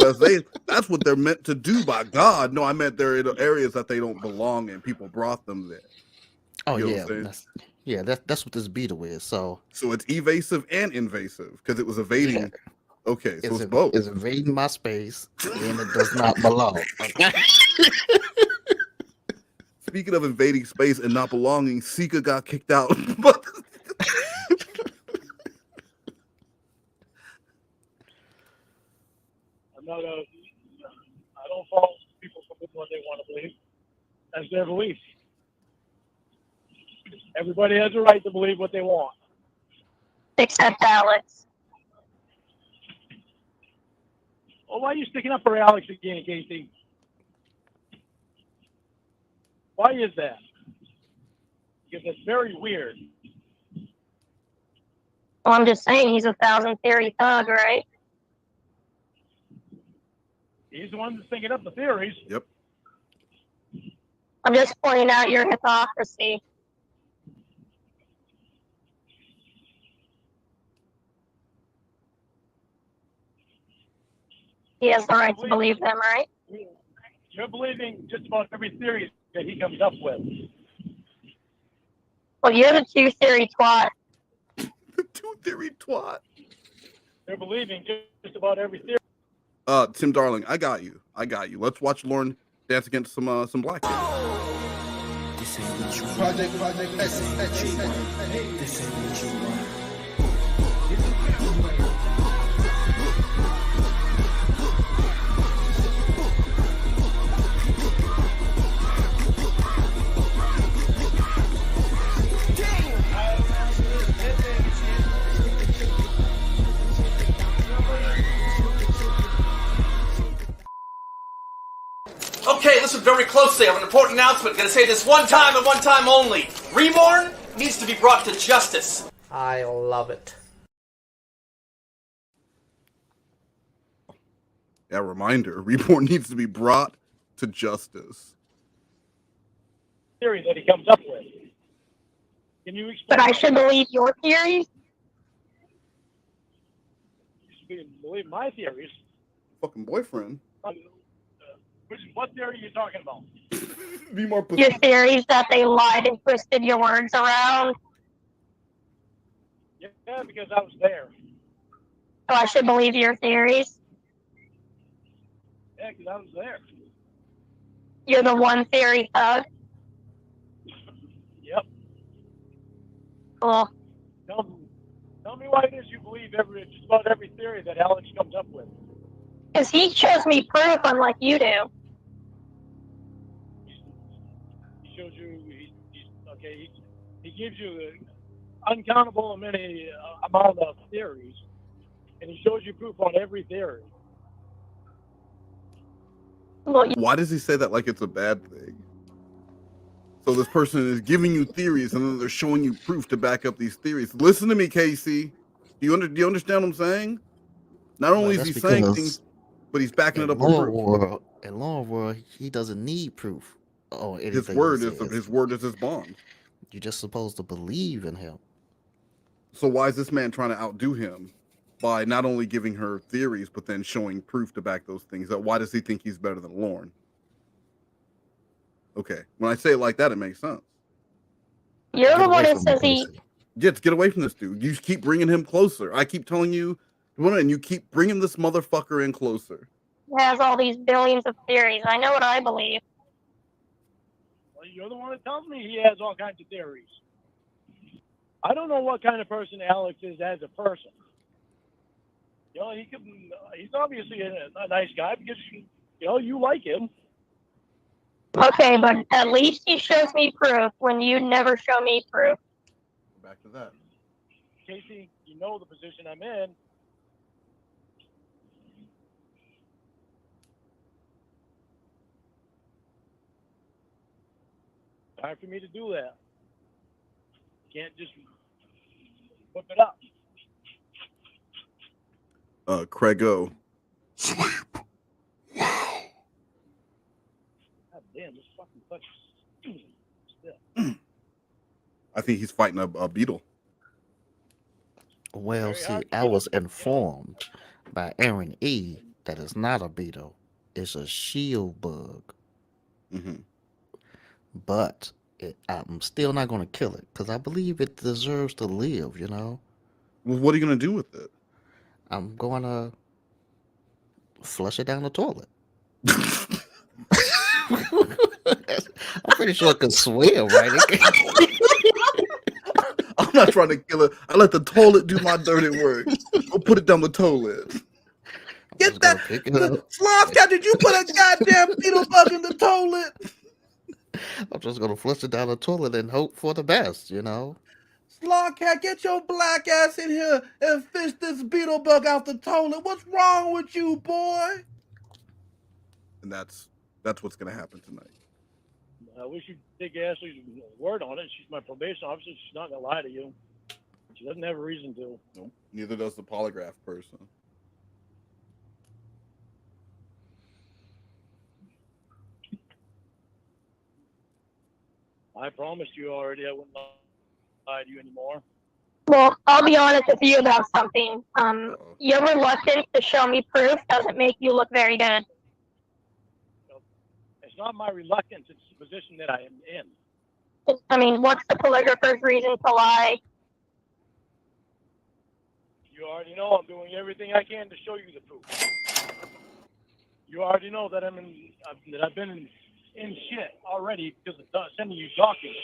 That's what they're meant to do by God. No, I meant they're in areas that they don't belong in. People brought them there. Oh yeah, that's what this beetle is. So it's evasive and invasive because it was evading. Yeah. Okay, so it's both. It's invading my space and it does not belong. Okay? Speaking of invading space and not belonging, Sika got kicked out. I don't fault people for what they want to believe. That's their belief. Everybody has a right to believe what they want. Except Alex. Well, why are you sticking up for Alex again, Casey? Why is that? Because it's very weird. Well, I'm just saying he's a 1,000 theory thug, right? He's the one that's thinking up the theories. Yep. I'm just pointing out your hypocrisy. He has the right to believe them, right? You're believing just about every theory that he comes up with. Well, you're the two-theory twat. Two-theory twat. They're believing just about every theory. Tim Darling, I got you. Let's watch Lorne dance against some black people. Project Okay, listen very closely. I have an important announcement. I'm going to say this one time and one time only. Reborn needs to be brought to justice. I love it. Yeah, reminder, Reborn needs to be brought to justice. Theory that he comes up with. Can you explain? But I should believe your theories? You should believe my theories. Fucking boyfriend. What theory are you talking about? Be more Your theories that they lied and twisted your words around? Yeah, because I was there. So I should believe your theories? Yeah, because I was there. You're the one theory thug? Yep. Cool. Tell me why it is you believe just about every theory that Alex comes up with. Because he shows me proof unlike you do. He shows you, he gives you uncountable many amount of theories, and he shows you proof on every theory. Why does he say that like it's a bad thing? So this person is giving you theories, and then they're showing you proof to back up these theories. Listen to me, Casey. Do you understand what I'm saying? Not only is he saying things, but he's backing it up with proof. In Lorne world, he doesn't need proof. Oh, His word is his bond. You're just supposed to believe in him. So why is this man trying to outdo him by not only giving her theories, but then showing proof to back those things up? Why does he think he's better than Lorne? Okay, when I say it like that, it makes sense. You're the one who says he... Just get away from this dude. You keep bringing him closer. I keep telling you, and you keep bringing this motherfucker in closer. He has all these billions of theories. I know what I believe. Well, you're the one that tells me he has all kinds of theories. I don't know what kind of person Alex is as a person. You know, he's obviously a nice guy because, you like him. Okay, but at least he shows me proof when you never show me proof. Back to that. Casey, you know the position I'm in. Time for me to do that. Can't just whip it up. Craigo. God damn, this fucking touch. I think he's fighting a beetle. Well, see, I was informed by Aaron E. that it's not a beetle. It's a shield bug. Mm-hmm. But I'm still not going to kill it because I believe it deserves to live, you know? Well, what are you going to do with it? I'm going to flush it down the toilet. I'm pretty sure it can swim, right? I'm not trying to kill it. I let the toilet do my dirty work. Go put it down the toilet. Get that. Sloth cat, did you put a goddamn beetle bug in the toilet? I'm just going to flush it down the toilet and hope for the best, you know? Sloth cat, get your black ass in here and fish this beetle bug out the toilet. What's wrong with you, boy? And that's what's going to happen tonight. I wish you'd take Ashley's word on it. She's my probation officer. She's not going to lie to you. She doesn't have a reason to. Nope. Neither does the polygraph person. I promised you already I wouldn't lie to you anymore. Well, I'll be honest with you about something. Your reluctance to show me proof doesn't make you look very good. It's not my reluctance, it's the position that I am in. I mean, what's the polygrapher's reason to lie? You already know I'm doing everything I can to show you the proof. You already know that I've been in shit already because of sending you documents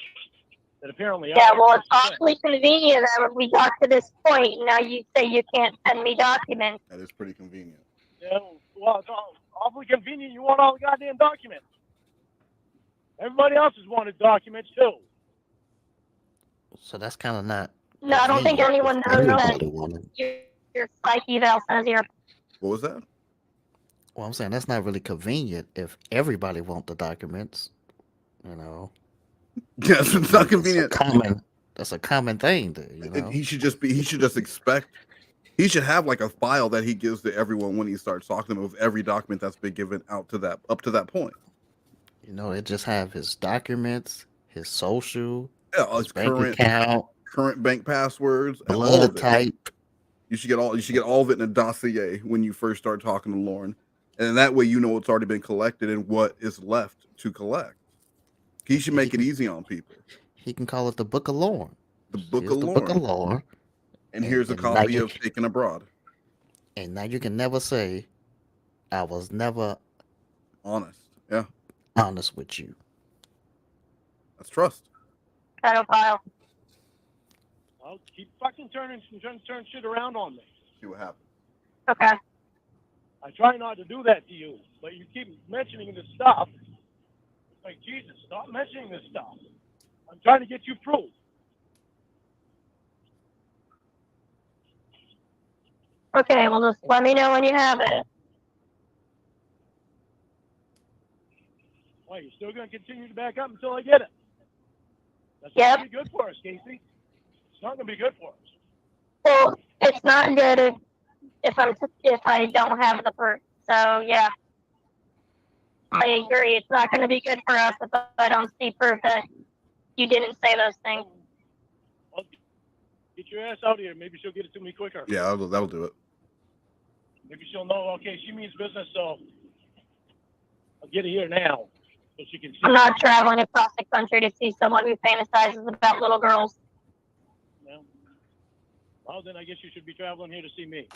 that apparently. Yeah, well, it's awfully convenient that we got to this point. Now you say you can't send me documents. That is pretty convenient. Yeah, well, it's awfully convenient. You want all the goddamn documents. Everybody else has wanted documents too. So that's kind of not. No, I don't think anyone knows that wanted. your psych eval says you're. What was that? Well, I'm saying that's not really convenient if everybody want the documents. You know. Yes, it's not convenient. That's a common thing. You know. He should just expect. He should have like a file that he gives to everyone when he starts talking to them with every document that's been given out to that up to that point. You know, it just have his documents, his social, his bank account, current bank passwords, blood type. You should get all of it in a dossier when you first start talking to Lorne, and that way you know what's already been collected and what is left to collect. He should make it easy on people. He can call it the Book of Lorne. The Book of Lorne. And here's a copy of Taken Abroad. And now you can never say, I was never honest. Yeah. Honest with you. That's trust. Pedophile. Well, keep fucking turning shit around on me. See what happens. Okay. I try not to do that to you, but you keep mentioning this stuff. It's like, Jesus, stop mentioning this stuff. I'm trying to get you proof. Okay, well, just let me know when you have it. Why, you're still going to continue to back up until I get it? That's not going to be good for us, Casey. It's not going to be good for us. Well, it's not good if I don't have the proof. So yeah, I agree. It's not going to be good for us if I don't see proof that you didn't say those things. Well, get your ass out here. Maybe she'll get it to me quicker. Yeah, that'll do it. Maybe she'll know. Okay, she means business, so I'll get it here now so she can see. I'm not traveling across the country to see someone who fantasizes about little girls. Well, then I guess you should be traveling here to see me.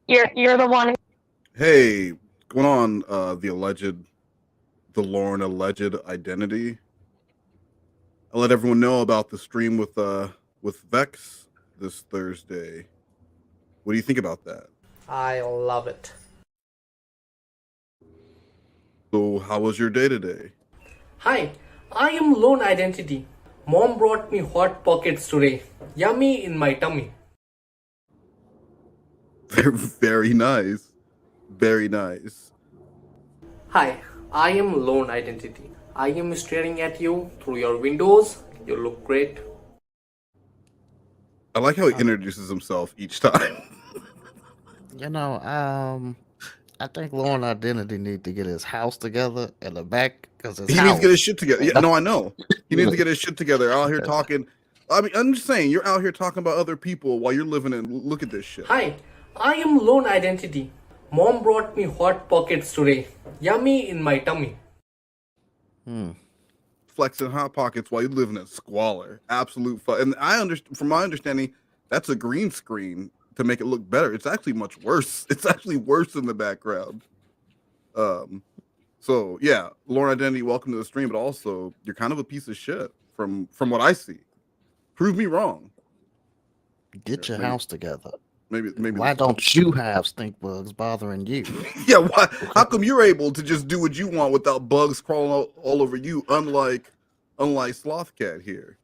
You're the one. Hey, what's going on? The Lorne alleged identity. I'll let everyone know about the stream with Vex this Thursday. What do you think about that? I love it. So, how was your day today? Hi, I am Lone Identity. Mom brought me hot pockets today. Yummy in my tummy. Very nice. Very nice. Hi, I am Lone Identity. I am staring at you through your windows. You look great. I like how he introduces himself each time. You know, I think Lorne Identity need to get his house together in the back because he needs to get his shit together. Yeah, no, I know. He needs to get his shit together. Out here talking. I mean, I'm just saying, you're out here talking about other people while you're living in. Look at this shit. Hi, I am Lone Identity. Mom brought me hot pockets today. Yummy in my tummy. Flexing hot pockets while you're living in squalor. Absolute fun. And from my understanding, that's a green screen to make it look better. It's actually much worse. It's actually worse in the background. So yeah, Lorne Identity, welcome to the stream, but also you're kind of a piece of shit from what I see. Prove me wrong. Get your house together. Maybe. Why don't you have stink bugs bothering you? Yeah, why? How come you're able to just do what you want without bugs crawling all over you? Unlike Slothcat here.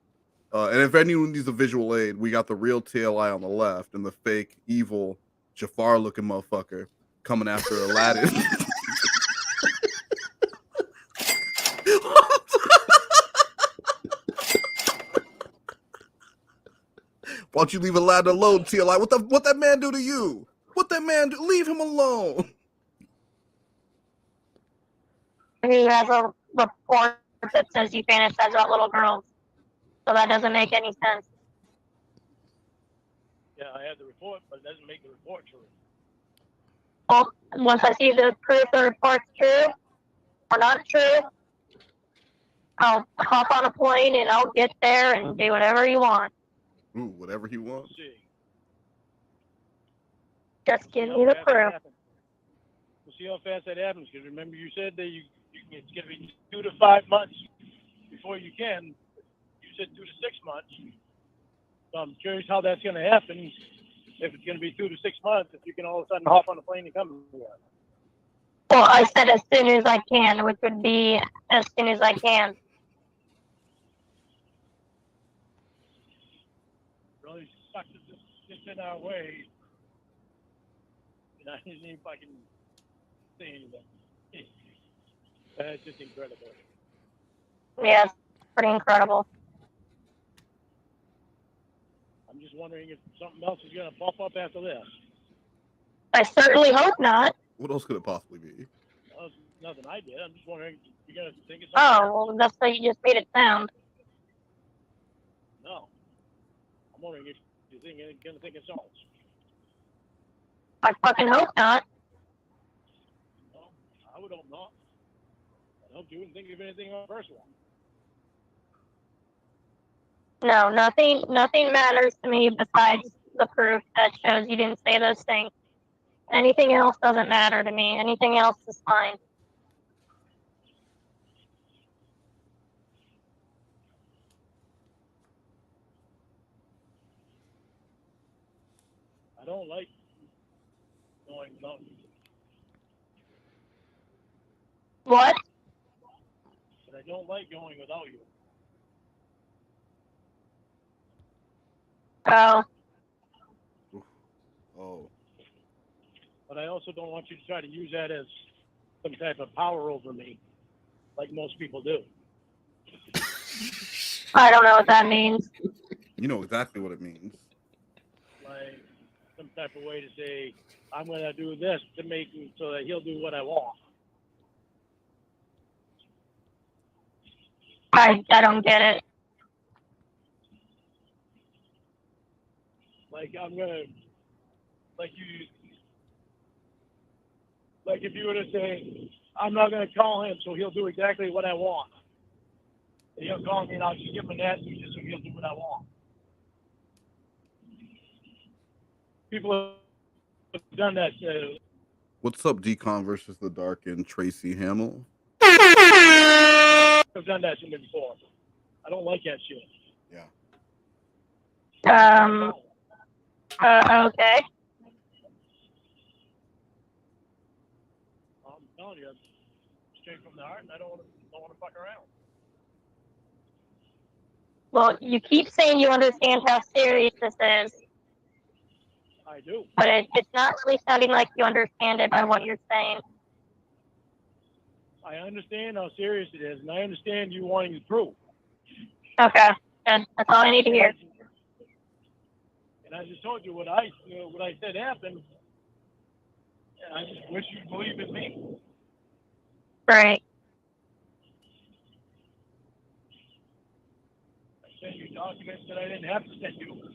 And if anyone needs a visual aid, we got the real TLI on the left and the fake, evil, Jafar-looking motherfucker coming after Aladdin. Why don't you leave Aladdin alone, TLI? What that man do to you? What that man do? Leave him alone. He has a report that says you fantasize about little girls. So that doesn't make any sense. Yeah, I had the report, but it doesn't make the report true. Well, once I see the proof the report's true or not true, I'll hop on a plane and I'll get there and do whatever you want. Ooh, whatever he wants. Just give me the proof. We'll see how fast that happens. Because remember, you said that it's going to be 2 to 5 months before you can. You said 2 to 6 months. So I'm curious how that's going to happen. If it's going to be 2 to 6 months, if you can all of a sudden hop on a plane and come here. Well, I said as soon as I can, which would be as soon as I can. Really sucks that this gets in our way. And I didn't even fucking say anything. That's just incredible. Yeah, it's pretty incredible. I'm just wondering if something else is going to pop up after this. I certainly hope not. What else could it possibly be? Well, it's nothing I did. I'm just wondering if you're going to think it's Oh, well, that's how you just made it sound. No. I'm wondering if you're going to think it's else. I fucking hope not. No, I would hope not. I hope you wouldn't think of anything on the first one. No, nothing matters to me besides the proof that shows you didn't say those things. Anything else doesn't matter to me. Anything else is fine. I don't like going without you. What? But I don't like going without you. Oh. Oh. But I also don't want you to try to use that as some type of power over me, like most people do. I don't know what that means. You know exactly what it means. Like some type of way to say, I'm going to do this to make him so that he'll do what I want. I don't get it. Like I'm going to, like if you were to say, I'm not going to call him so he'll do exactly what I want. And he'll call me and I'll just give him an answer just so he'll do what I want. People have done that. What's up, Decon versus the Dark and Tracy Hamill? I've done that to me before. I don't like that shit. Yeah. Okay. I'm telling you, straight from the heart, and I don't want to fuck around. Well, you keep saying you understand how serious this is. I do. But it's not really sounding like you understand it by what you're saying. I understand how serious it is, and I understand you wanting the proof. Okay, good. That's all I need to hear. And I just told you what I said happened. And I just wish you'd believe in me. Right. I sent you documents that I didn't have to send you.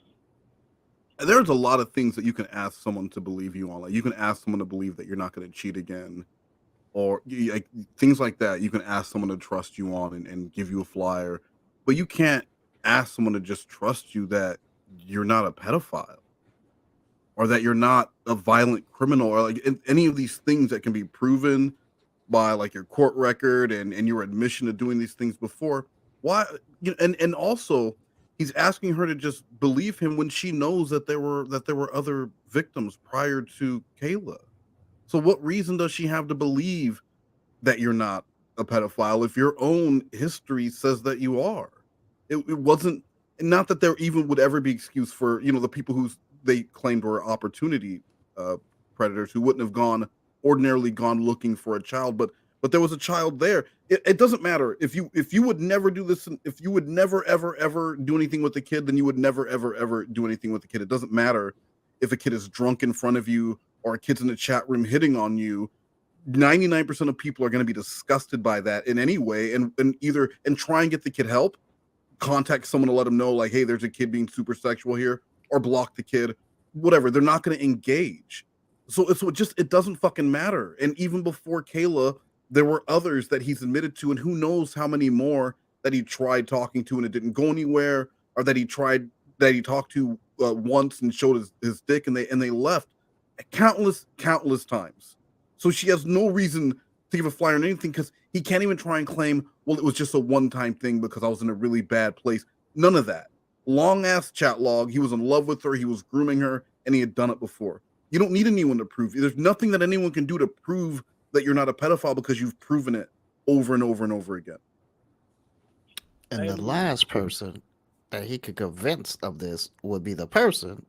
There's a lot of things that you can ask someone to believe you on. Like you can ask someone to believe that you're not going to cheat again, or like things like that. You can ask someone to trust you on and give you a flyer, but you can't ask someone to just trust you that you're not a pedophile or that you're not a violent criminal or like any of these things that can be proven by like your court record and your admission to doing these things before. Why? And also he's asking her to just believe him when she knows that there were other victims prior to Kayla. So what reason does she have to believe that you're not a pedophile if your own history says that you are? It wasn't, not that there even would ever be excuse for, the people who they claimed were opportunity predators who wouldn't have ordinarily gone looking for a child, but there was a child there. It doesn't matter if you would never do this, if you would never ever do anything with the kid, then you would never ever do anything with the kid. It doesn't matter if a kid is drunk in front of you or a kid's in the chat room hitting on you. 99% of people are going to be disgusted by that in any way and try and get the kid help, contact someone to let them know, like, hey, there's a kid being super sexual here, or block the kid, whatever. They're not going to engage. So it doesn't fucking matter. And even before Kayla, there were others that he's admitted to, and who knows how many more that he tried talking to and it didn't go anywhere, or that he talked to once and showed his dick and they left countless times. So she has no reason to give a flyer on anything, because he can't even try and claim, well, it was just a one-time thing because I was in a really bad place. None of that. Long ass chat log. He was in love with her. He was grooming her, and he had done it before. You don't need anyone to prove. There's nothing that anyone can do to prove that you're not a pedophile, because you've proven it over and over and over again. And the last person that he could convince of this would be the person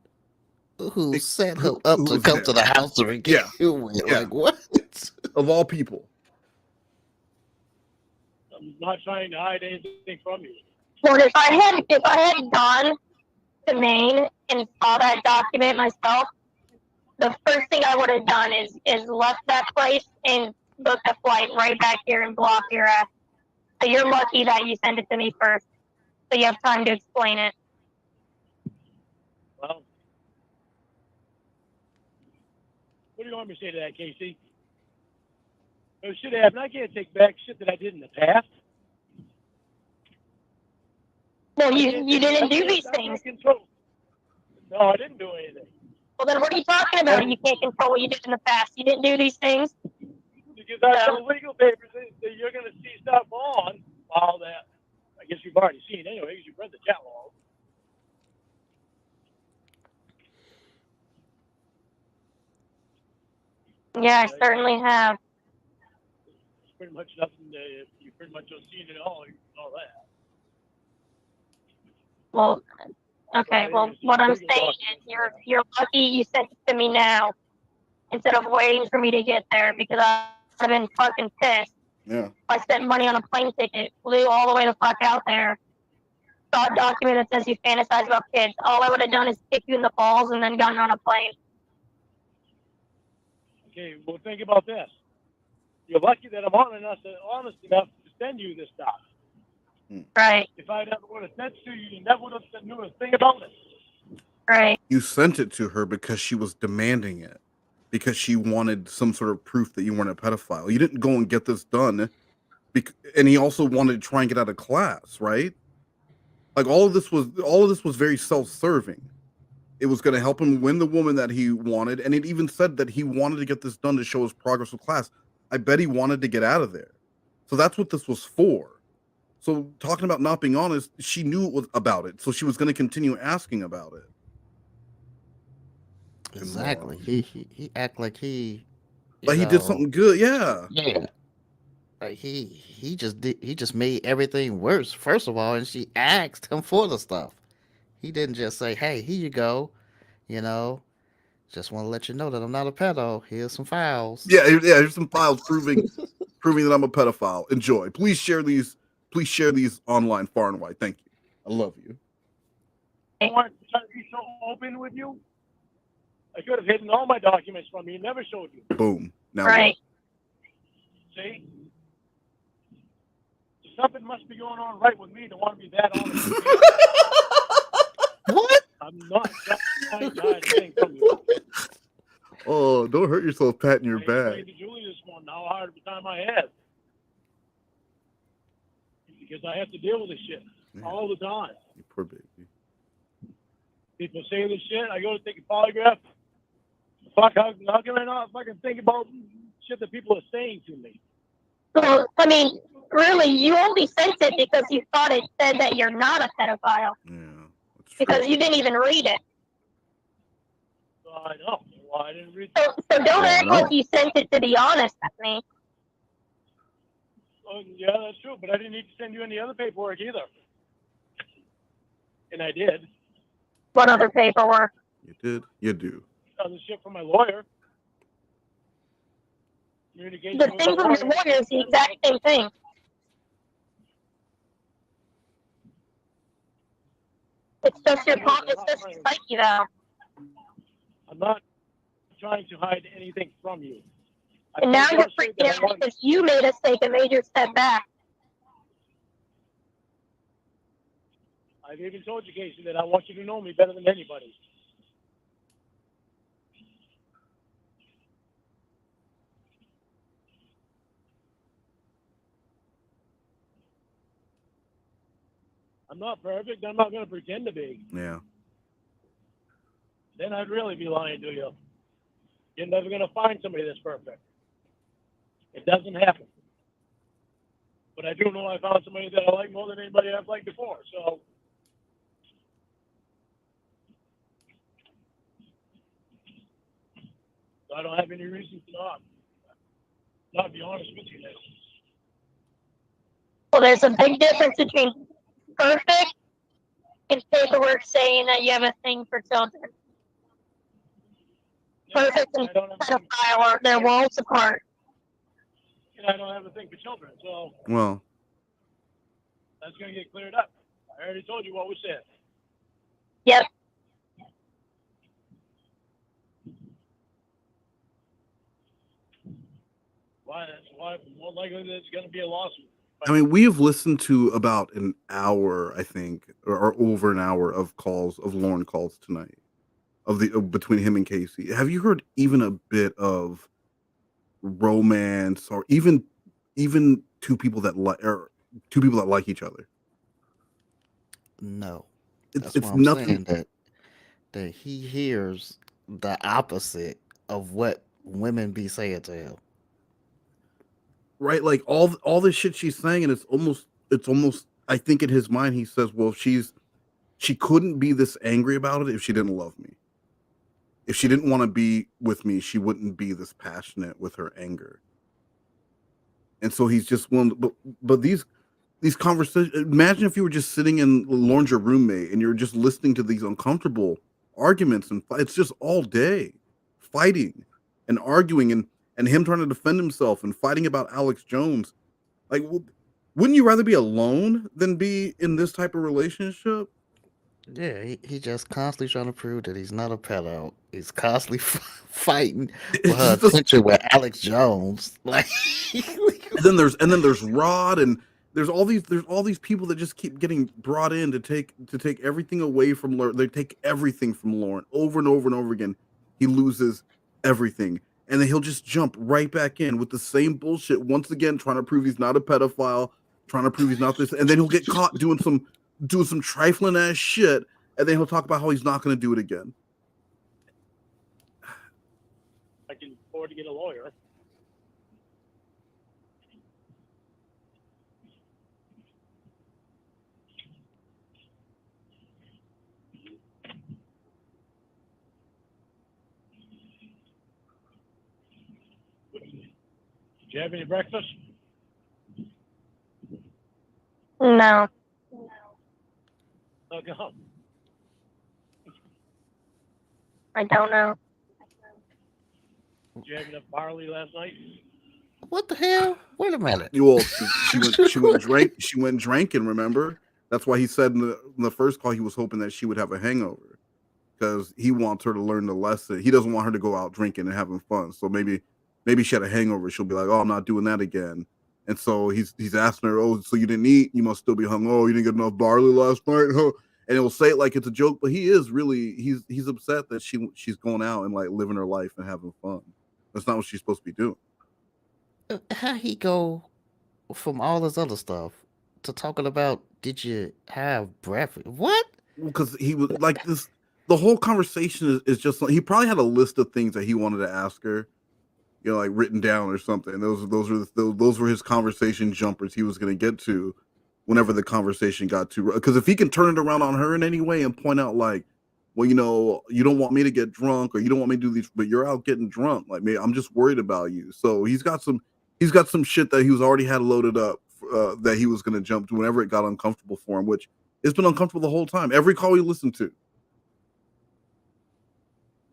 who set him up to come to the house to begin with. Yeah. Like, what? Of all people. I'm not trying to hide anything from you. Well, if I had gone to Maine and saw that document myself, the first thing I would have done is left that place and booked a flight right back here and block your ass. So you're lucky that you sent it to me first, so you have time to explain it. Well, what do you want me to say to that, Casey? It should happen. I can't take back shit that I did in the past. Well, you didn't do these things. No, I didn't do anything. Well, then what are you talking about? You can't control what you did in the past. You didn't do these things. Because I have legal papers that you're going to see stuff on. All that, I guess you've already seen anyway, because you've read the chat log. Yeah, I certainly have. It's pretty much nothing. You pretty much don't see it at all that. Well, okay. Well, what I'm saying is you're lucky you sent it to me now instead of waiting for me to get there, because I've been fucking pissed. Yeah. I spent money on a plane ticket, flew all the way the fuck out there, saw a document that says you fantasize about kids. All I would have done is kick you in the balls and then gotten on a plane. Okay, well, think about this. You're lucky that I'm honest enough to send you this stuff. Right. If I never would have sent it to you, you never would have knew a thing about it. Right. You sent it to her because she was demanding it, because she wanted some sort of proof that you weren't a pedophile. You didn't go and get this done, and he also wanted to try and get out of class, right? Like all of this was very self-serving. It was going to help him win the woman that he wanted, and it even said that he wanted to get this done to show his progress with class. I bet he wanted to get out of there. So that's what this was for. So talking about not being honest, she knew it was about it, so she was going to continue asking about it. Exactly. He act like he did something good. Yeah. Yeah. Like he just made everything worse. First of all, and she asked him for the stuff. He didn't just say, "Hey, here you go." Just want to let you know that I'm not a pedo. Here's some files. Yeah. Here's some files proving that I'm a pedophile. Enjoy. Please share these online far and wide. Thank you. I love you. I wanted to try to be so open with you. I could have hidden all my documents from you. Never showed you. Boom. Now right. See? Something must be going on right with me to want to be that honest with you. What? I'm not trying to hide anything from you. Oh, don't hurt yourself patting your I back. explained to Julie this morning how hard of a time I had. Because I have to deal with this shit all the time. You poor baby. People say this shit, I go to take a polygraph. Fuck, how can I not fucking think about shit that people are saying to me? Well, I mean, really, you only sent it because you thought it said that you're not a pedophile. Yeah. Because you didn't even read it. I know. Well, I didn't read So don't act like you sent it to be honest with me. Oh, yeah, that's true, but I didn't need to send you any other paperwork either. And I did. What other paperwork? You did? You do. The shit from my lawyer. The thing from your lawyer is the exact same thing. It's just your psyche, though. I'm not trying to hide anything from you. And now you're freaking out because you made a mistake and made your step back. I've even told you, Casey, that I want you to know me better than anybody. I'm not perfect. I'm not going to pretend to be. Yeah. Then I'd really be lying to you. You're never going to find somebody that's perfect. It doesn't happen. But I do know I found somebody that I like more than anybody I've liked before. So I don't have any reason to not be honest with you now. Well, there's a big difference between perfect and paperwork saying that you have a thing for children. Perfect and pedophile are their worlds apart. And I don't have a thing for children, so Well, that's going to get cleared up. I already told you what was said. Yep. Why more likely there's going to be a lawsuit. I mean, we have listened to about an hour, I think, or over an hour of calls, of Lorne calls tonight, between him and Casey. Have you heard even a bit of romance, or even two people that like each other? No. It's That's why I'm nothing. saying that he hears the opposite of what women be saying to him. Right, like all this shit she's saying, and it's almost I think in his mind he says, well, she couldn't be this angry about it if she didn't love me. If she didn't want to be with me, she wouldn't be this passionate with her anger. And so he's just willing to, but these conversations, imagine if you were just sitting in Lorne's your roommate and you're just listening to these uncomfortable arguments, and it's just all day fighting and arguing and him trying to defend himself and fighting about Alex Jones. Like, wouldn't you rather be alone than be in this type of relationship? Yeah, he just constantly trying to prove that he's not a pedo. He's constantly fighting It's for her just attention with Alex Jones. Like, and then there's Rod, and there's all these people that just keep getting brought in to take everything away from Lorne. They take everything from Lorne over and over and over again. He loses everything, and then he'll just jump right back in with the same bullshit once again, trying to prove he's not a pedophile, trying to prove he's not this, and then he'll get caught doing some trifling ass shit, and then he'll talk about how he's not going to do it again. I can afford to get a lawyer. Did you have any breakfast? No. Oh, God. I don't know. Did you have enough barley last night? What the hell? Wait a minute. Well, she went drinking. Remember, that's why he said in the first call he was hoping that she would have a hangover, because he wants her to learn the lesson. He doesn't want her to go out drinking and having fun. So maybe she had a hangover. She'll be like, "Oh, I'm not doing that again." And so he's asking her, "Oh, so you didn't eat? You must still be hung. Oh, you didn't get enough barley last night, huh?" And he'll say it like it's a joke, but he is really he's upset that she's going out and like living her life and having fun. That's not what she's supposed to be doing. How he go from all this other stuff to talking about, did you have breakfast? What? Because he was like this. The whole conversation is just like, he probably had a list of things that he wanted to ask her, like written down or something. Those were his conversation jumpers he was going to get to whenever the conversation got too. Because if he can turn it around on her in any way and point out like, well, you don't want me to get drunk, or you don't want me to do these, but you're out getting drunk. Like, me, I'm just worried about you. So he's got some shit that he was already had loaded up that he was going to jump to whenever it got uncomfortable for him, which it's been uncomfortable the whole time. Every call we listened to.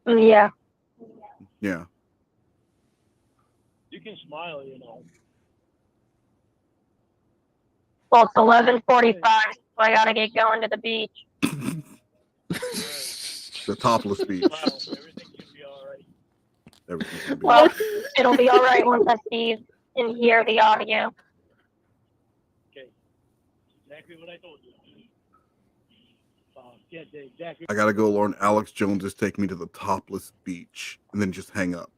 Yeah. Yeah. You can smile, Well, it's 11:45, so I gotta get going to the beach. The topless beach. Everything should be all right. Everything should be Well, it'll be all right once I see and hear the audio. Okay. Exactly what I told you. Get the exactly. I gotta go, Lorne. Alex Jones is taking me to the topless beach, and then just hang up.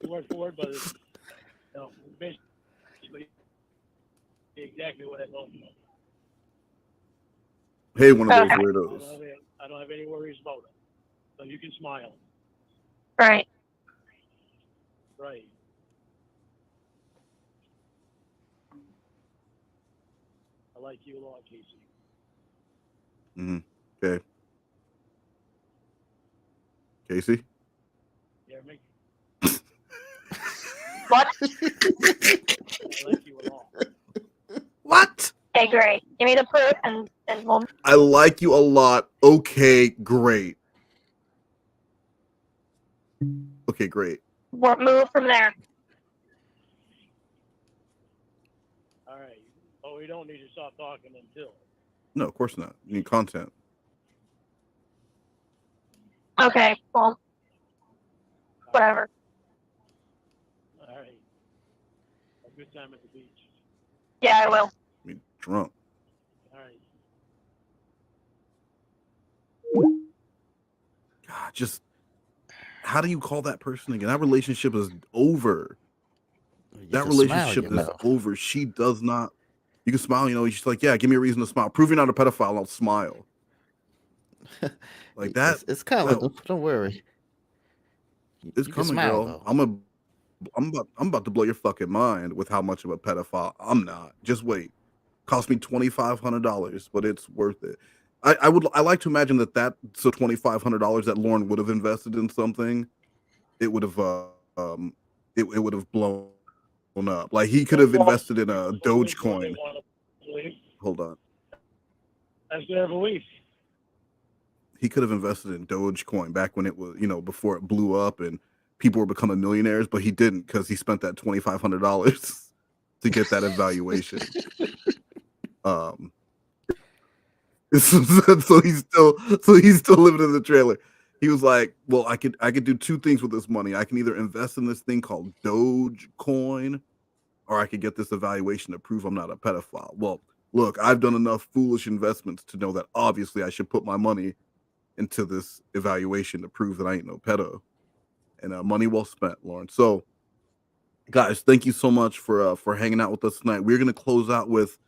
Word for word, but it's, basically exactly what I told you. Hey, one of those Okay. weirdos. I don't have any worries about it. So you can smile. Right. Right. I like you a lot, Casey. Okay. Casey? Yeah, make What? I like you a lot. What? Okay, great. Give me the proof and we'll. I like you a lot. Okay, great. Okay, great. We'll move from there. All right. Oh, we don't need to stop talking until. No, of course not. You need content. Okay, well, whatever. All right. Have a good time at the beach. Yeah, I will. I mean, drunk. All right. God, just how do you call that person again? That relationship is over. That relationship is over. She does not. You can smile, she's like, yeah, give me a reason to smile. Prove you're not a pedophile, I'll smile. Like that. It's coming. Don't worry. It's You can coming, smile, girl. though. I'm about to blow your fucking mind with how much of a pedophile I'm not. Just wait. Cost me $2,500, but it's worth it. I like to imagine that so $2,500 that Lorne would have invested in something, it would have it would have blown up. Like he could have invested in a Dogecoin. Hold on. That's their belief. He could have invested in Dogecoin back when it was, before it blew up and people were becoming millionaires, but he didn't because he spent that $2,500 to get that evaluation. So he's still living in the trailer. He was like, well, I could do two things with this money. I can either invest in this thing called Dogecoin, or I could get this evaluation to prove I'm not a pedophile. Well, look, I've done enough foolish investments to know that obviously I should put my money into this evaluation to prove that I ain't no pedo. And money well spent, Lorne. So, guys, thank you so much for hanging out with us tonight. We're gonna close out with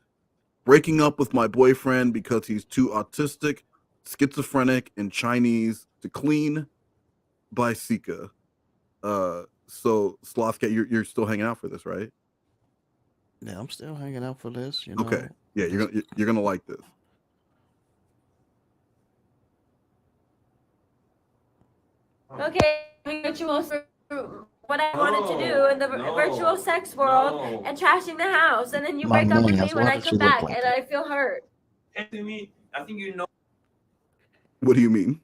breaking up with my boyfriend because he's too autistic, schizophrenic, and Chinese to clean by Sika. So Slothcat, you're still hanging out for this, right? Yeah, I'm still hanging out for this. Okay. Yeah, you're gonna like this. Okay, rituals for what I wanted to do in the virtual sex world and trashing the house, and then you break up with me when I come back, and I feel hurt. To me, I think you know. What do you mean?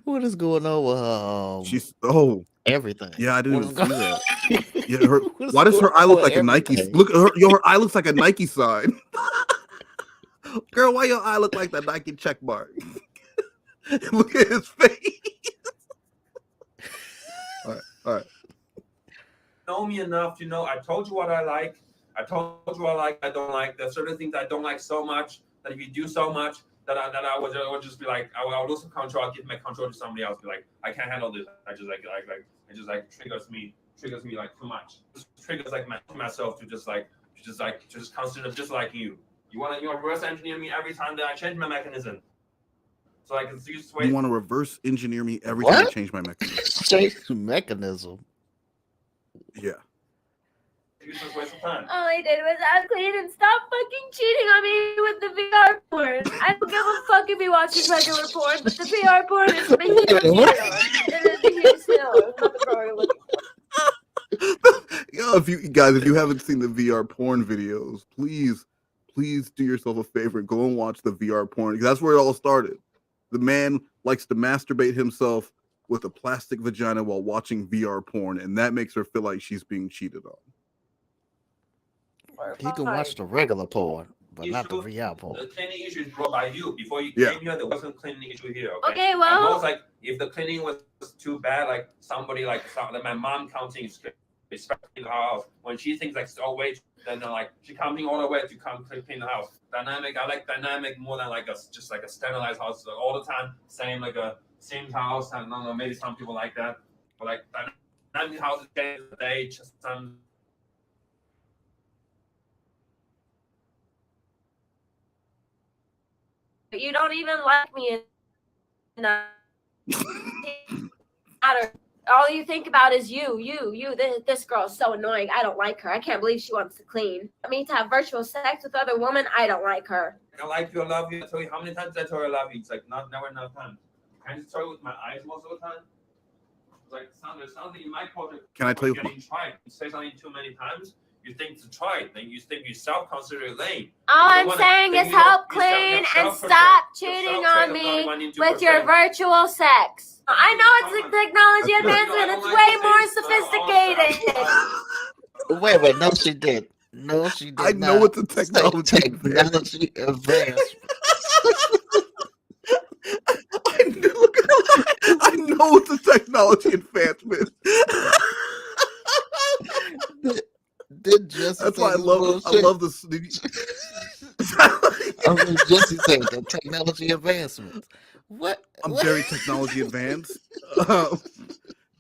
What is going on with She's everything? Yeah, I didn't even see that. Yeah, What is why does her going eye on look with like a Nike? everything? Look at her. Her eye looks like a Nike sign. Girl, why your eye look like that Nike check mark? Look at his face. All right. Know me enough to know I told you what I like. I told you what I like. I don't like. There's certain things I don't like so much that if you do so much that I would just be like I'll lose control. I'll give my control to somebody else. Be like I can't handle this. I just like it just like triggers me like too much. It triggers like myself to just constantly just like you. You want to reverse engineer me every time that I change my mechanism. So I can see You want to reverse engineer me every time I change my mechanism? Change mechanism. Yeah. All I did was ask Clayton, stop fucking cheating on me with the VR porn. I don't give a fuck if he watches regular porn, but the VR porn is the huge deal. It is a huge deal. It's not the porn we're looking for. Yo, if you haven't seen the VR porn videos, please do yourself a favor and go and watch the VR porn, because that's where it all started. The man likes to masturbate himself with a plastic vagina while watching VR porn, and that makes her feel like she's being cheated on. He can watch the regular porn, but not the VR porn. The cleaning issue is brought by you. Before you Yeah. came here, there wasn't a cleaning issue here. Okay, well- At most, like if the cleaning was too bad, like somebody like my mom counting is respecting the house. When she thinks like, oh wait, then like she coming all the way to come to clean the house. Dynamic. I like dynamic more than like just like a standardized house like all the time. Same like a same house. I don't know. Maybe some people like that, but like dynamic houses day to day. Just some. But you don't even like me enough. All you think about is you. This girl's so annoying. I don't like her. I can't believe she wants to clean. I mean, to have virtual sex with other women, I don't like her. I like you, I love you. I tell you how many times I tell her I love you. It's like never enough time. Can I just tell you with my eyes most of the time? It's like there's something in my culture. Can I tell you? Getting tried. You say something too many times, you think to try it. Then you think yourself consider it lame. All I'm saying is help clean and stop cheating on me with your virtual sex. I know it's a technology advancement. It's way more sophisticated. Wait, no, she did. No, she did. I know it's a technology advancement. I know it's a technology advancement. That's why I love this. Jesse said the technology advancement. What? I'm very technology advanced.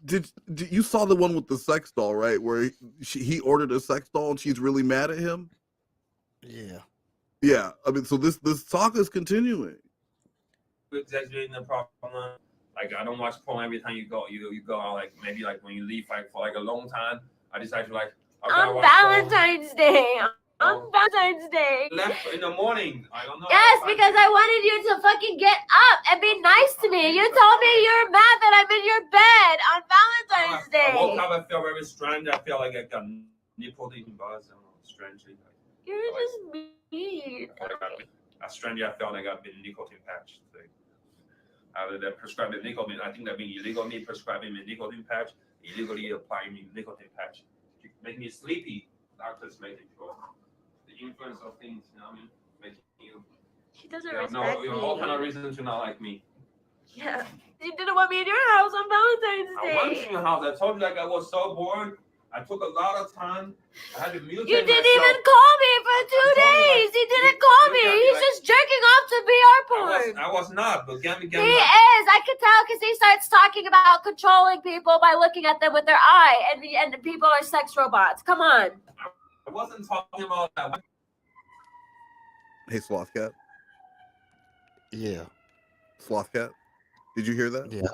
Did you saw the one with the sex doll, right? Where he ordered a sex doll and she's really mad at him? Yeah. Yeah. I mean, so this saga is continuing. Exaggerating the problem. Like I don't watch porn every time you go out. Like maybe like when you leave like for like a long time, I decide to like. On Valentine's Day. On Valentine's Day. Left in the morning. I don't know. Yes, because I wanted you to fucking get up and be nice to me. You told me you're mad that I'm in your bed on Valentine's Day. I woke up, I feel very strange. I feel like I got nicotine buzz. I don't know, strangely. You're just mean. Strangely, I felt like I've been nicotine patch. They prescribed me nicotine. I think that being illegal, me prescribing me nicotine patch, illegally applying me nicotine patch. It make me sleepy. Doctors make it go. The influence of things, you know what I mean? Making you. She doesn't respect me. All kind of reasons to not like me. Yeah. You didn't want me in your house on Valentine's Day. I went to your house. I told you like I was so bored. I took a lot of time. I had to mutate You didn't myself. even call me for 2 days. He didn't call me. He's just jerking off to VR porn. I was not, but He is. I could tell because he starts talking about controlling people by looking at them with their eye, and people are sex robots. Come on. I wasn't talking about that. Hey, Sloth Cat. Yeah. Sloth Cat. Did you hear that? Yeah.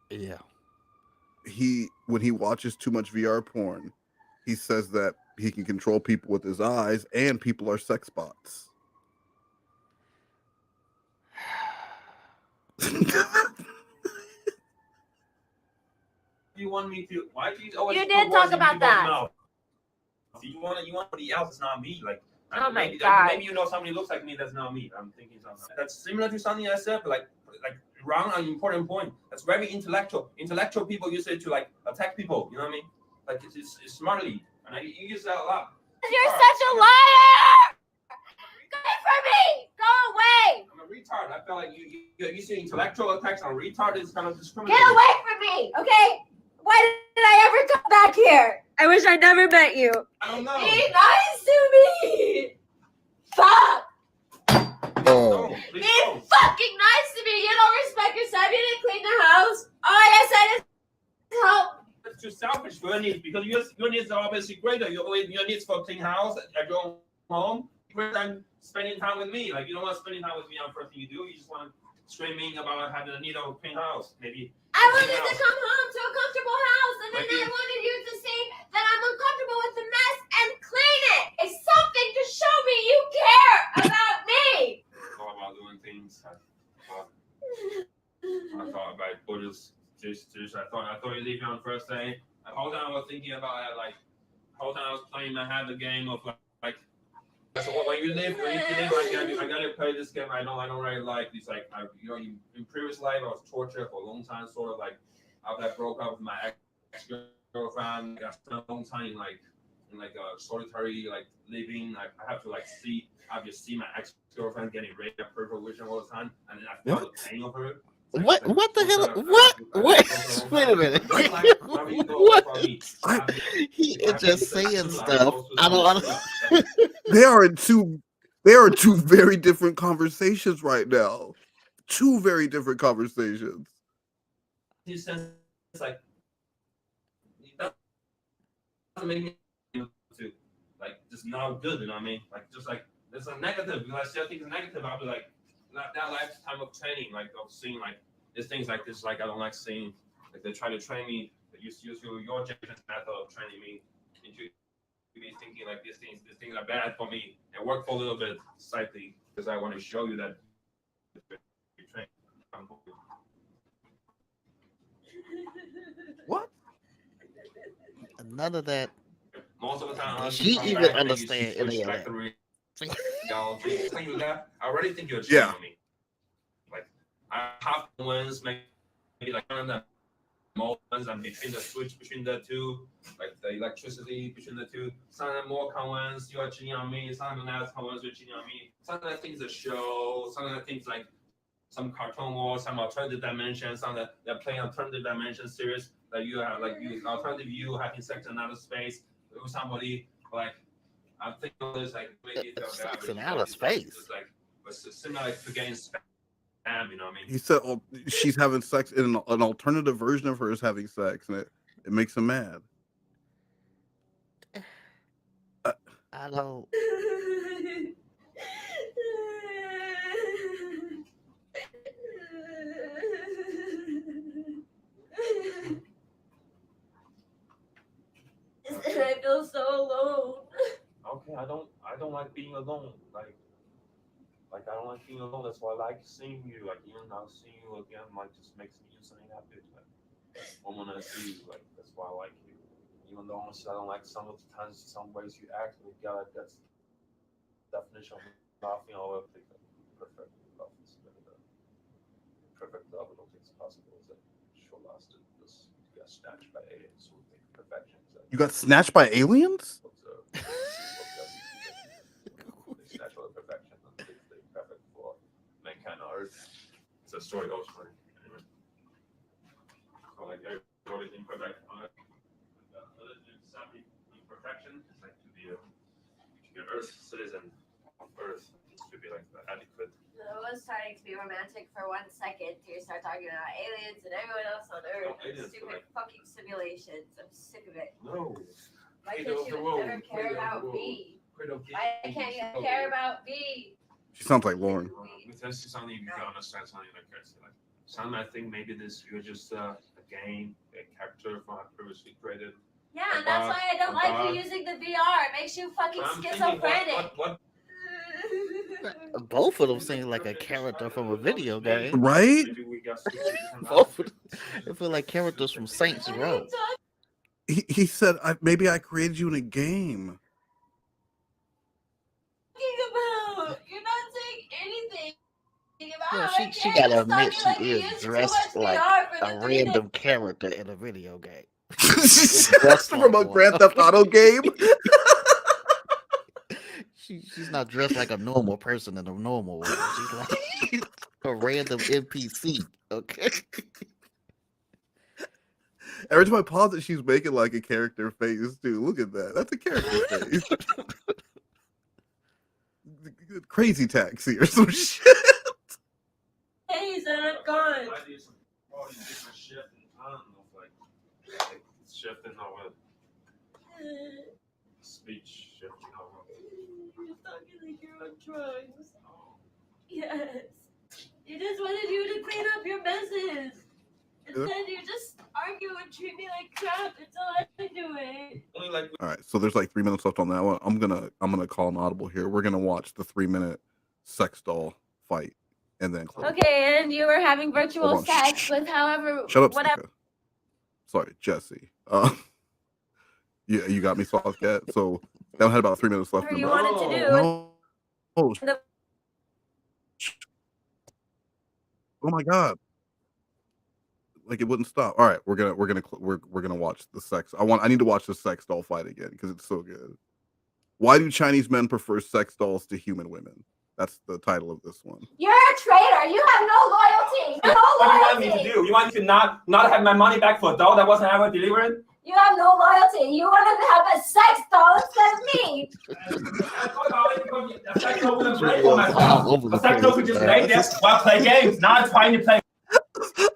Yeah. When he watches too much VR porn, he says that he can control people with his eyes, and people are sex bots. You want me to? Why do you always? You did talk about that. You want somebody else? It's not me. Like, oh my maybe, God. Maybe you know somebody looks like me. That's not me. I'm thinking something that's similar to something I said, but like wrong on an important point. That's very intellectual. Intellectual people use it to like attack people. You know what I mean? Like it's smartly, and you use that a lot. You're such a liar. Good for me. Go away. I'm a retard. I feel like you see intellectual attacks on retard is kind of discriminatory. Get away from me, okay? Why did I ever come back here? I wish I never met you. I don't know. Be nice to me. Fuck. Oh. Be fucking nice to me. You don't respect yourself. You didn't clean the house. All I said is help. That's too selfish for your needs because your needs are obviously greater. Your needs for a clean house at your own home greater than spending time with me. Like you don't want to spend time with me on the first thing you do. You just want to screaming about having a need of a clean house. Maybe. I wanted to come home to a comfortable house, and then I wanted you to see that I'm uncomfortable with the mess and clean it. It's something to show me you care about me. I thought about doing things. I thought about Buddhist. I thought you leave me on the first day. The whole time I was thinking about it, like the whole time I was playing. I had the game of like. So when you live, I gotta play this game. I don't really like. It's like in previous life I was tortured for a long time. Sort of like after I broke up with my ex-girlfriend, I spent a long time in a solitary living. I have to see my ex-girlfriend getting raped, perfect vision all the time, and then I felt the pain of her. What the hell? What? Wait a minute. What? He is just saying stuff. I don't. They are two very different conversations right now. Two very different conversations. He says like that doesn't make me to like just not good, you know what I mean? Like just like there's a negative because I still think it's negative. I'll be like that lifetime of training, like of seeing like there's things like this, like I don't like seeing like they try to train me, they use your generation method of training me into me thinking like these things are bad for me and work for a little bit slightly because I want to show you that you train. What? None of that. Most of the time, She even understand any of that. I already think you're cheating on me. Like I have wins, maybe like one of the more ones and between the switch between the two, like the electricity between the two. Some of the more commons you are cheating on me. Some of the less commons you're cheating on me. Some of the things a show. Some of the things like some cartoon world, some alternative dimensions. Some that they're playing alternative dimension series that you have like you alternative you having sex in outer space with somebody like. I'm thinking of this like maybe sex in outer space. Like similar to getting spam, you know what I mean? He said she's having sex in an alternative version of her is having sex, and it makes him mad. I don't. I feel so alone. Okay, I don't like being alone. Like I don't like being alone. That's why I like seeing you. Like even now seeing you again, like just makes me instantly happy. Like when I see you, like that's why I like you. Even though honestly, I don't like some of the times, some ways you act. Like God, that's definition of laughing all over the perfect love. Perfect love. I don't think it's possible. Is that short lasted? This you got snatched by aliens. So think perfection. You got snatched by aliens? Natural perfection, the perfect for mankind on Earth. It's a story goes for anyway. So like everybody's imperfect on it. Imperfection is like to be an Earth citizen of Earth to be like the adequate. I was starting to be romantic for 1 second till you start talking about aliens and everyone else on Earth. Stupid fucking simulations. I'm sick of it. No. Why can't you ever care about me? Why can't you care about me? She sounds like Lorne. This is something you can understand something like this. Like some I think maybe you're just a game, a character from a previously created. Yeah, and that's why I don't like you using the VR. It makes you fucking schizophrenic. What? Both of them seem like a character from a video game. Right? Both of them. I feel like characters from Saints Row. He said, maybe I created you in a game. About? You're not saying anything about Yeah, she gotta admit she is dressed like a random character in a video game. That's from a Grand Theft Auto game. She's not dressed like a normal person in a normal way. She's like a random NPC. Okay. Every time I pause it, she's making like a character face too. Look at that. That's a character face. Crazy Taxi or some shit. Hey, I'm gone. Shifting over speech shifting over. You're talking like you're on drugs. Yes. You just wanted you to clean up your messes. Instead, you just argue and treat me like crap. That's all I'm doing. All right, so there's like 3 minutes left on that one. I'm gonna call an audible here. We're gonna watch the 3-minute sex doll fight and then close. Okay, and you were having virtual sex with however. Shut up, whatever. Sika. Sorry, Jesse. Yeah, you got me, Soft Cat. So that had about 3 minutes left. Whatever you wanted to do. No. Oh my god! Like it wouldn't stop. All right, we're gonna watch the sex. I need to watch the sex doll fight again because it's so good. Why do Chinese men prefer sex dolls to human women? That's the title of this one. You're a traitor. here. You have no loyalty. No What do you want me loyalty. to do? You want me to not have my money back for a doll that wasn't ever delivered? You have no loyalty. You wanted to have a sex doll instead of me. A sex doll wouldn't break all my stuff. A sex doll could just lay there while play games. Now it's trying to play.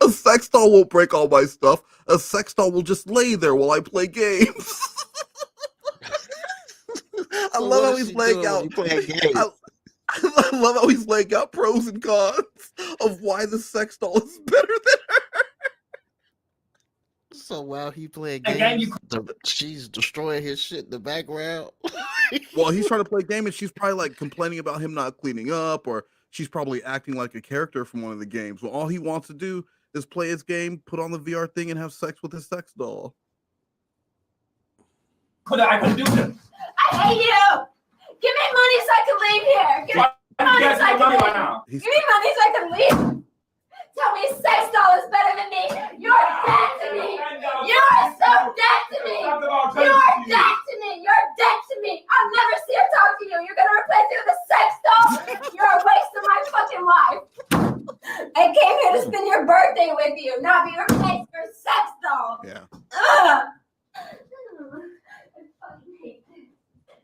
A sex doll won't break all my stuff. A sex doll will just lay there while I play games. I love how he's laying out. I love how he's laying out pros and cons of why the sex doll is better than her. So while he playing Again, games, she's destroying his shit in the background. Well, he's trying to play a game and she's probably like complaining about him not cleaning up, or she's probably acting like a character from one of the games. Well, all he wants to do is play his game, put on the VR thing, and have sex with his sex doll. I could do this. I hate you. Give me money so I can leave here. Give me money so I can leave. Give me money so I can leave. Tell me sex doll is better than me. You're dead to me. You're so dead to me. You're dead to me. You're dead to me. I'll never see or talk to you. You're gonna replace me with a sex doll? You're a waste of my fucking life. I came here to spend your birthday with you, not be replaced for a sex doll. Yeah. Ugh.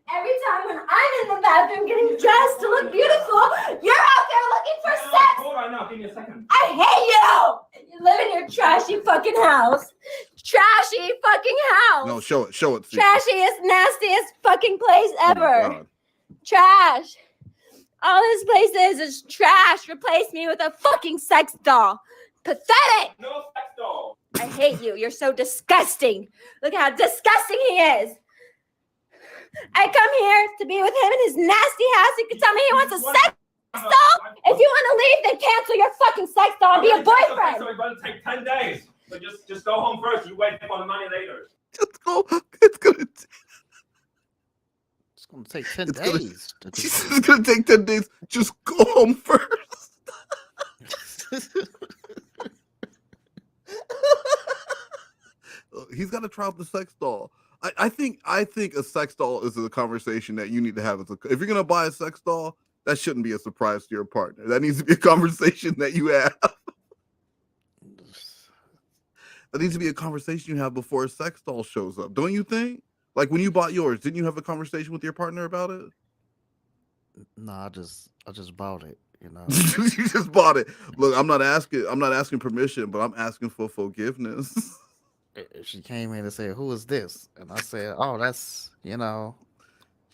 Every time when I'm in the bathroom getting dressed to look beautiful, you're out there looking for sex. Hold on, now, give me a second. I hate you. You live in your trashy fucking house. Trashy fucking house. No, show it. Sika. Trashiest, nastiest fucking place ever. God. Trash. All this place is trash. Replace me with a fucking sex doll. Pathetic. No sex doll. I hate you. You're so disgusting. Look how disgusting he is. I come here to be with him in his nasty house. You can tell me he wants a sex doll. If you want to leave, then cancel your fucking sex doll and be a boyfriend. So it's going to take 10 days. So just go home first. You wait for the money later. Just go. It's gonna take 10 days. It's gonna take 10 days. Just go home first. He's got to try out the sex doll. I think a sex doll is a conversation that you need to have. If you're gonna buy a sex doll, that shouldn't be a surprise to your partner. That needs to be a conversation that you have. That needs to be a conversation you have before a sex doll shows up. Don't you think? Like when you bought yours, didn't you have a conversation with your partner about it? No, I just bought it. You know, you just bought it. Look, I'm not asking permission, but I'm asking for forgiveness. She came in and said, "Who is this?" And I said, "Oh, that's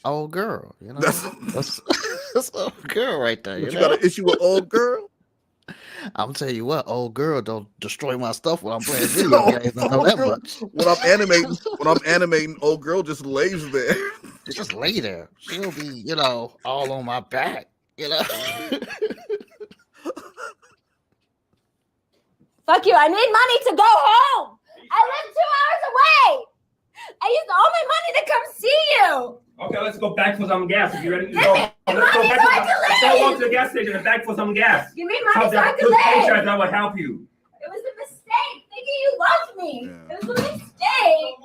old girl. You know, that's old girl right there. You got an issue with old girl? I'm telling you what, old girl don't destroy my stuff when I'm playing video games. I know that much. When I'm animating, old girl just lays there. She just lay there. She'll be, all on my back. Fuck you. I need money to go home. I live 2 hours away. I used all my money to come see you. Okay, let's go back for some gas. If you ready to go, let's go back to the gas station and back for some gas. Give me money so I can live. That will help you. It was a mistake. Thinking you loved me. Yeah. It was a mistake.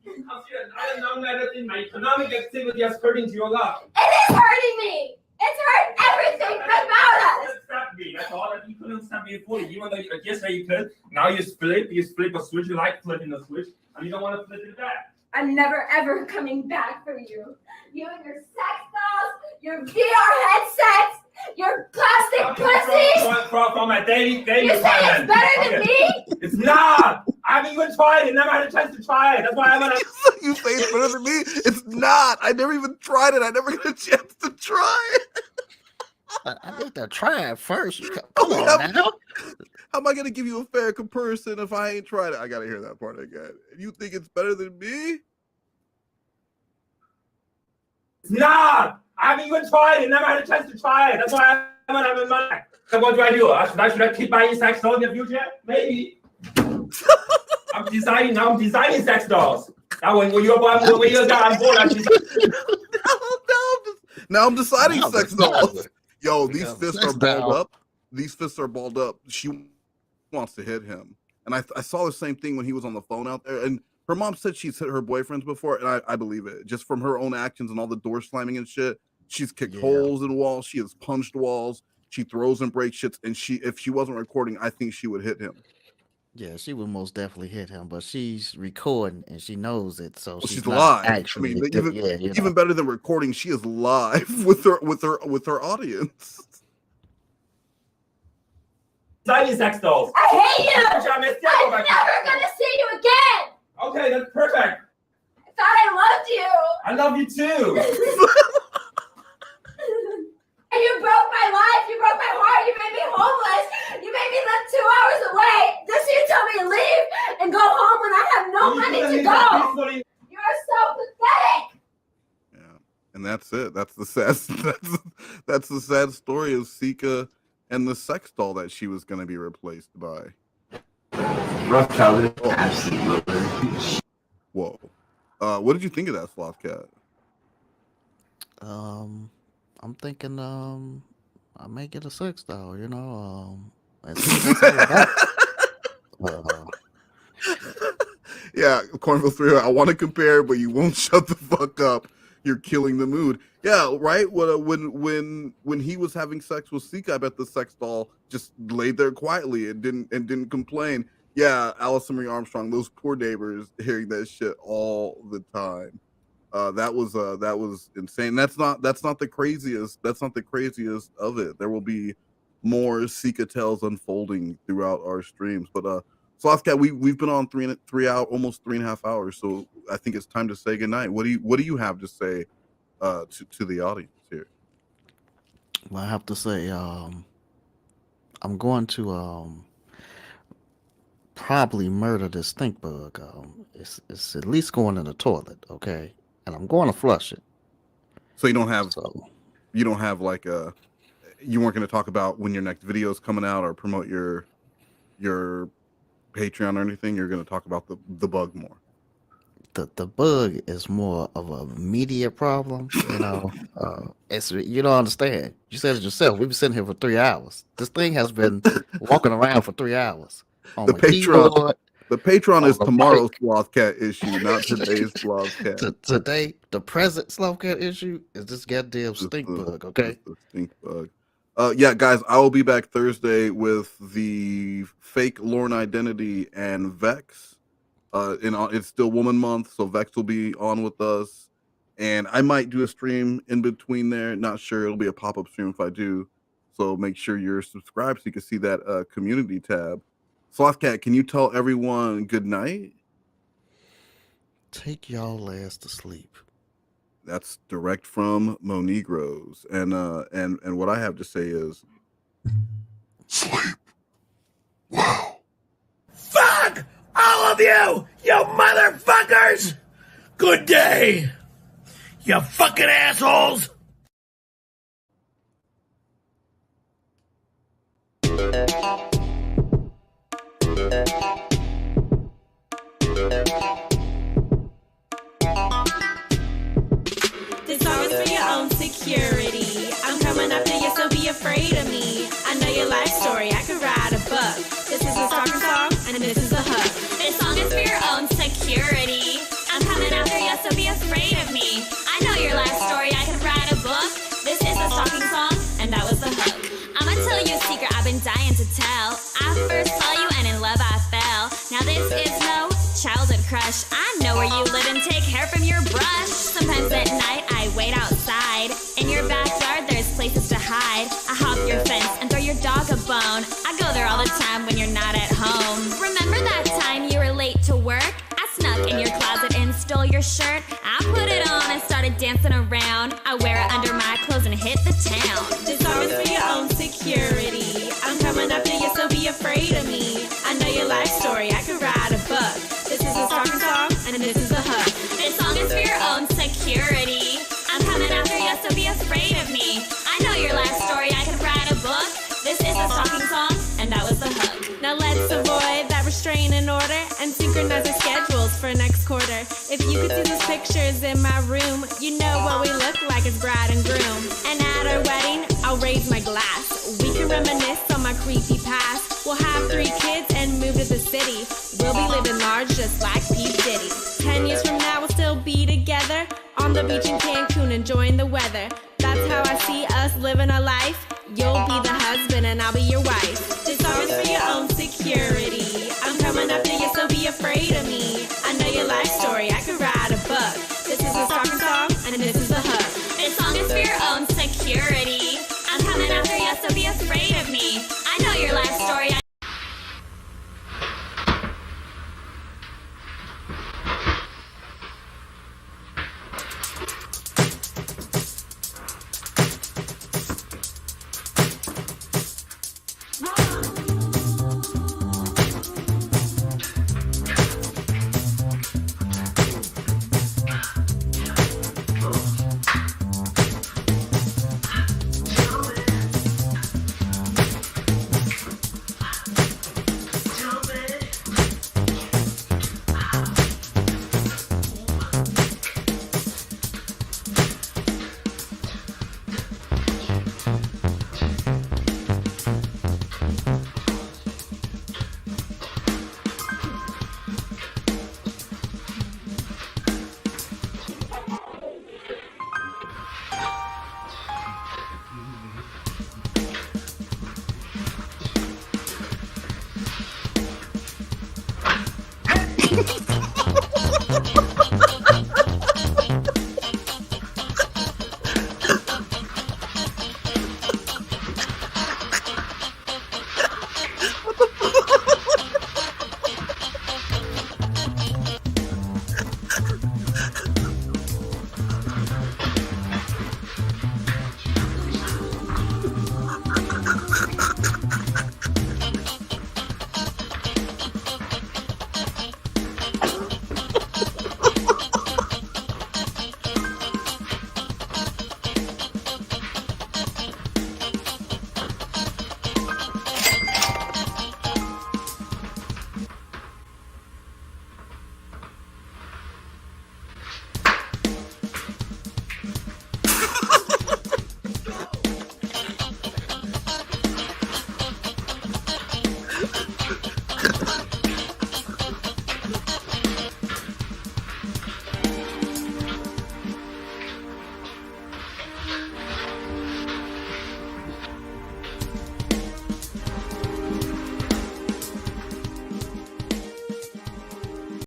I don't know that in my economic activity is hurting your love. It is hurting me. It's hurt everything about us. Stop me. That's all. You couldn't stop me fully. Even though yesterday you could. Now you flip a switch. You like flipping the switch, and you don't want to flip it back. I'm never ever coming back for you. You and your sex dolls, your VR headsets, your plastic pussies. From my dating you say it's better than me? It's not. I haven't even tried it. Never had a chance to try it. That's why I'm gonna. You say it's better than me? It's not. I never even tried it. I never got a chance to try it. I need to try it first. Come on now. How am I gonna give you a fair comparison if I ain't tried it? I gotta hear that part again. You think it's better than me? It's not. I haven't even tried it. Never had a chance to try it. That's why I'm gonna have a money. So what do I do? Should I keep buying sex dolls in the future? Maybe. I'm designing sex dolls. Now when you're on board, now I'm deciding sex dolls. Yo, these fists are balled up. These fists are balled up. She wants to hit him. And I saw the same thing when he was on the phone out there. And her mom said she's hit her boyfriends before, and I believe it. Just from her own actions and all the door slamming and shit. She's kicked holes in walls. She has punched walls. She throws and breaks shits, and if she wasn't recording, I think she would hit him. Yeah, she would most definitely hit him, but she's recording and she knows it, so Well, she's not live. actually. I mean, even better than recording, she is live with her audience. Tiny sex dolls. I hate you! I'm never gonna see you again! Okay, that's perfect. I thought I loved you! I love you too. And you broke my life, you broke my heart, you made me homeless, you made me live 2 hours away. Just so you tell me to leave and go home when I have no money to go. You are so pathetic. And that's it. That's the sad. That's the sad story of Sika and the sex doll that she was going to be replaced by. Rough childhood. Absolutely. Whoa. What did you think of that, Sloth Cat? I'm thinking I may get a sex doll, you know. Yeah, Cornville 3, I want to compare, but you won't shut the fuck up. You're killing the mood. Yeah, right? When he was having sex with Sika, I bet the sex doll just laid there quietly and didn't complain. Yeah, Allison Marie Armstrong, those poor neighbors hearing that shit all the time. That was insane. That's not the craziest. That's not the craziest of it. There will be more Sika tales unfolding throughout our streams. But Slothcat, we've been on 3 hours, almost 3.5 hours. So I think it's time to say goodnight. What do you have to say to the audience here? Well, I have to say, I'm going to probably murder this stink bug. It's at least going in the toilet, okay? And I'm going to flush it. So you don't have like you weren't going to talk about when your next video is coming out or promote your Patreon or anything. You're going to talk about the bug more. The bug is more of a media problem, you know. It's, you don't understand. You said it yourself. We've been sitting here for 3 hours. This thing has been walking around for 3 hours. The Patreon is tomorrow's Slothcat issue, not today's Slothcat. Today, the present Slothcat issue is this goddamn stink bug, okay? The stink bug. Yeah, guys, I will be back Thursday with the fake Lorne identity and Vex. It's still Woman Month, so Vex will be on with us. And I might do a stream in between there. Not sure. It'll be a pop-up stream if I do. So make sure you're subscribed so you can see that community tab. Slothcat, can you tell everyone good night? Take y'all ass to sleep. That's direct from MoNegroes. And what I have to say is sleep. Fuck all of you, you motherfuckers! Good day, you fucking assholes! This song is for your own security. I'm coming after you, so be afraid of me. I know your life story, I could write a book. This is a stalker song, and this is a hook. This song is for your own security. I'm coming after you, so be afraid of me. I know your life story, I could write a book. This is a stalking song, and that was the hook. I'ma tell you a secret I've been dying to tell. I first saw you, and in love I fell. Now this is no childhood crush. I know where you live and take hair from your brush. Sometimes at night I wait outside. In your backyard there's places to hide. I hop your fence and throw your dog a bone. I go there all the time when you're not at home. Remember that time you were late to work? I snuck in your closet and stole your shirt. I put it on and started dancing around. I wear it under my clothes and hit the town. This song is for your own security. I'm coming after you, so be afraid of me. I know your life story, I could write a book. This is a stalker song, and this is a hook. This song is for your own security. I'm coming after you, so be afraid of me. I know your life story, I could write a book. This is a stalking song, and that was the hook. Now let's avoid that restraining order and synchronize our schedules for next quarter. If you could see these pictures in my room, you know what we look like as bride and groom. And at our wedding, I'll raise my glass. We can reminisce on my creepy past. We'll have 3 kids and move to the city. We'll be living large just like P. Diddy. 10 years from now, we'll still be together on the beach in Cancun enjoying the weather. That's how I see us living our life.